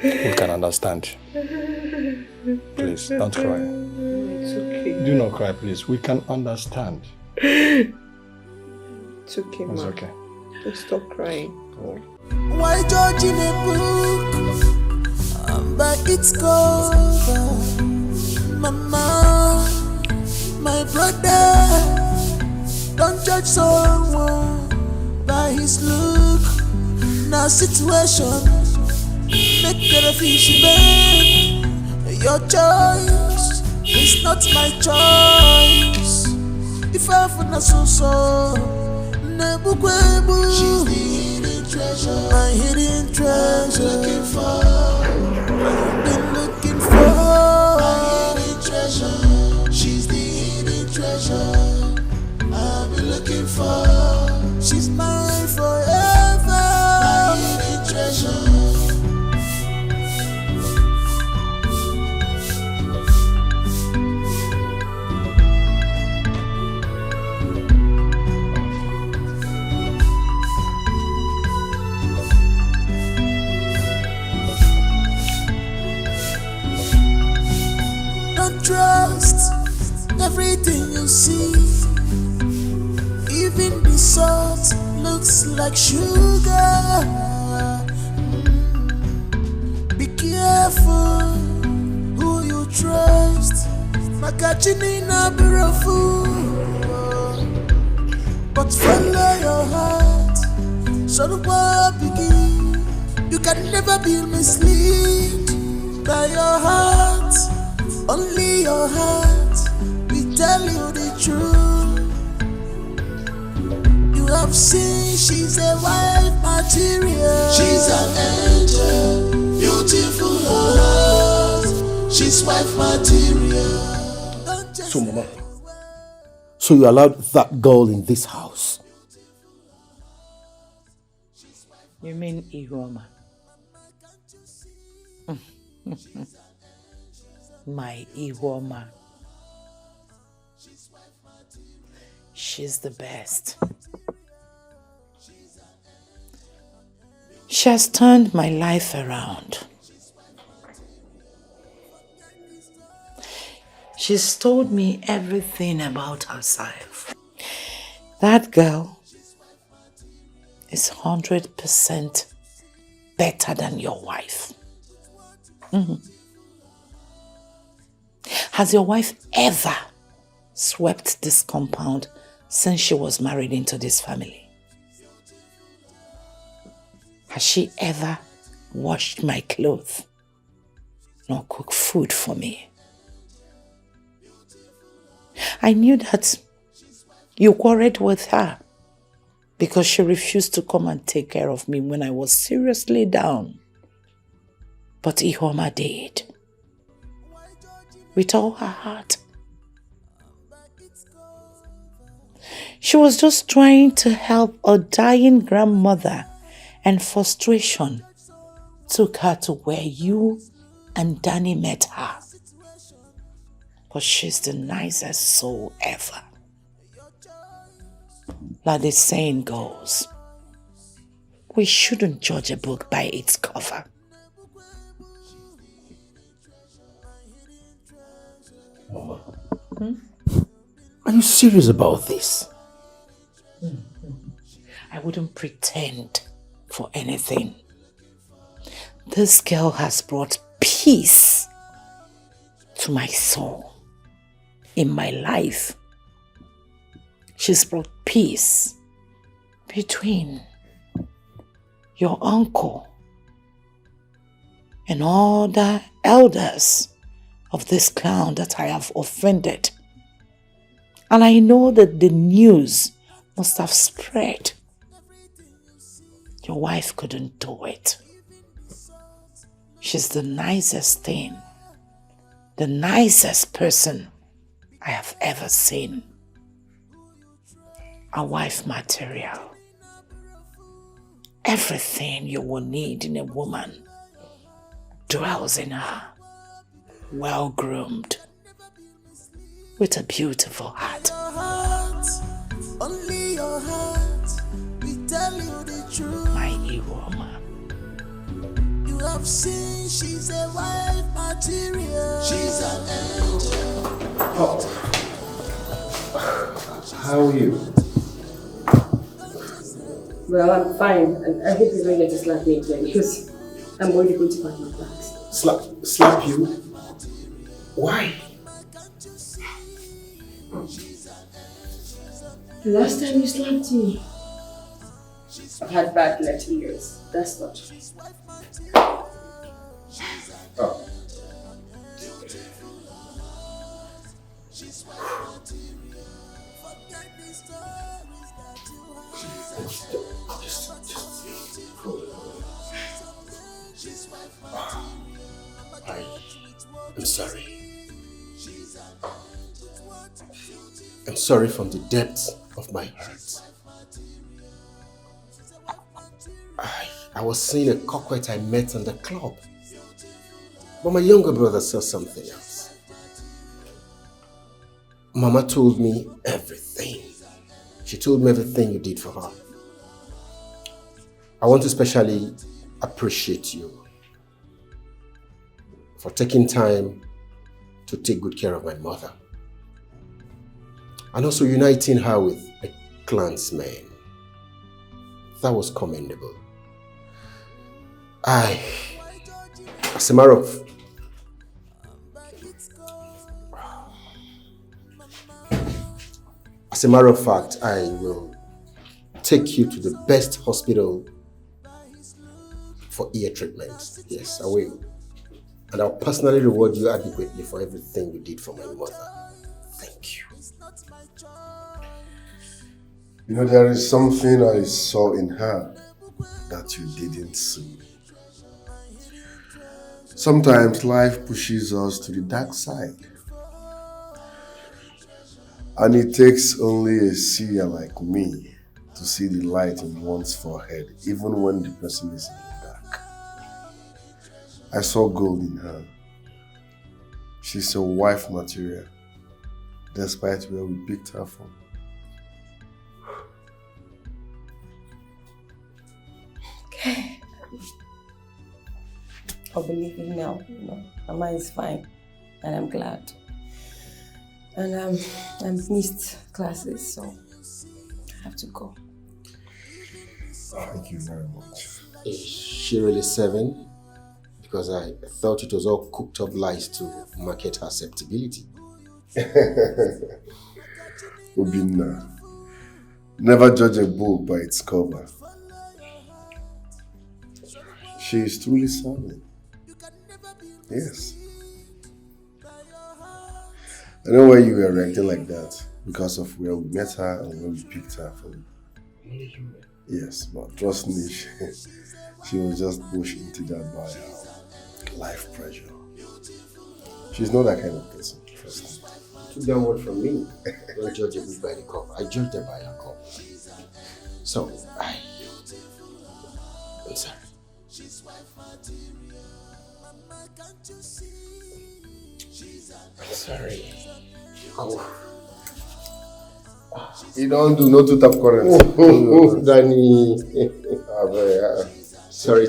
We can understand. Please, don't cry. It's okay. Do not cry, please. We can understand. It's okay, It's ma. okay. Just stop crying. Why judge in a book by its cover? Mama, my brother, don't judge someone by his look. Now situation make the fish bend. Your choice is not my choice. If I find a so she's the hidden treasure, my hidden treasure. I've been looking for my hidden treasure. She's the hidden treasure I've been looking for. She's mine forever, my hidden treasure. Trust everything you see, even the salt looks like sugar. Be careful who you trust. Makachini na birafu, but follow your heart. So the world begin. You can never be misled by your heart. Only your heart will tell you the truth. You have seen she's a wife material. She's an angel, beautiful heart. She's wife material. So, Mama, so you allowed that girl in this house? You mean Ihuoma? My Ihuoma. She's the best. She has turned my life around. She's told me everything about herself. That girl is 100% better than your wife. Has your wife ever swept this compound since she was married into this family? Has she ever washed my clothes nor cooked food for me? I knew that You quarreled with her because she refused to come and take care of me when I was seriously down. But Ihoma did. With all her heart. She was just trying to help a dying grandmother, and frustration took her to where you and Danny met her. But she's the nicest soul ever. Like the saying goes, we shouldn't judge a book by its cover. Mama, are you serious about this? I wouldn't pretend for anything. This girl has brought peace to my soul, in my life. She's brought peace between your uncle and all the elders of this clan that I have offended. And I know that the news must have spread. Your wife couldn't do it. She's the nicest thing, the nicest person I have ever seen. A wife material. Everything you will need in a woman dwells in her. Well-groomed, with a beautiful heart. Only your heart, we tell you the truth. My Iwoma. You have seen she's a wife material. She's an angel. Oh. How are you? Well, I'm fine, and I hope you don't get to slap me again because I'm already going to pack my bags. Slap you? Why? The last time you slapped me, I've had bad left ears. That's not. Oh. I'm sorry. I'm sorry from the depths of my heart. I was seeing a coquette I met in the club. But my younger brother saw something else. Mama told me everything. She told me everything you did for her. I want to especially appreciate you for taking time to take good care of my mother. And also uniting her with a clansman. That was commendable. As a matter of fact, I will take you to the best hospital for ear treatment. Yes, I will. And I'll personally reward you adequately for everything you did for my mother. Thank you. You know, there is something I saw in her that you didn't see. Sometimes life pushes us to the dark side. And it takes only a seer like me to see the light in one's forehead, even when the person is in the dark. I saw gold in her. She's a wife material, despite where we picked her from. Okay. I believe in now. You know, Mama is fine, and I'm glad. And I've missed classes, so I have to go. Thank you very much. Is she really 7? Because I thought it was all cooked up lies to market her acceptability. Obinna, never judge a book by its cover. She is truly solid. Yes. I know why you were reacting like that. because of where we met her and where we picked her from. Yes, but trust me, she was just pushed into that by life pressure. She's not that kind of person, trust me. Took that word from me. Don't judge a book by the cover. I judge them by their cover. So, I'm sorry. I'm sorry. Oh. You don't do no to tap current. Danny. Sorry.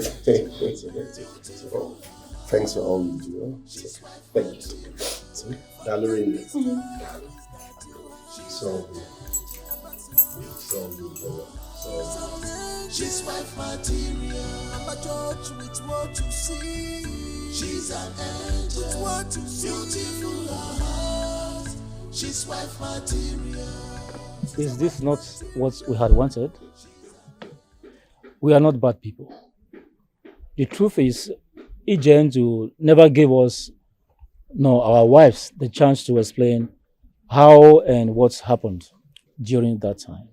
Thanks for all you do. Thank you. Darling. So. She's wife material. I'm a judge with what you see. She's an angel with what you see. Beautiful heart. She's wife material. Is this not what we had wanted? We are not bad people. The truth is, Ijendu never gave us, our wives, the chance to explain how and what's happened during that time.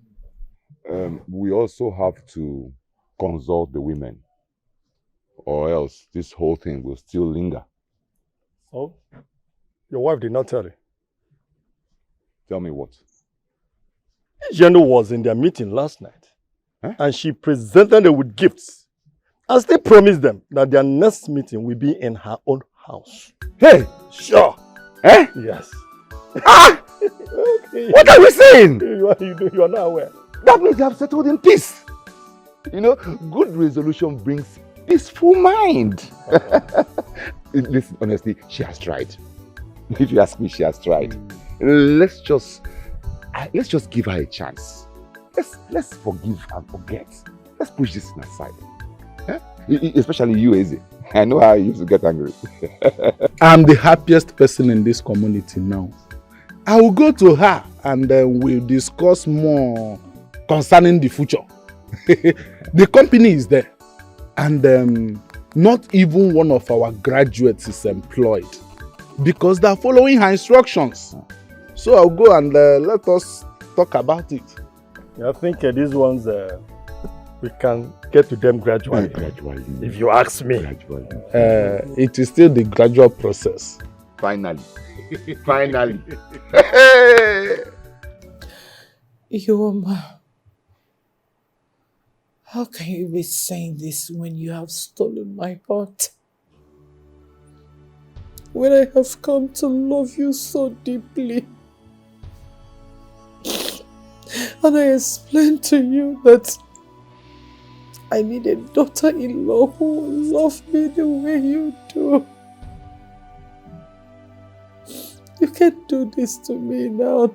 We also have to consult the women, or else this whole thing will still linger. So, your wife did not tell you? Tell me what? Jeno was in their meeting last night, and she presented them with gifts, and still promised them that their next meeting will be in her own house. Hey! Sure. Eh? Yes. Ah! Okay. What are we saying? You are not aware. That means they have settled in peace. Good resolution brings peaceful mind. Listen, honestly, she has tried. If you ask me, she has tried. Let's just give her a chance. Let's forgive and forget. Let's push this thing aside. Especially you, Eze. I know how you used to get angry. I'm the happiest person in this community now. I will go to her and then we'll discuss more concerning the future. The company is there, and not even one of our graduates is employed because they're following her instructions. So I'll go and let us talk about it. I think these ones, we can get to them gradually. If you ask me. It is still the gradual process. Finally. Finally. Ioma, how can you be saying this when you have stolen my heart? When I have come to love you so deeply. And I explained to you that I need a daughter-in-law who will love me the way you do. You can't do this to me now.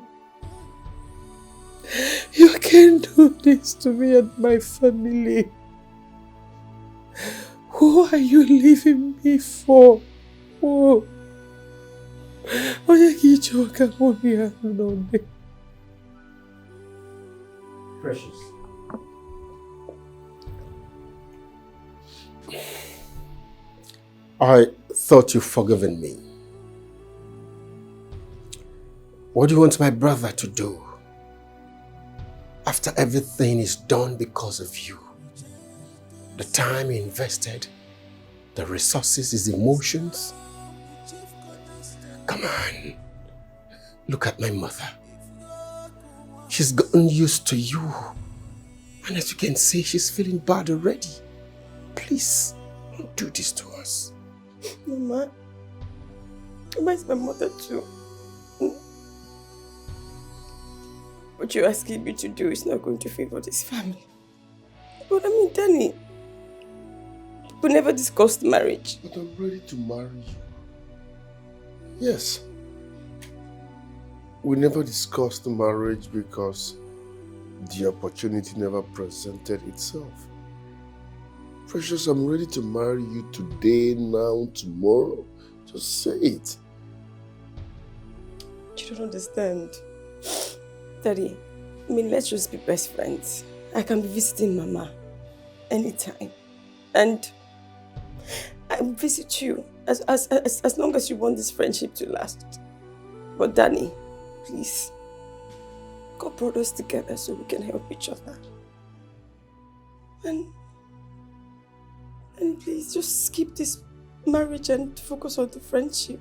You can't do this to me and my family. Who are you leaving me for? Oh. Precious. I thought you'd forgiven me. What do you want my brother to do? After everything is done because of you. The time he invested, the resources, his emotions. Come on. Look at my mother. She's gotten used to you. And as you can see, she's feeling bad already. Please, don't do this to us. Mama, is my mother too? What you're asking me to do is not going to favor this family. But I mean, Danny, we never discussed marriage. But I'm ready to marry you. Yes. We never discussed marriage because the opportunity never presented itself. Precious, I'm ready to marry you today, now, tomorrow. Just say it. You don't understand. Daddy, I mean, let's just be best friends. I can be visiting Mama anytime. And I'll visit you as long as you want this friendship to last. But Danny, please, God brought us together so we can help each other. And please just skip this marriage and focus on the friendship.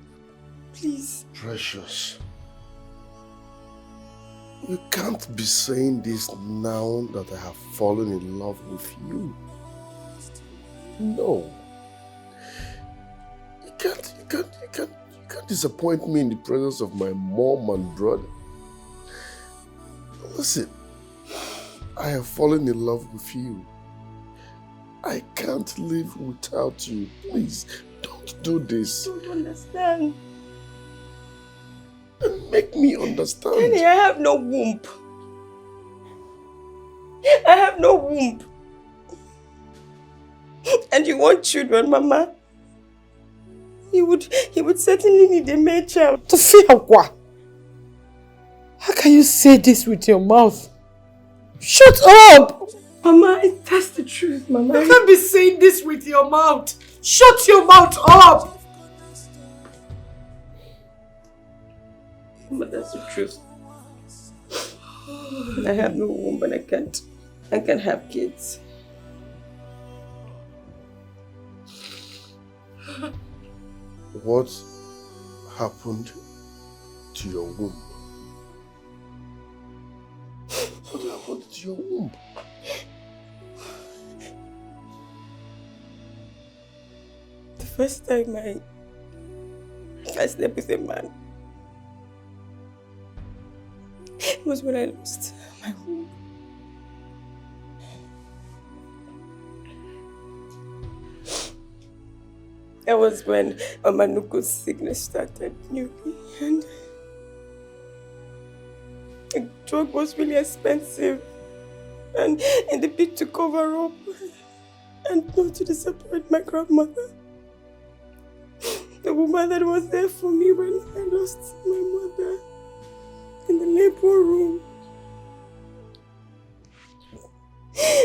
Please. Precious. You can't be saying this now that I have fallen in love with you. No. You can't disappoint me in the presence of my mom and brother. Listen, I have fallen in love with you. I can't live without you. Please, don't do this. I don't understand. And make me understand. Danny, I have no womb. I have no womb. And you want children, Mama? He would certainly need a male child. Tofiakwa, how can you say this with your mouth? Shut up! Mama, that's the truth, Mama. You can't be saying this with your mouth. Shut your mouth up! Mama, that's the truth. I have no womb, but I can't have kids. What happened to your womb? What happened to your womb? The first time I slept with a man was when I lost my womb. That was when Amanuku's sickness started newly, and the drug was really expensive. And in the bid to cover up and not to disappoint my grandmother, the woman that was there for me when I lost my mother in the labor room.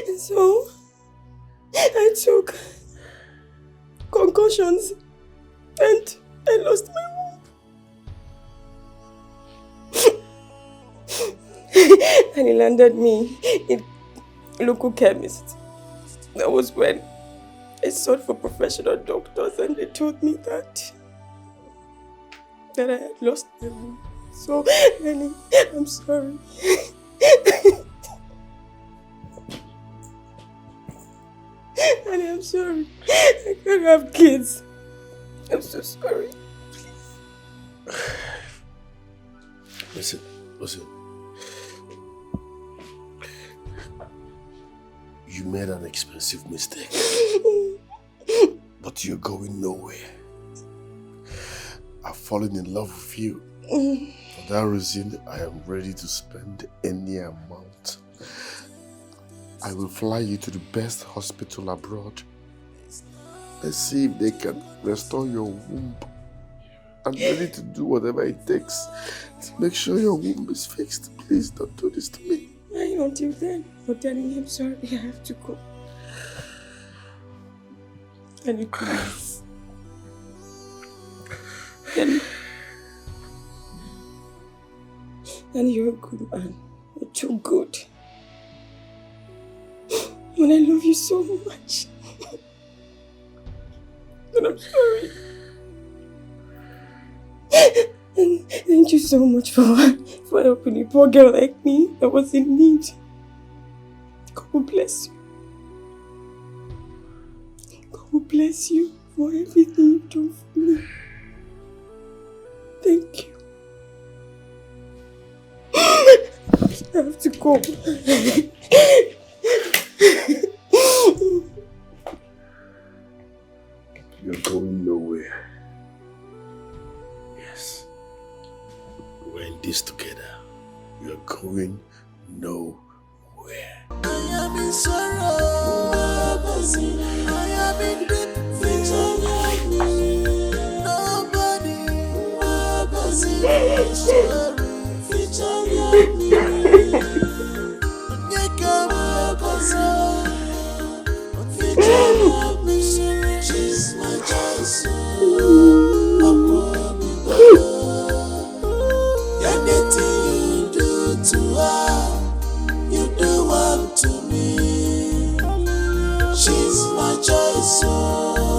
And so I took concussions and I lost my womb. And he landed me in a local chemist. That was when I sought for professional doctors and they told me that I had lost my womb. So, Lenny, I'm sorry. Lenny, I'm sorry. I can't have kids. I'm so sorry. Listen. You made an expensive mistake. But you're going nowhere. I've fallen in love with you. For that reason, I am ready to spend any amount. I will fly you to the best hospital abroad. Let's see if they can restore your womb. I'm ready to do whatever it takes to make sure your womb is fixed. Please don't do this to me. Until then, but darling, I'm sorry, I have to go. Can you please? And you're a good man. You're too good. And I love you so much. And I'm sorry. And thank you so much for helping a poor girl like me that was in need. God will bless you. God will bless you for everything you've done for me. Thank you. I have to go. You're going nowhere. Yes. We're in this together. You're going nowhere. I am in sorrow. I am in deep nobody. She's my choice. Anything you do to her. so.